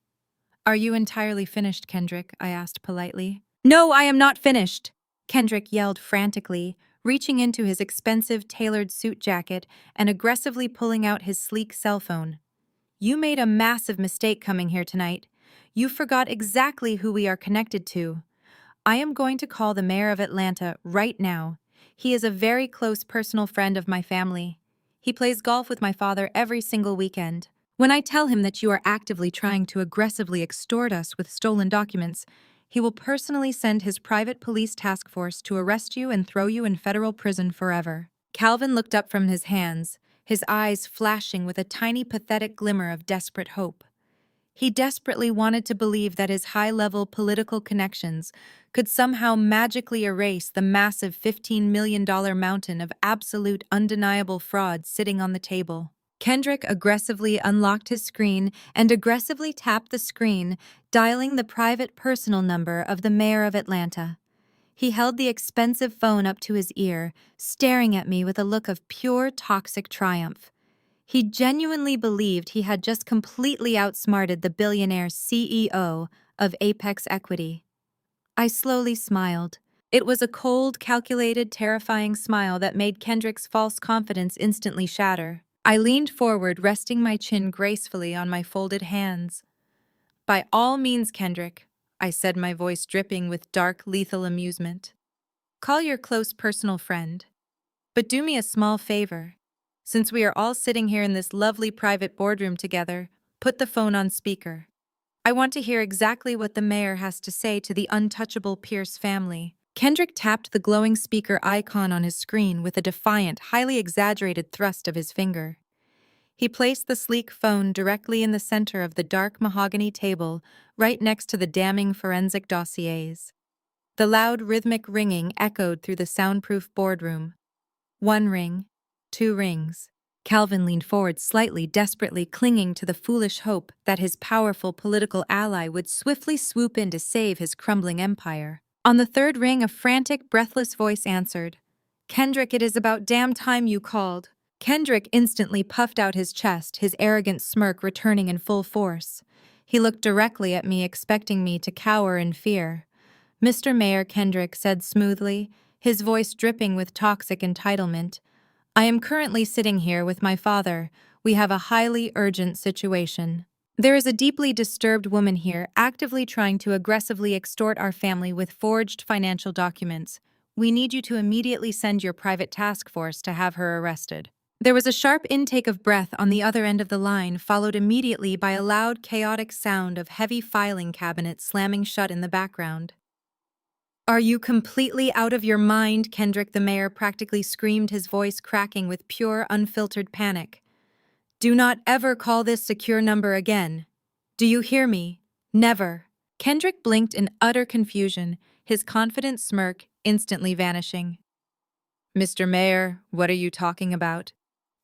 Are you entirely finished, Kendrick? I asked politely. No, I am not finished, Kendrick yelled frantically, reaching into his expensive tailored suit jacket and aggressively pulling out his sleek cell phone. You made a massive mistake coming here tonight. You forgot exactly who we are connected to. I am going to call the mayor of Atlanta right now. He is a very close personal friend of my family. He plays golf with my father every single weekend. When I tell him that you are actively trying to aggressively extort us with stolen documents, he will personally send his private police task force to arrest you and throw you in federal prison forever. Calvin looked up from his hands, his eyes flashing with a tiny pathetic glimmer of desperate hope. He desperately wanted to believe that his high-level political connections could somehow magically erase the massive $15 million mountain of absolute undeniable fraud sitting on the table. Kendrick aggressively unlocked his screen and aggressively tapped the screen, dialing the private personal number of the mayor of Atlanta. He held the expensive phone up to his ear, staring at me with a look of pure toxic triumph. He genuinely believed he had just completely outsmarted the billionaire CEO of Apex Equity. I slowly smiled. It was a cold, calculated, terrifying smile that made Kendrick's false confidence instantly shatter. I leaned forward, resting my chin gracefully on my folded hands. By all means, Kendrick, I said, my voice dripping with dark, lethal amusement. Call your close personal friend. But do me a small favor. Since we are all sitting here in this lovely private boardroom together, put the phone on speaker. I want to hear exactly what the mayor has to say to the untouchable Pierce family. Kendrick tapped the glowing speaker icon on his screen with a defiant, highly exaggerated thrust of his finger. He placed the sleek phone directly in the center of the dark mahogany table, right next to the damning forensic dossiers. The loud, rhythmic ringing echoed through the soundproof boardroom. One ring, two rings. Calvin leaned forward slightly, desperately clinging to the foolish hope that his powerful political ally would swiftly swoop in to save his crumbling empire. On the third ring, a frantic, breathless voice answered, "Kendrick, it is about damn time you called." Kendrick instantly puffed out his chest, his arrogant smirk returning in full force. He looked directly at me, expecting me to cower in fear. "Mr. Mayor," Kendrick said smoothly, his voice dripping with toxic entitlement, "I am currently sitting here with my father. We have a highly urgent situation. There is a deeply disturbed woman here, actively trying to aggressively extort our family with forged financial documents. We need you to immediately send your private task force to have her arrested." There was a sharp intake of breath on the other end of the line, followed immediately by a loud, chaotic sound of heavy filing cabinets slamming shut in the background. "Are you completely out of your mind?" Kendrick the mayor practically screamed, his voice cracking with pure, unfiltered panic. "Do not ever call this secure number again. Do you hear me? Never." Kendrick blinked in utter confusion, his confident smirk instantly vanishing. "Mr. Mayor, what are you talking about?"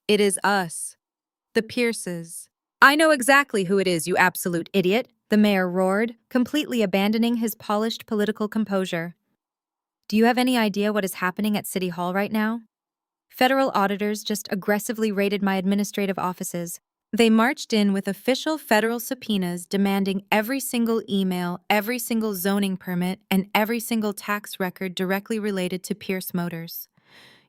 "It is us. The Pierces." "I know exactly who it is, you absolute idiot," the mayor roared, completely abandoning his polished political composure. "Do you have any idea what is happening at City Hall right now? Federal auditors just aggressively raided my administrative offices. They marched in with official federal subpoenas demanding every single email, every single zoning permit, and every single tax record directly related to Pierce Motors.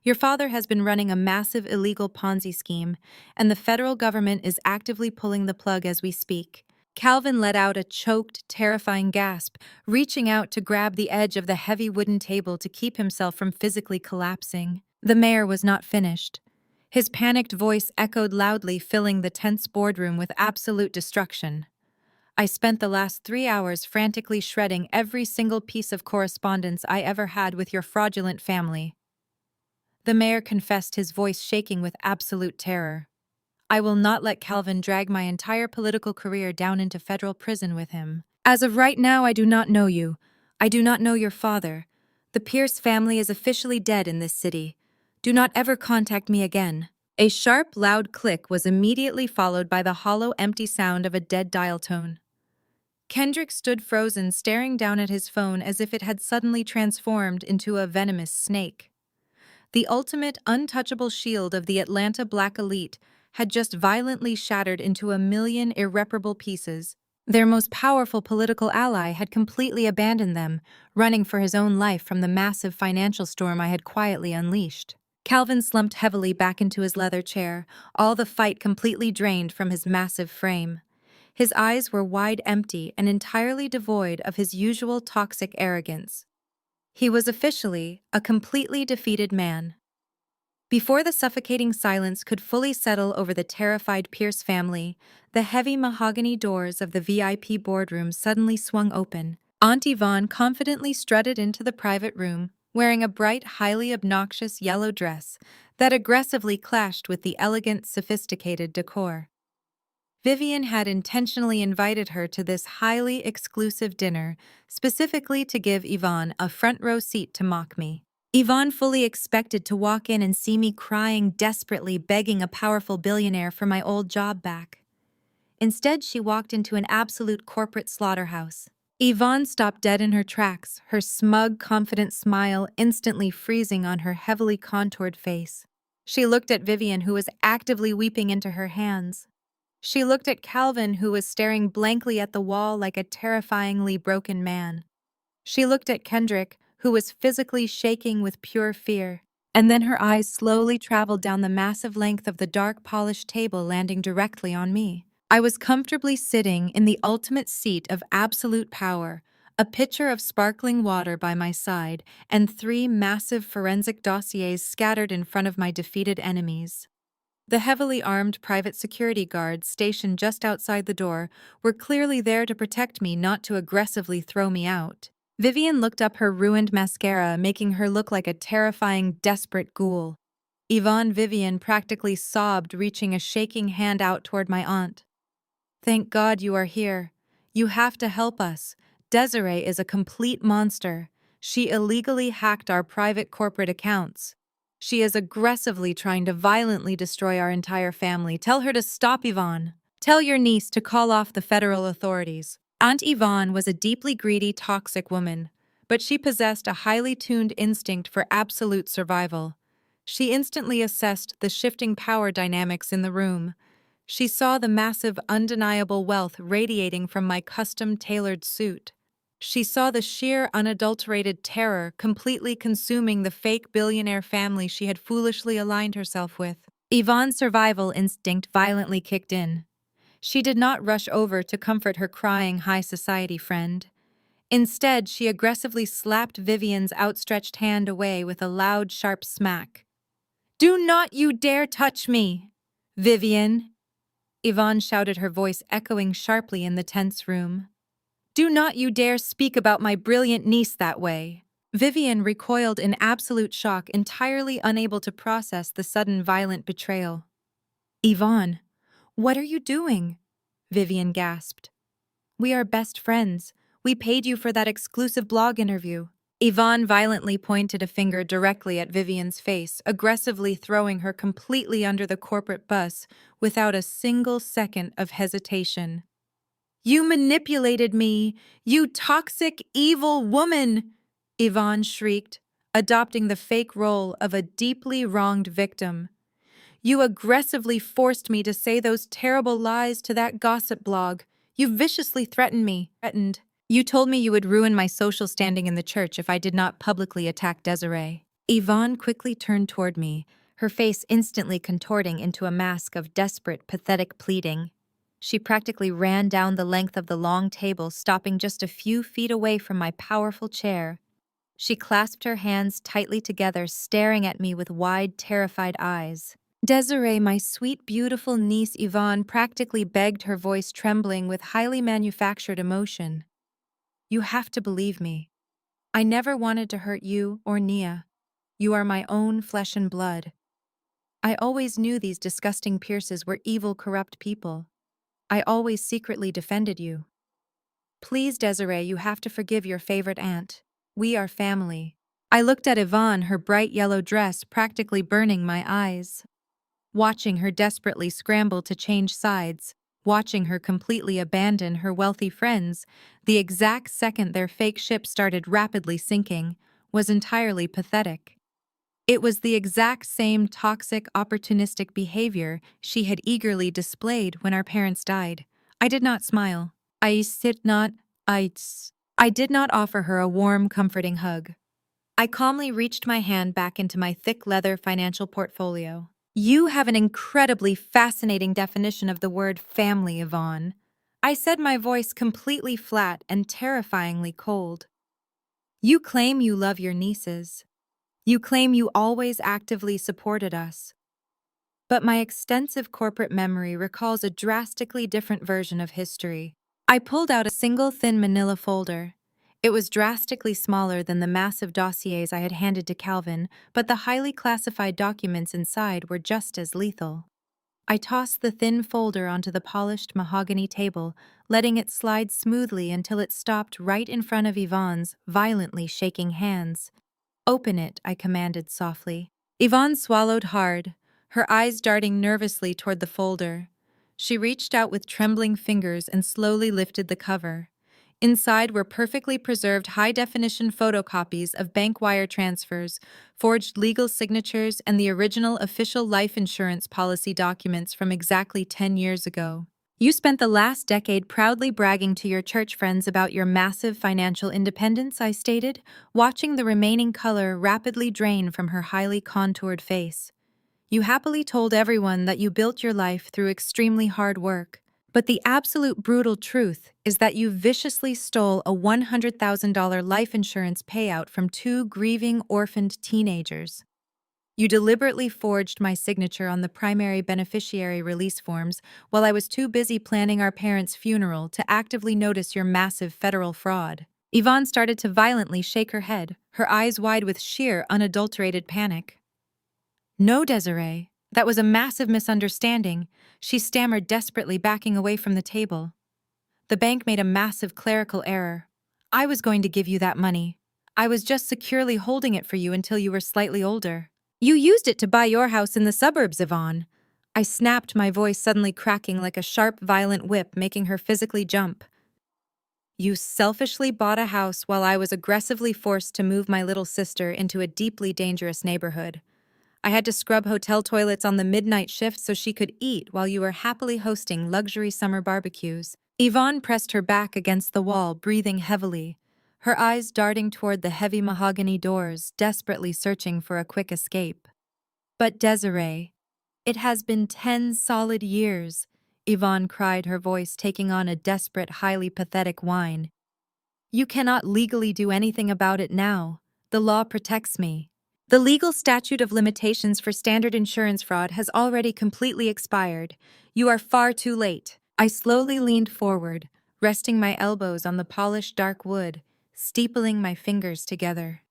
Your father has been running a massive illegal Ponzi scheme, and the federal government is actively pulling the plug as we speak." Calvin let out a choked, terrifying gasp, reaching out to grab the edge of the heavy wooden table to keep himself from physically collapsing. The mayor was not finished. His panicked voice echoed loudly, filling the tense boardroom with absolute destruction. "I spent the last 3 hours frantically shredding every single piece of correspondence I ever had with your fraudulent family." The mayor confessed, his voice shaking with absolute terror. "I will not let Calvin drag my entire political career down into federal prison with him. As of right now, I do not know you. I do not know your father. The Pierce family is officially dead in this city. Do not ever contact me again." A sharp, loud click was immediately followed by the hollow, empty sound of a dead dial tone. Kendrick stood frozen, staring down at his phone as if it had suddenly transformed into a venomous snake. The ultimate, untouchable shield of the Atlanta Black elite had just violently shattered into a million irreparable pieces. Their most powerful political ally had completely abandoned them, running for his own life from the massive financial storm I had quietly unleashed. Calvin slumped heavily back into his leather chair, all the fight completely drained from his massive frame. His eyes were wide empty and entirely devoid of his usual toxic arrogance. He was officially a completely defeated man. Before the suffocating silence could fully settle over the terrified Pierce family, the heavy mahogany doors of the VIP boardroom suddenly swung open. Aunt Yvonne confidently strutted into the private room, wearing a bright, highly obnoxious yellow dress that aggressively clashed with the elegant, sophisticated decor. Vivian had intentionally invited her to this highly exclusive dinner, specifically to give Yvonne a front-row seat to mock me. Yvonne fully expected to walk in and see me crying, desperately begging a powerful billionaire for my old job back. Instead, she walked into an absolute corporate slaughterhouse. Yvonne stopped dead in her tracks, her smug, confident smile instantly freezing on her heavily contoured face. She looked at Vivian, who was actively weeping into her hands. She looked at Calvin, who was staring blankly at the wall like a terrifyingly broken man. She looked at Kendrick, who was physically shaking with pure fear. And then her eyes slowly traveled down the massive length of the dark polished table, landing directly on me. I was comfortably sitting in the ultimate seat of absolute power, a pitcher of sparkling water by my side, and 3 massive forensic dossiers scattered in front of my defeated enemies. The heavily armed private security guards stationed just outside the door were clearly there to protect me, not to aggressively throw me out. Vivian looked up her ruined mascara, making her look like a terrifying, desperate ghoul. Yvonne Vivian practically sobbed, reaching a shaking hand out toward my aunt. Thank God you are here. You have to help us. Desiree is a complete monster. She illegally hacked our private corporate accounts. She is aggressively trying to violently destroy our entire family. Tell her to stop, Yvonne. Tell your niece to call off the federal authorities. Aunt Yvonne was a deeply greedy, toxic woman, but she possessed a highly tuned instinct for absolute survival. She instantly assessed the shifting power dynamics in the room. She saw the massive, undeniable wealth radiating from my custom-tailored suit. She saw the sheer, unadulterated terror completely consuming the fake billionaire family she had foolishly aligned herself with. Yvonne's survival instinct violently kicked in. She did not rush over to comfort her crying high society friend. Instead, she aggressively slapped Vivian's outstretched hand away with a loud, sharp smack. "Do not you dare touch me! Vivian!" Yvonne shouted, her voice echoing sharply in the tense room. "Do not you dare speak about my brilliant niece that way!" Vivian recoiled in absolute shock, entirely unable to process the sudden violent betrayal. "Yvonne, what are you doing?" Vivian gasped. "We are best friends. We paid you for that exclusive blog interview." Yvonne violently pointed a finger directly at Vivian's face, aggressively throwing her completely under the corporate bus without a single second of hesitation. "You manipulated me! You toxic, evil woman!" Yvonne shrieked, adopting the fake role of a deeply wronged victim. "You aggressively forced me to say those terrible lies to that gossip blog. You viciously threatened me. You told me you would ruin my social standing in the church if I did not publicly attack Desiree." Yvonne quickly turned toward me, her face instantly contorting into a mask of desperate, pathetic pleading. She practically ran down the length of the long table, stopping just a few feet away from my powerful chair. She clasped her hands tightly together, staring at me with wide, terrified eyes. "Desiree, my sweet, beautiful niece," Yvonne practically begged, her voice trembling with highly manufactured emotion. "You have to believe me. I never wanted to hurt you or Nia. You are my own flesh and blood. I always knew these disgusting Pierces were evil, corrupt people. I always secretly defended you. Please, Desiree, you have to forgive your favorite aunt. We are family." I looked at Yvonne, her bright yellow dress practically burning my eyes. Watching her desperately scramble to change sides, watching her completely abandon her wealthy friends, the exact second their fake ship started rapidly sinking, was entirely pathetic. It was the exact same toxic, opportunistic behavior she had eagerly displayed when our parents died. I did not smile. I did not offer her a warm, comforting hug. I calmly reached my hand back into my thick leather financial portfolio. "You have an incredibly fascinating definition of the word family, Yvonne," I said, my voice completely flat and terrifyingly cold. "You claim you love your nieces. You claim you always actively supported us. But my extensive corporate memory recalls a drastically different version of history." I pulled out a single thin manila folder. It was drastically smaller than the massive dossiers I had handed to Calvin, but the highly classified documents inside were just as lethal. I tossed the thin folder onto the polished mahogany table, letting it slide smoothly until it stopped right in front of Yvonne's violently shaking hands. "Open it," I commanded softly. Yvonne swallowed hard, her eyes darting nervously toward the folder. She reached out with trembling fingers and slowly lifted the cover. Inside were perfectly preserved high-definition photocopies of bank wire transfers, forged legal signatures, and the original official life insurance policy documents from exactly 10 years ago. "You spent the last decade proudly bragging to your church friends about your massive financial independence," I stated, watching the remaining color rapidly drain from her highly contoured face. "You happily told everyone that you built your life through extremely hard work. But the absolute brutal truth is that you viciously stole a $100,000 life insurance payout from two grieving, orphaned teenagers. You deliberately forged my signature on the primary beneficiary release forms while I was too busy planning our parents' funeral to actively notice your massive federal fraud." Yvonne started to violently shake her head, her eyes wide with sheer, unadulterated panic. No, Desiree. That was a massive misunderstanding, she stammered desperately, backing away from the table. The bank made a massive clerical error. I was going to give you that money. I was just securely holding it for you until you were slightly older. You used it to buy your house in the suburbs, Yvonne. I snapped, my voice suddenly cracking like a sharp, violent whip, making her physically jump. You selfishly bought a house while I was aggressively forced to move my little sister into a deeply dangerous neighborhood. I had to scrub hotel toilets on the midnight shift so she could eat while you were happily hosting luxury summer barbecues. Yvonne pressed her back against the wall, breathing heavily, her eyes darting toward the heavy mahogany doors, desperately searching for a quick escape. But Desiree, it has been 10 solid years, Yvonne cried, her voice taking on a desperate, highly pathetic whine. You cannot legally do anything about it now. The law protects me. The legal statute of limitations for standard insurance fraud has already completely expired. You are far too late. I slowly leaned forward, resting my elbows on the polished dark wood, steepling my fingers together.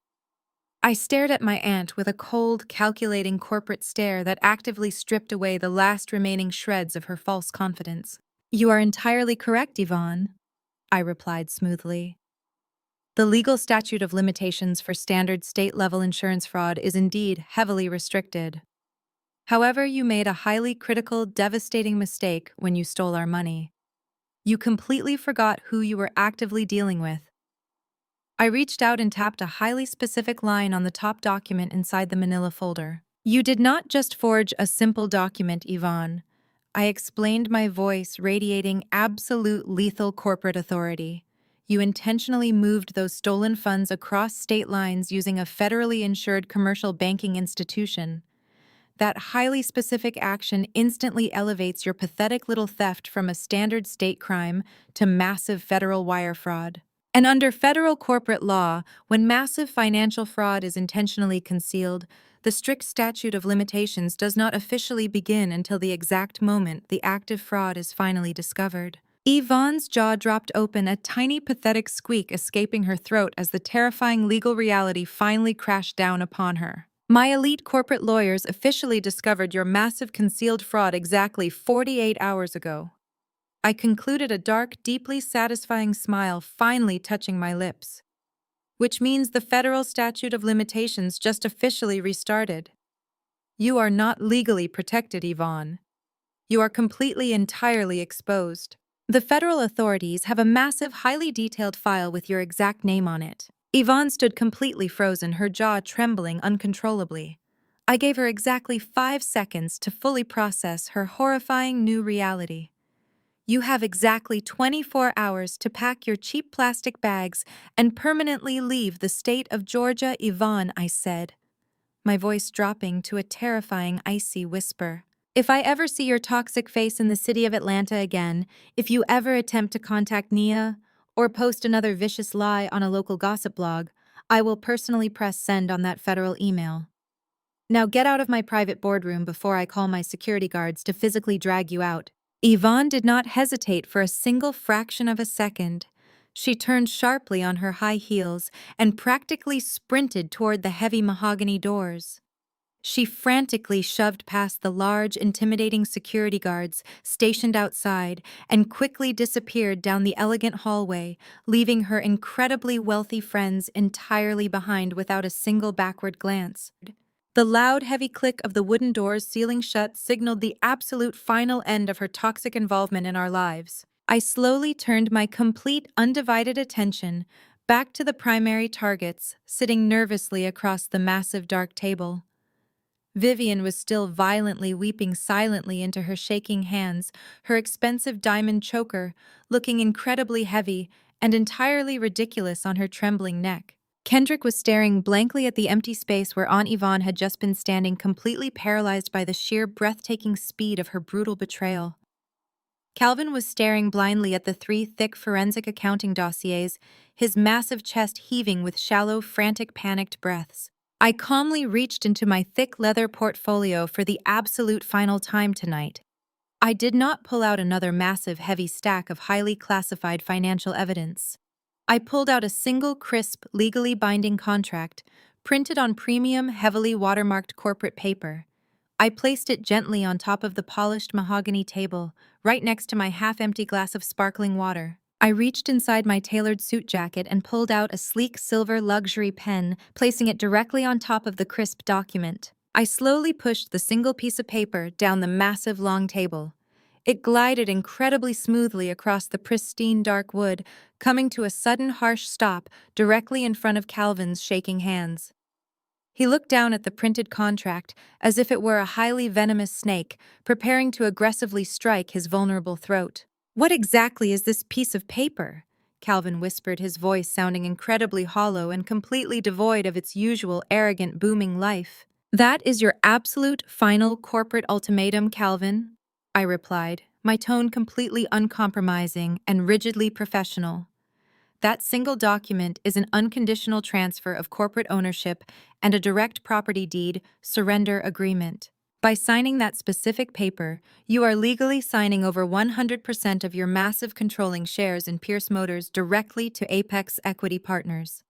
I stared at my aunt with a cold, calculating corporate stare that actively stripped away the last remaining shreds of her false confidence. You are entirely correct, Yvonne, I replied smoothly. The legal statute of limitations for standard state-level insurance fraud is indeed heavily restricted. However, you made a highly critical, devastating mistake when you stole our money. You completely forgot who you were actively dealing with. I reached out and tapped a highly specific line on the top document inside the manila folder. You did not just forge a simple document, Yvonne. I explained, my voice radiating absolute lethal corporate authority. You intentionally moved those stolen funds across state lines using a federally insured commercial banking institution. That highly specific action instantly elevates your pathetic little theft from a standard state crime to massive federal wire fraud. And under federal corporate law, when massive financial fraud is intentionally concealed, the strict statute of limitations does not officially begin until the exact moment the act of fraud is finally discovered. Yvonne's jaw dropped open, a tiny pathetic squeak escaping her throat as the terrifying legal reality finally crashed down upon her. My elite corporate lawyers officially discovered your massive concealed fraud exactly 48 hours ago. I concluded, a dark, deeply satisfying smile finally touching my lips. Which means the federal statute of limitations just officially restarted. You are not legally protected, Yvonne. You are completely, entirely exposed. The federal authorities have a massive, highly detailed file with your exact name on it. Yvonne stood completely frozen, her jaw trembling uncontrollably. I gave her exactly 5 seconds to fully process her horrifying new reality. You have exactly 24 hours to pack your cheap plastic bags and permanently leave the state of Georgia, Yvonne, I said, my voice dropping to a terrifying, icy whisper. If I ever see your toxic face in the city of Atlanta again, if you ever attempt to contact Nia or post another vicious lie on a local gossip blog, I will personally press send on that federal email. Now get out of my private boardroom before I call my security guards to physically drag you out. Yvonne did not hesitate for a single fraction of a second. She turned sharply on her high heels and practically sprinted toward the heavy mahogany doors. She frantically shoved past the large, intimidating security guards stationed outside and quickly disappeared down the elegant hallway, leaving her incredibly wealthy friends entirely behind without a single backward glance. The loud, heavy click of the wooden doors sealing shut signaled the absolute final end of her toxic involvement in our lives. I slowly turned my complete, undivided attention back to the primary targets, sitting nervously across the massive dark table. Vivian was still violently weeping silently into her shaking hands, her expensive diamond choker looking incredibly heavy and entirely ridiculous on her trembling neck. Kendrick was staring blankly at the empty space where Aunt Yvonne had just been standing, completely paralyzed by the sheer breathtaking speed of her brutal betrayal. Calvin was staring blindly at the 3 thick forensic accounting dossiers, his massive chest heaving with shallow, frantic, panicked breaths. I calmly reached into my thick leather portfolio for the absolute final time tonight. I did not pull out another massive, heavy stack of highly classified financial evidence. I pulled out a single crisp, legally binding contract, printed on premium, heavily watermarked corporate paper. I placed it gently on top of the polished mahogany table, right next to my half-empty glass of sparkling water. I reached inside my tailored suit jacket and pulled out a sleek silver luxury pen, placing it directly on top of the crisp document. I slowly pushed the single piece of paper down the massive long table. It glided incredibly smoothly across the pristine dark wood, coming to a sudden harsh stop directly in front of Calvin's shaking hands. He looked down at the printed contract as if it were a highly venomous snake, preparing to aggressively strike his vulnerable throat. "What exactly is this piece of paper?" Calvin whispered, his voice sounding incredibly hollow and completely devoid of its usual arrogant, booming life. "That is your absolute final corporate ultimatum, Calvin," I replied, my tone completely uncompromising and rigidly professional. "That single document is an unconditional transfer of corporate ownership and a direct property deed surrender agreement. By signing that specific paper, you are legally signing over 100% of your massive controlling shares in Pierce Motors directly to Apex Equity Partners.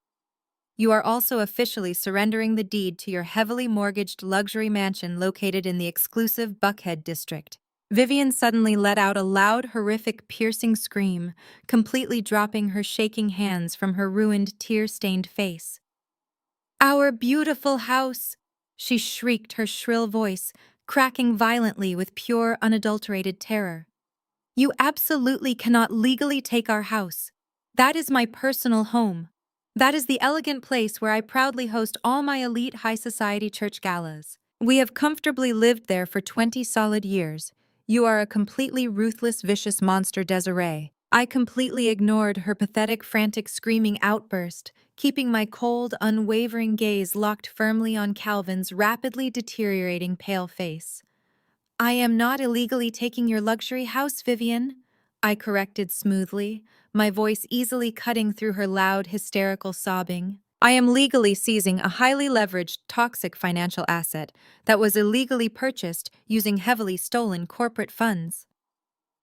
You are also officially surrendering the deed to your heavily mortgaged luxury mansion located in the exclusive Buckhead district." Vivian suddenly let out a loud, horrific, piercing scream, completely dropping her shaking hands from her ruined, tear-stained face. "Our beautiful house!" she shrieked, her shrill voice cracking violently with pure, unadulterated terror. "You absolutely cannot legally take our house. That is my personal home. That is the elegant place where I proudly host all my elite high society church galas. We have comfortably lived there for 20 solid years. You are a completely ruthless, vicious monster, Desiree." I completely ignored her pathetic, frantic, screaming outburst, keeping my cold, unwavering gaze locked firmly on Calvin's rapidly deteriorating pale face. "I am not illegally taking your luxury house, Vivian," I corrected smoothly, my voice easily cutting through her loud, hysterical sobbing. "I am legally seizing a highly leveraged, toxic financial asset that was illegally purchased using heavily stolen corporate funds.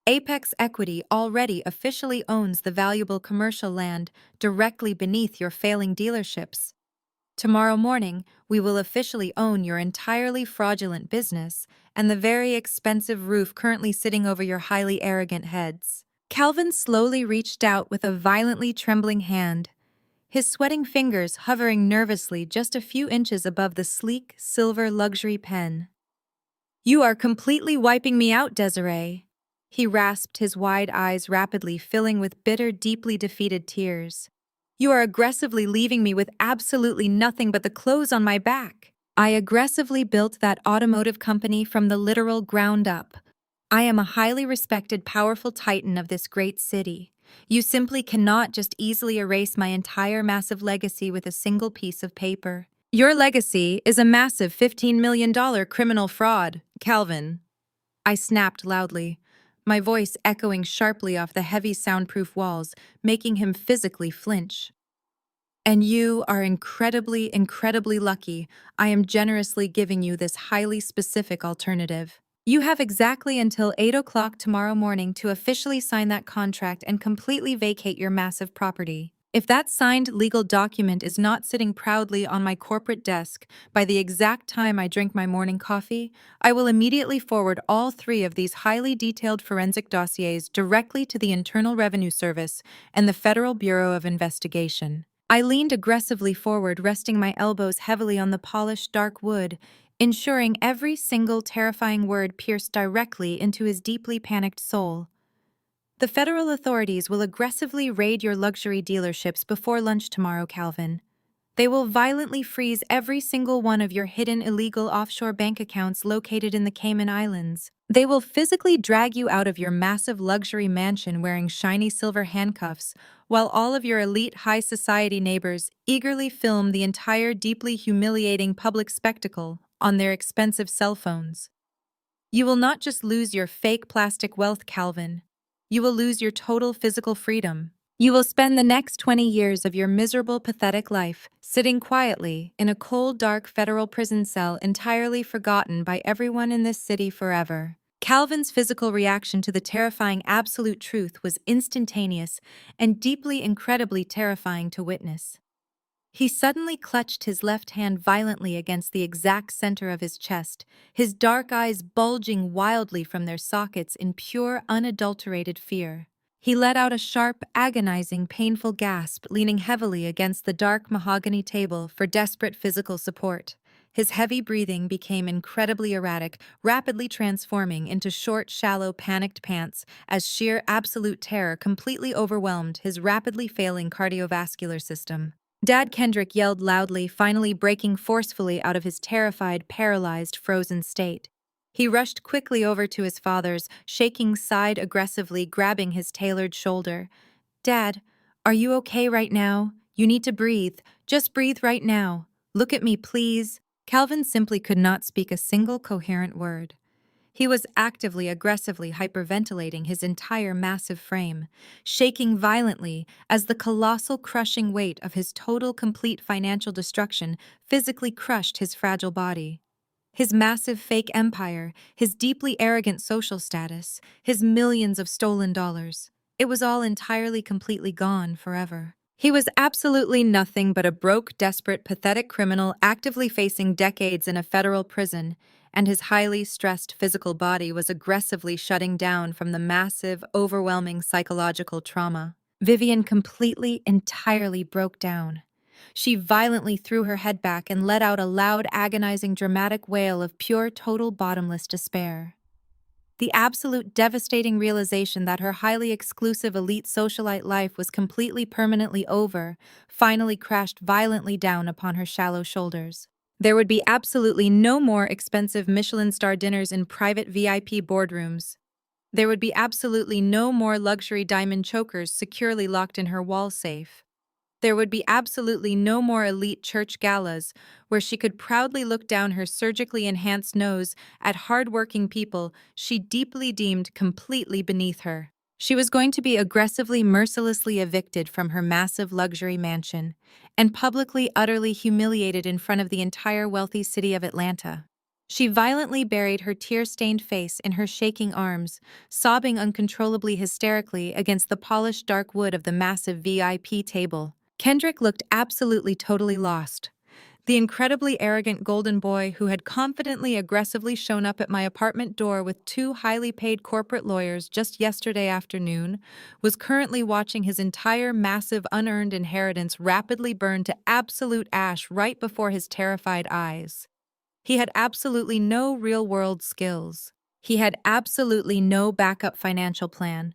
Apex Equity already officially owns the valuable commercial land directly beneath your failing dealerships. Tomorrow morning, we will officially own your entirely fraudulent business and the very expensive roof currently sitting over your highly arrogant heads." Calvin slowly reached out with a violently trembling hand, his sweating fingers hovering nervously just a few inches above the sleek, silver luxury pen. "You are completely wiping me out, Desiree." He rasped, his wide eyes rapidly filling with bitter, deeply defeated tears. "You are aggressively leaving me with absolutely nothing but the clothes on my back. I aggressively built that automotive company from the literal ground up. I am a highly respected, powerful titan of this great city. You simply cannot just easily erase my entire massive legacy with a single piece of paper. Your legacy is a massive $15 million criminal fraud, Calvin." I snapped loudly, my voice echoing sharply off the heavy soundproof walls, making him physically flinch. "And you are incredibly, incredibly lucky I am generously giving you this highly specific alternative. You have exactly until 8 o'clock tomorrow morning to officially sign that contract and completely vacate your massive property. If that signed legal document is not sitting proudly on my corporate desk by the exact time I drink my morning coffee, I will immediately forward all 3 of these highly detailed forensic dossiers directly to the Internal Revenue Service and the Federal Bureau of Investigation." I leaned aggressively forward, resting my elbows heavily on the polished dark wood, ensuring every single terrifying word pierced directly into his deeply panicked soul. "The federal authorities will aggressively raid your luxury dealerships before lunch tomorrow, Calvin. They will violently freeze every single one of your hidden illegal offshore bank accounts located in the Cayman Islands. They will physically drag you out of your massive luxury mansion wearing shiny silver handcuffs, while all of your elite high society neighbors eagerly film the entire deeply humiliating public spectacle on their expensive cell phones. You will not just lose your fake plastic wealth, Calvin. You will lose your total physical freedom. You will spend the next 20 years of your miserable, pathetic life sitting quietly in a cold, dark federal prison cell entirely forgotten by everyone in this city forever." Calvin's physical reaction to the terrifying absolute truth was instantaneous and deeply, incredibly terrifying to witness. He suddenly clutched his left hand violently against the exact center of his chest, his dark eyes bulging wildly from their sockets in pure, unadulterated fear. He let out a sharp, agonizing, painful gasp, leaning heavily against the dark mahogany table for desperate physical support. His heavy breathing became incredibly erratic, rapidly transforming into short, shallow, panicked pants as sheer absolute terror completely overwhelmed his rapidly failing cardiovascular system. Dad Kendrick yelled loudly, finally breaking forcefully out of his terrified, paralyzed, frozen state. He rushed quickly over to his father's, shaking side aggressively, grabbing his tailored shoulder. "Dad, are you okay right now? You need to breathe. Just breathe right now. Look at me, please." Calvin simply could not speak a single coherent word. He was actively, aggressively hyperventilating his entire massive frame, shaking violently as the colossal crushing weight of his total complete financial destruction physically crushed his fragile body. His massive fake empire, his deeply arrogant social status, his millions of stolen dollars. It was all entirely completely gone forever. He was absolutely nothing but a broke, desperate, pathetic criminal actively facing decades in a federal prison, and his highly stressed physical body was aggressively shutting down from the massive, overwhelming psychological trauma. Vivian completely, entirely broke down. She violently threw her head back and let out a loud, agonizing, dramatic wail of pure, total, bottomless despair. The absolute devastating realization that her highly exclusive elite socialite life was completely permanently over finally crashed violently down upon her shallow shoulders. There would be absolutely no more expensive Michelin star dinners in private VIP boardrooms. There would be absolutely no more luxury diamond chokers securely locked in her wall safe. There would be absolutely no more elite church galas where she could proudly look down her surgically enhanced nose at hard-working people she deeply deemed completely beneath her. She was going to be aggressively, mercilessly evicted from her massive luxury mansion and publicly, utterly humiliated in front of the entire wealthy city of Atlanta. She violently buried her tear-stained face in her shaking arms, sobbing uncontrollably hysterically against the polished dark wood of the massive VIP table. Kendrick looked absolutely totally lost. The incredibly arrogant golden boy who had confidently aggressively shown up at my apartment door with two highly paid corporate lawyers just yesterday afternoon was currently watching his entire massive unearned inheritance rapidly burn to absolute ash right before his terrified eyes. He had absolutely no real-world skills. He had absolutely no backup financial plan.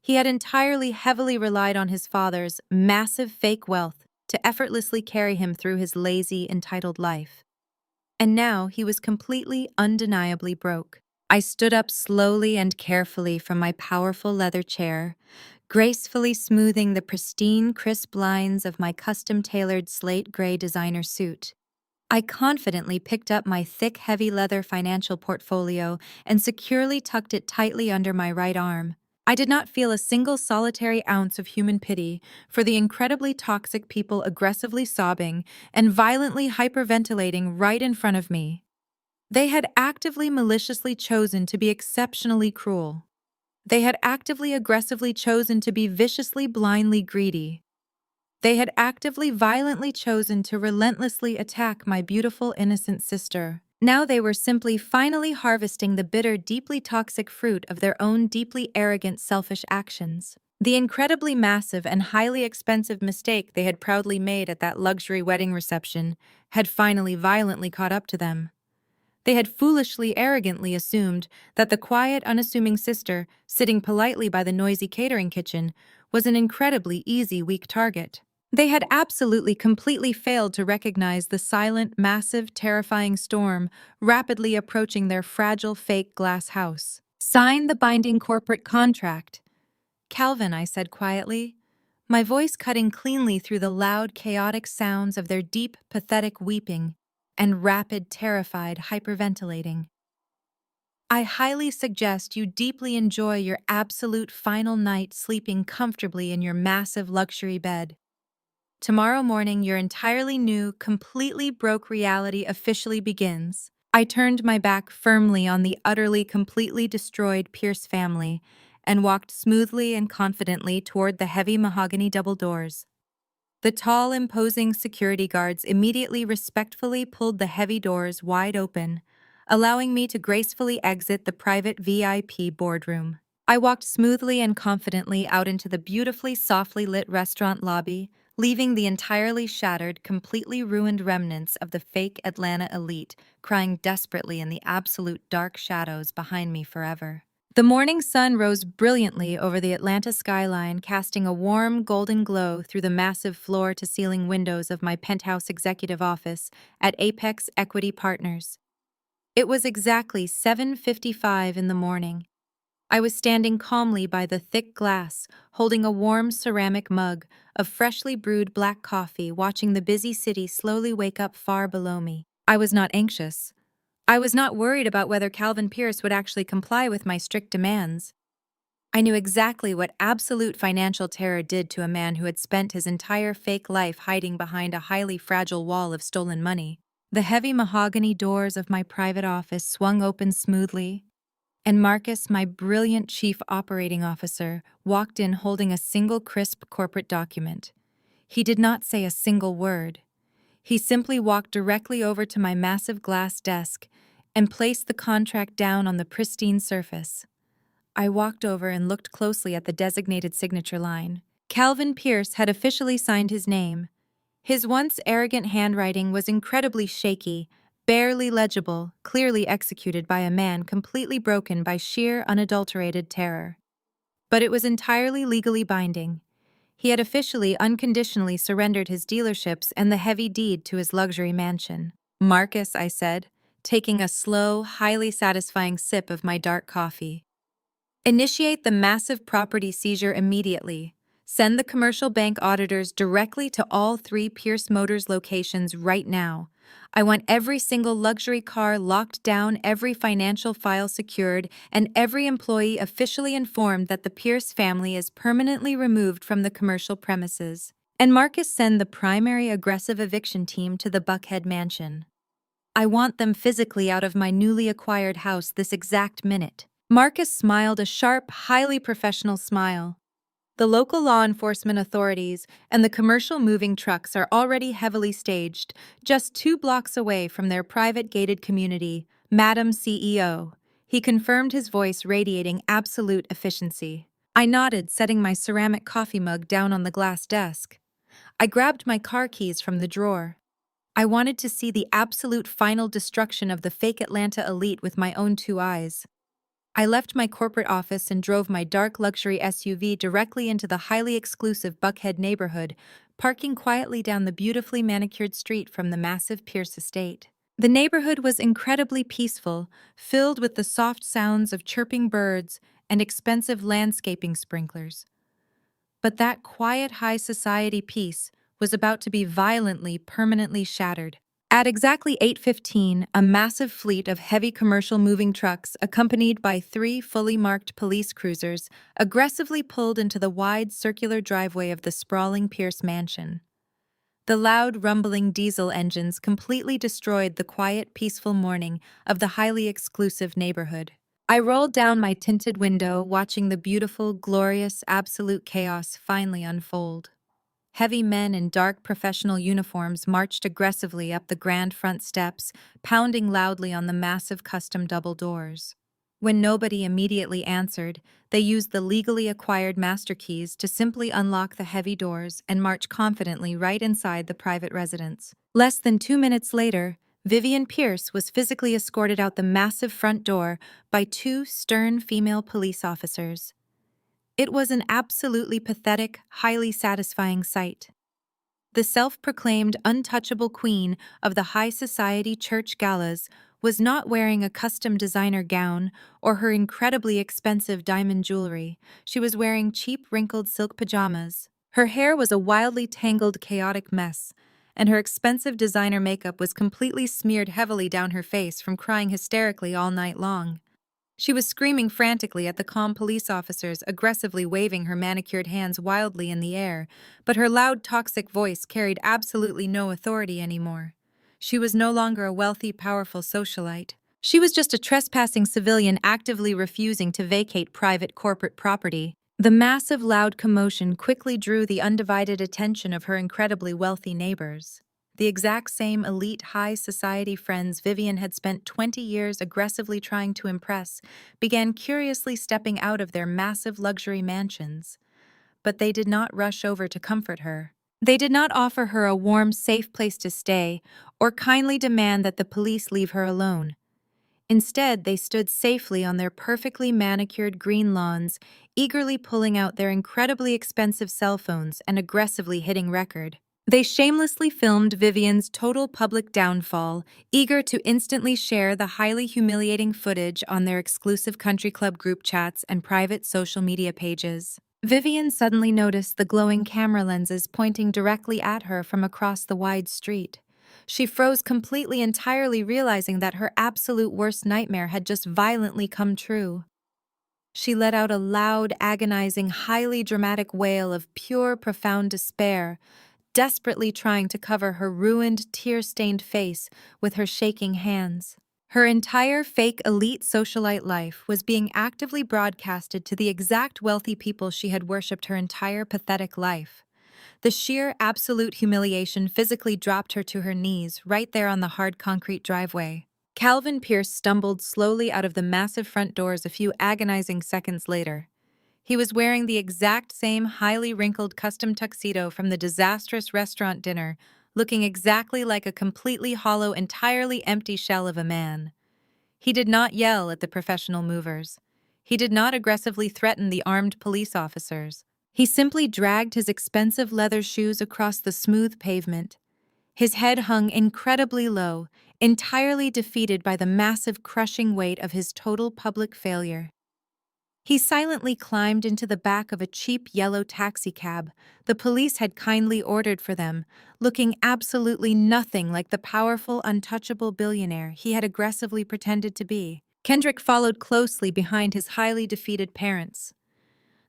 He had entirely heavily relied on his father's massive fake wealth to effortlessly carry him through his lazy, entitled life. And now he was completely, undeniably broke. I stood up slowly and carefully from my powerful leather chair, gracefully smoothing the pristine, crisp lines of my custom-tailored slate gray designer suit. I confidently picked up my thick, heavy leather financial portfolio and securely tucked it tightly under my right arm. I did not feel a single solitary ounce of human pity for the incredibly toxic people aggressively sobbing and violently hyperventilating right in front of me. They had actively maliciously chosen to be exceptionally cruel. They had actively aggressively chosen to be viciously blindly greedy. They had actively violently chosen to relentlessly attack my beautiful innocent sister. Now they were simply finally harvesting the bitter, deeply toxic fruit of their own deeply arrogant, selfish actions. The incredibly massive and highly expensive mistake they had proudly made at that luxury wedding reception had finally violently caught up to them. They had foolishly, arrogantly assumed that the quiet, unassuming sister, sitting politely by the noisy catering kitchen, was an incredibly easy, weak target. They had absolutely, completely failed to recognize the silent, massive, terrifying storm rapidly approaching their fragile, fake glass house. "Sign the binding corporate contract." "Calvin," I said quietly, my voice cutting cleanly through the loud, chaotic sounds of their deep, pathetic weeping and rapid, terrified hyperventilating. "I highly suggest you deeply enjoy your absolute final night sleeping comfortably in your massive luxury bed. Tomorrow morning, your entirely new, completely broke reality officially begins. I turned my back firmly on the utterly, completely destroyed Pierce family and walked smoothly and confidently toward the heavy mahogany double doors. The tall, imposing security guards immediately respectfully pulled the heavy doors wide open, allowing me to gracefully exit the private VIP boardroom. I walked smoothly and confidently out into the beautifully softly lit restaurant lobby, leaving the entirely shattered, completely ruined remnants of the fake Atlanta elite crying desperately in the absolute dark shadows behind me forever. The morning sun rose brilliantly over the Atlanta skyline, casting a warm, golden glow through the massive floor-to-ceiling windows of my penthouse executive office at Apex Equity Partners. It was exactly 7:55 in the morning. I was standing calmly by the thick glass, holding a warm ceramic mug of freshly brewed black coffee, watching the busy city slowly wake up far below me. I was not anxious. I was not worried about whether Calvin Pierce would actually comply with my strict demands. I knew exactly what absolute financial terror did to a man who had spent his entire fake life hiding behind a highly fragile wall of stolen money. The heavy mahogany doors of my private office swung open smoothly, and Marcus, my brilliant chief operating officer, walked in holding a single crisp corporate document. He did not say a single word. He simply walked directly over to my massive glass desk and placed the contract down on the pristine surface. I walked over and looked closely at the designated signature line. Calvin Pierce had officially signed his name. His once arrogant handwriting was incredibly shaky, barely legible, clearly executed by a man completely broken by sheer, unadulterated terror. But it was entirely legally binding. He had officially, unconditionally surrendered his dealerships and the heavy deed to his luxury mansion. Marcus, I said, taking a slow, highly satisfying sip of my dark coffee. Initiate the massive property seizure immediately. Send the commercial bank auditors directly to all 3 Pierce Motors locations right now. I want every single luxury car locked down, every financial file secured, and every employee officially informed that the Pierce family is permanently removed from the commercial premises. And Marcus, send the primary aggressive eviction team to the Buckhead mansion. I want them physically out of my newly acquired house this exact minute. Marcus smiled a sharp, highly professional smile. The local law enforcement authorities and the commercial moving trucks are already heavily staged, just 2 blocks away from their private gated community, Madam CEO. He confirmed, his voice radiating absolute efficiency. I nodded, setting my ceramic coffee mug down on the glass desk. I grabbed my car keys from the drawer. I wanted to see the absolute final destruction of the fake Atlanta elite with my own 2 eyes. I left my corporate office and drove my dark luxury SUV directly into the highly exclusive Buckhead neighborhood, parking quietly down the beautifully manicured street from the massive Pierce estate. The neighborhood was incredibly peaceful, filled with the soft sounds of chirping birds and expensive landscaping sprinklers. But that quiet high society peace was about to be violently, permanently shattered. At exactly 8:15, a massive fleet of heavy commercial moving trucks, accompanied by 3 fully marked police cruisers, aggressively pulled into the wide circular driveway of the sprawling Pierce mansion. The loud, rumbling diesel engines completely destroyed the quiet, peaceful morning of the highly exclusive neighborhood. I rolled down my tinted window, watching the beautiful, glorious, absolute chaos finally unfold. Heavy men in dark professional uniforms marched aggressively up the grand front steps, pounding loudly on the massive custom double doors. When nobody immediately answered, they used the legally acquired master keys to simply unlock the heavy doors and march confidently right inside the private residence. Less than 2 minutes later, Vivian Pierce was physically escorted out the massive front door by 2 stern female police officers. It was an absolutely pathetic, highly satisfying sight. The self-proclaimed untouchable queen of the high society church galas was not wearing a custom designer gown or her incredibly expensive diamond jewelry. She was wearing cheap, wrinkled silk pajamas. Her hair was a wildly tangled, chaotic mess, and her expensive designer makeup was completely smeared heavily down her face from crying hysterically all night long. She was screaming frantically at the calm police officers, aggressively waving her manicured hands wildly in the air, but her loud, toxic voice carried absolutely no authority anymore. She was no longer a wealthy, powerful socialite. She was just a trespassing civilian actively refusing to vacate private corporate property. The massive, loud commotion quickly drew the undivided attention of her incredibly wealthy neighbors. The exact same elite high society friends Vivian had spent 20 years aggressively trying to impress began curiously stepping out of their massive luxury mansions. But they did not rush over to comfort her. They did not offer her a warm, safe place to stay or kindly demand that the police leave her alone. Instead, they stood safely on their perfectly manicured green lawns, eagerly pulling out their incredibly expensive cell phones and aggressively hitting record. They shamelessly filmed Vivian's total public downfall, eager to instantly share the highly humiliating footage on their exclusive country club group chats and private social media pages. Vivian suddenly noticed the glowing camera lenses pointing directly at her from across the wide street. She froze completely, entirely realizing that her absolute worst nightmare had just violently come true. She let out a loud, agonizing, highly dramatic wail of pure, profound despair, desperately trying to cover her ruined, tear-stained face with her shaking hands. Her entire fake elite socialite life was being actively broadcasted to the exact wealthy people she had worshipped her entire pathetic life. The sheer, absolute humiliation physically dropped her to her knees right there on the hard concrete driveway. Calvin Pierce stumbled slowly out of the massive front doors a few agonizing seconds later. He was wearing the exact same highly wrinkled custom tuxedo from the disastrous restaurant dinner, looking exactly like a completely hollow, entirely empty shell of a man. He did not yell at the professional movers. He did not aggressively threaten the armed police officers. He simply dragged his expensive leather shoes across the smooth pavement. His head hung incredibly low, entirely defeated by the massive crushing weight of his total public failure. He silently climbed into the back of a cheap yellow taxicab the police had kindly ordered for them, looking absolutely nothing like the powerful, untouchable billionaire he had aggressively pretended to be. Kendrick followed closely behind his highly defeated parents.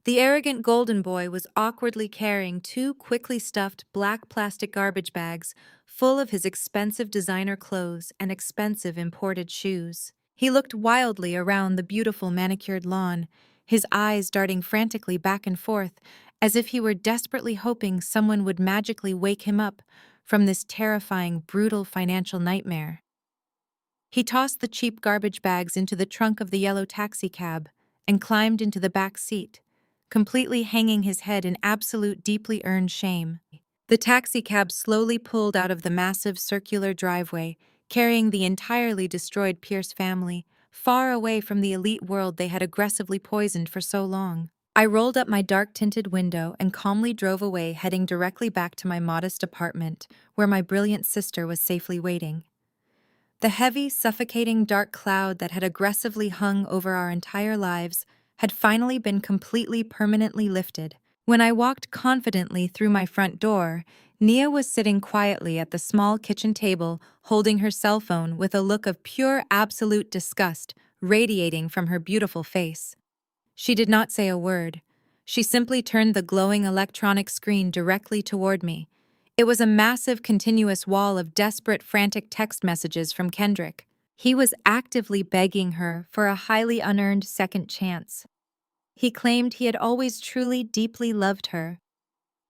The arrogant golden boy was awkwardly carrying two quickly stuffed black plastic garbage bags full of his expensive designer clothes and expensive imported shoes. He looked wildly around the beautiful manicured lawn, his eyes darting frantically back and forth, as if he were desperately hoping someone would magically wake him up from this terrifying, brutal financial nightmare. He tossed the cheap garbage bags into the trunk of the yellow taxicab and climbed into the back seat, completely hanging his head in absolute deeply earned shame. The taxicab slowly pulled out of the massive circular driveway, carrying the entirely destroyed Pierce family, far away from the elite world they had aggressively poisoned for so long. I rolled up my dark-tinted window and calmly drove away, heading directly back to my modest apartment, where my brilliant sister was safely waiting. The heavy, suffocating dark cloud that had aggressively hung over our entire lives had finally been completely permanently lifted. When I walked confidently through my front door, Nia was sitting quietly at the small kitchen table, holding her cell phone with a look of pure absolute disgust radiating from her beautiful face. She did not say a word. She simply turned the glowing electronic screen directly toward me. It was a massive, continuous wall of desperate, frantic text messages from Kendrick. He was actively begging her for a highly unearned second chance. He claimed he had always truly, deeply loved her.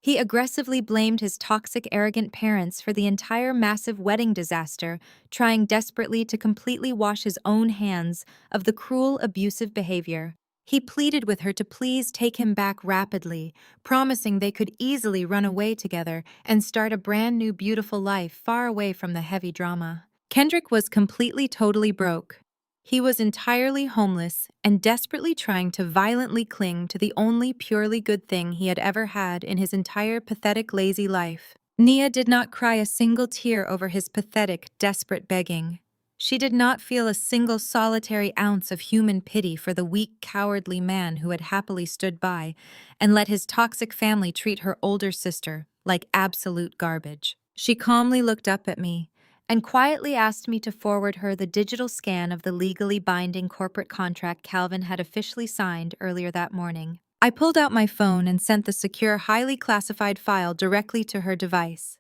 He aggressively blamed his toxic, arrogant parents for the entire massive wedding disaster, trying desperately to completely wash his own hands of the cruel, abusive behavior. He pleaded with her to please take him back rapidly, promising they could easily run away together and start a brand new beautiful life far away from the heavy drama. Kendrick was completely, totally broke. He was entirely homeless and desperately trying to violently cling to the only purely good thing he had ever had in his entire pathetic, lazy life. Nia did not cry a single tear over his pathetic, desperate begging. She did not feel a single solitary ounce of human pity for the weak, cowardly man who had happily stood by and let his toxic family treat her older sister like absolute garbage. She calmly looked up at me and quietly asked me to forward her the digital scan of the legally binding corporate contract Calvin had officially signed earlier that morning. I pulled out my phone and sent the secure, highly classified file directly to her device.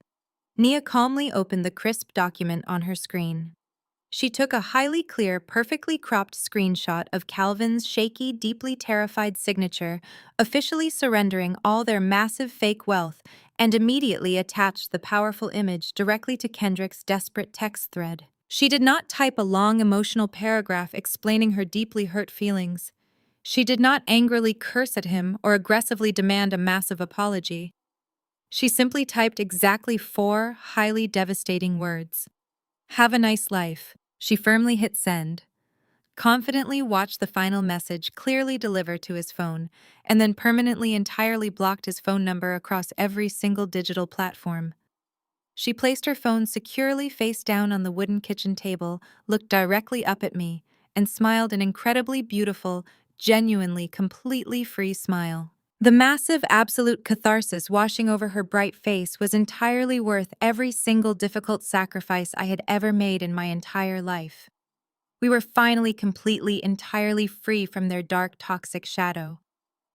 Nia calmly opened the crisp document on her screen. She took a highly clear, perfectly cropped screenshot of Calvin's shaky, deeply terrified signature, officially surrendering all their massive fake wealth, and immediately attached the powerful image directly to Kendrick's desperate text thread. She did not type a long emotional paragraph explaining her deeply hurt feelings. She did not angrily curse at him or aggressively demand a massive apology. She simply typed exactly 4 highly devastating words. Have a nice life. She firmly hit send, confidently watched the final message clearly deliver to his phone, and then permanently entirely blocked his phone number across every single digital platform. She placed her phone securely face down on the wooden kitchen table, looked directly up at me, and smiled an incredibly beautiful, genuinely, completely free smile. The massive absolute catharsis washing over her bright face was entirely worth every single difficult sacrifice I had ever made in my entire life. We were finally completely, entirely free from their dark, toxic shadow.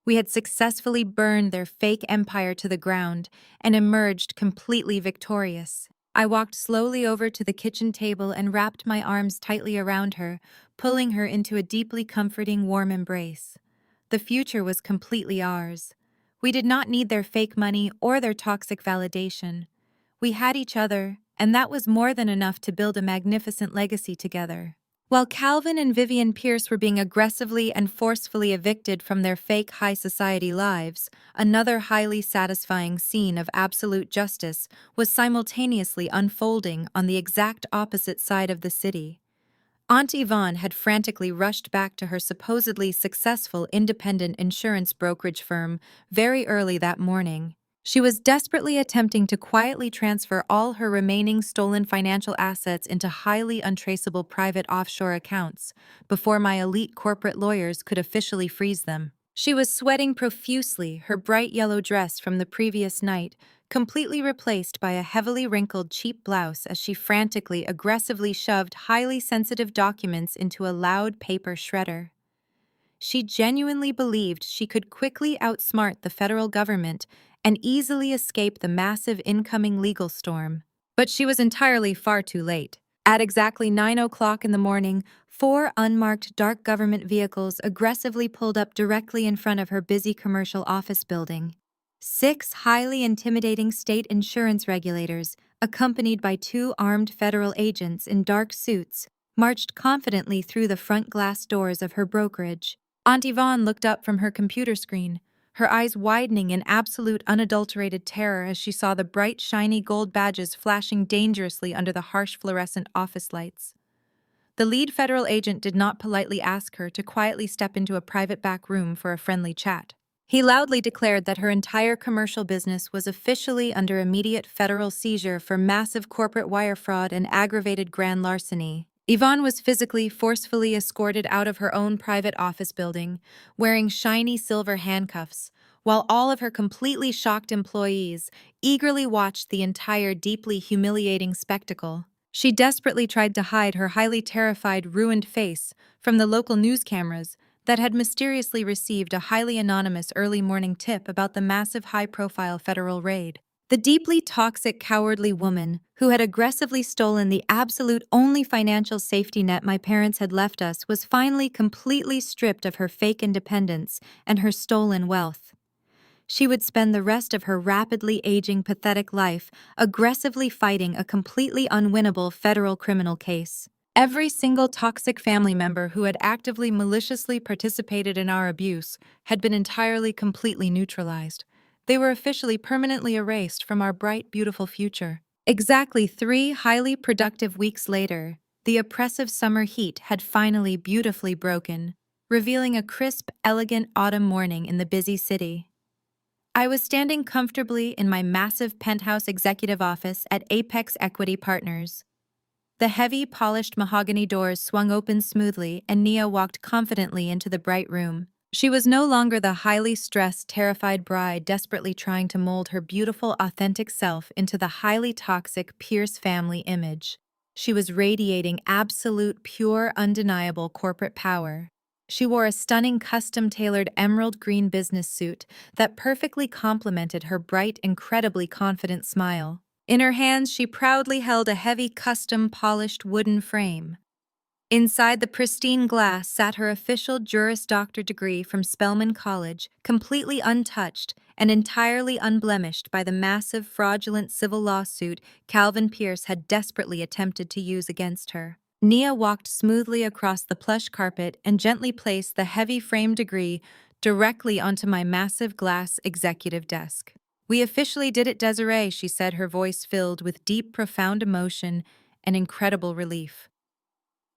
We had successfully burned their fake empire to the ground and emerged completely victorious. I walked slowly over to the kitchen table and wrapped my arms tightly around her, pulling her into a deeply comforting, warm embrace. The future was completely ours. We did not need their fake money or their toxic validation. We had each other, and that was more than enough to build a magnificent legacy together. While Calvin and Vivian Pierce were being aggressively and forcefully evicted from their fake high society lives, another highly satisfying scene of absolute justice was simultaneously unfolding on the exact opposite side of the city. Aunt Yvonne had frantically rushed back to her supposedly successful independent insurance brokerage firm very early that morning. She was desperately attempting to quietly transfer all her remaining stolen financial assets into highly untraceable private offshore accounts before my elite corporate lawyers could officially freeze them. She was sweating profusely, her bright yellow dress from the previous night completely replaced by a heavily wrinkled cheap blouse as she frantically, aggressively shoved highly sensitive documents into a loud paper shredder. She genuinely believed she could quickly outsmart the federal government and easily escape the massive incoming legal storm. But she was entirely far too late. At exactly 9 o'clock in the morning, 4 unmarked dark government vehicles aggressively pulled up directly in front of her busy commercial office building. 6 highly intimidating state insurance regulators, accompanied by 2 armed federal agents in dark suits, marched confidently through the front glass doors of her brokerage. Aunt Yvonne looked up from her computer screen, her eyes widening in absolute unadulterated terror as she saw the bright, shiny gold badges flashing dangerously under the harsh fluorescent office lights. The lead federal agent did not politely ask her to quietly step into a private back room for a friendly chat. He loudly declared that her entire commercial business was officially under immediate federal seizure for massive corporate wire fraud and aggravated grand larceny. Yvonne was physically, forcefully escorted out of her own private office building, wearing shiny silver handcuffs, while all of her completely shocked employees eagerly watched the entire deeply humiliating spectacle. She desperately tried to hide her highly terrified, ruined face from the local news cameras that had mysteriously received a highly anonymous early morning tip about the massive high-profile federal raid. The deeply toxic, cowardly woman who had aggressively stolen the absolute only financial safety net my parents had left us was finally completely stripped of her fake independence and her stolen wealth. She would spend the rest of her rapidly aging, pathetic life aggressively fighting a completely unwinnable federal criminal case. Every single toxic family member who had actively, maliciously participated in our abuse had been entirely, completely neutralized. They were officially permanently erased from our bright, beautiful future. Exactly 3 highly productive weeks later, the oppressive summer heat had finally beautifully broken, revealing a crisp, elegant autumn morning in the busy city. I was standing comfortably in my massive penthouse executive office at Apex Equity Partners. The heavy, polished mahogany doors swung open smoothly, and Nia walked confidently into the bright room. She was no longer the highly stressed, terrified bride desperately trying to mold her beautiful, authentic self into the highly toxic Pierce family image. She was radiating absolute, pure, undeniable corporate power. She wore a stunning custom-tailored emerald green business suit that perfectly complemented her bright, incredibly confident smile. In her hands, she proudly held a heavy, custom-polished wooden frame. Inside the pristine glass sat her official Juris Doctor degree from Spelman College, completely untouched and entirely unblemished by the massive, fraudulent civil lawsuit Calvin Pierce had desperately attempted to use against her. Nia walked smoothly across the plush carpet and gently placed the heavy frame degree directly onto my massive glass executive desk. "We officially did it, Desiree," she said, her voice filled with deep, profound emotion and incredible relief.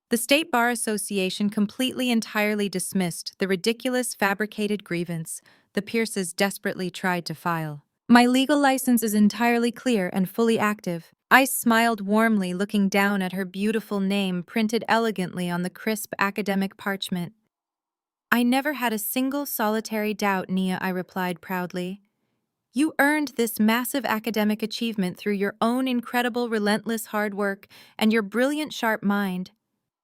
The State Bar Association completely entirely dismissed the ridiculous fabricated grievance the Pierces desperately tried to file. "My legal license is entirely clear and fully active." I smiled warmly, looking down at her beautiful name printed elegantly on the crisp academic parchment. "I never had a single solitary doubt, Nia," I replied proudly. "You earned this massive academic achievement through your own incredible, relentless hard work and your brilliant, sharp mind.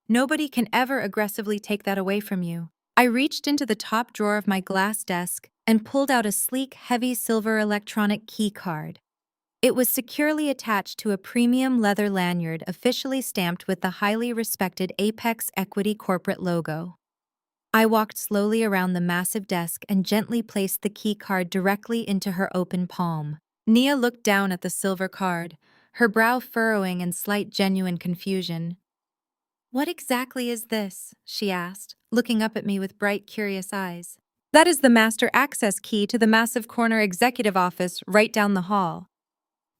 Nobody can ever aggressively take that away from you." I reached into the top drawer of my glass desk and pulled out a sleek, heavy silver electronic key card. It was securely attached to a premium leather lanyard officially stamped with the highly respected Apex Equity corporate logo. I walked slowly around the massive desk and gently placed the key card directly into her open palm. Nia looked down at the silver card, her brow furrowing in slight genuine confusion. "What exactly is this?" she asked, looking up at me with bright, curious eyes. "That is the master access key to the massive corner executive office right down the hall."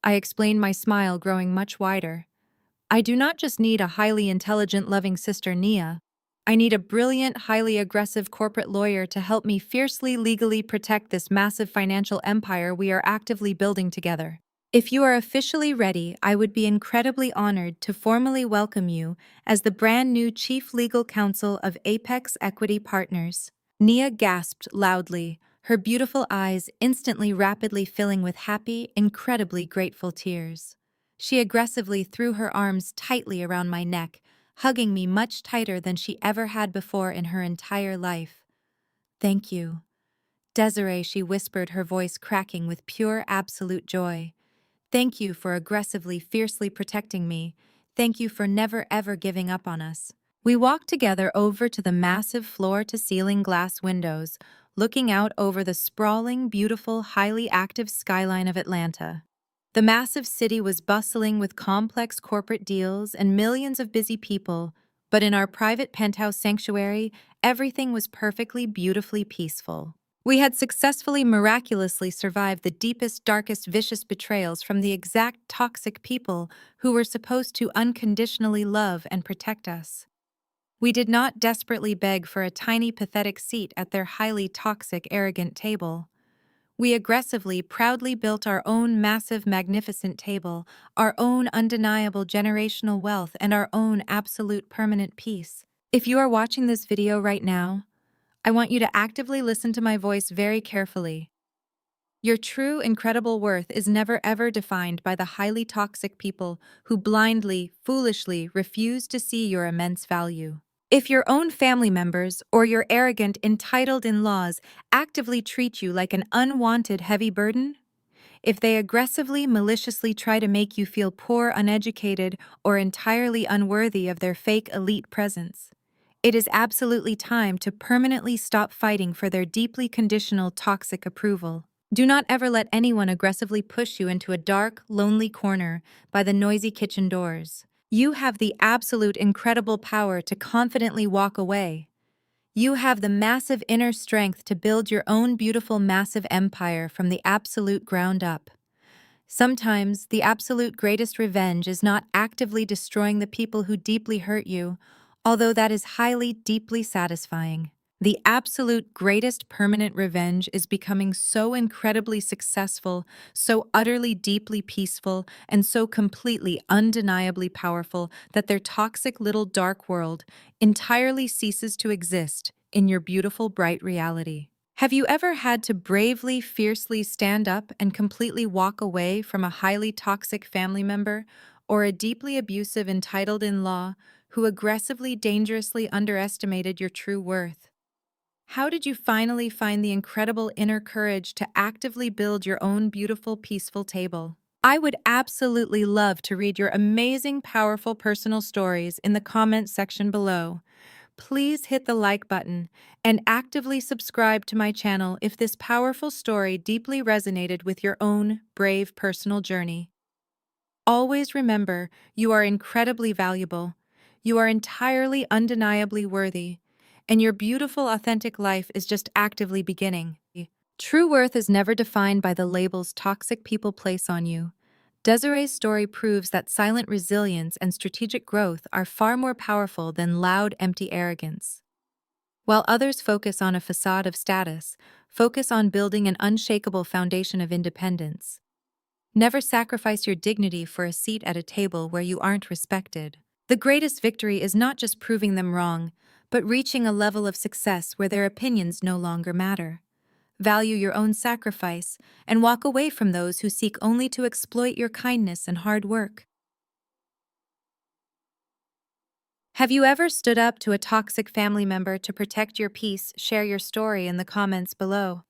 I explained, my smile growing much wider. "I do not just need a highly intelligent, loving sister, Nia. I need a brilliant, highly aggressive corporate lawyer to help me fiercely legally protect this massive financial empire we are actively building together. If you are officially ready, I would be incredibly honored to formally welcome you as the brand new Chief Legal Counsel of Apex Equity Partners." Nia gasped loudly, her beautiful eyes instantly rapidly filling with happy, incredibly grateful tears. She aggressively threw her arms tightly around my neck, hugging me much tighter than she ever had before in her entire life. "Thank you, Desiree," she whispered, her voice cracking with pure, absolute joy. "Thank you for aggressively, fiercely protecting me. Thank you for never ever giving up on us." We walked together over to the massive floor-to-ceiling glass windows, looking out over the sprawling, beautiful, highly active skyline of Atlanta. The massive city was bustling with complex corporate deals and millions of busy people, but in our private penthouse sanctuary, everything was perfectly, beautifully peaceful. We had successfully, miraculously survived the deepest, darkest, vicious betrayals from the exact toxic people who were supposed to unconditionally love and protect us. We did not desperately beg for a tiny, pathetic seat at their highly toxic, arrogant table. We aggressively, proudly built our own massive, magnificent table, our own undeniable generational wealth, and our own absolute permanent peace. If you are watching this video right now, I want you to actively listen to my voice very carefully. Your true, incredible worth is never ever defined by the highly toxic people who blindly, foolishly refuse to see your immense value. If your own family members or your arrogant, entitled in-laws actively treat you like an unwanted heavy burden, if they aggressively, maliciously try to make you feel poor, uneducated, or entirely unworthy of their fake elite presence, it is absolutely time to permanently stop fighting for their deeply conditional, toxic approval. Do not ever let anyone aggressively push you into a dark, lonely corner by the noisy kitchen doors. You have the absolute incredible power to confidently walk away. You have the massive inner strength to build your own beautiful, massive empire from the absolute ground up. Sometimes, the absolute greatest revenge is not actively destroying the people who deeply hurt you, although that is highly, deeply satisfying. The absolute greatest permanent revenge is becoming so incredibly successful, so utterly deeply peaceful, and so completely undeniably powerful that their toxic little dark world entirely ceases to exist in your beautiful, bright reality. Have you ever had to bravely, fiercely stand up and completely walk away from a highly toxic family member or a deeply abusive, entitled in-law who aggressively, dangerously underestimated your true worth? How did you finally find the incredible inner courage to actively build your own beautiful, peaceful table? I would absolutely love to read your amazing, powerful personal stories in the comments section below. Please hit the like button and actively subscribe to my channel if this powerful story deeply resonated with your own brave personal journey. Always remember, you are incredibly valuable. You are entirely undeniably worthy, and your beautiful, authentic life is just actively beginning. True worth is never defined by the labels toxic people place on you. Desiree's story proves that silent resilience and strategic growth are far more powerful than loud, empty arrogance. While others focus on a facade of status, focus on building an unshakable foundation of independence. Never sacrifice your dignity for a seat at a table where you aren't respected. The greatest victory is not just proving them wrong, but reaching a level of success where their opinions no longer matter. Value your own sacrifice and walk away from those who seek only to exploit your kindness and hard work. Have you ever stood up to a toxic family member to protect your peace? Share your story in the comments below.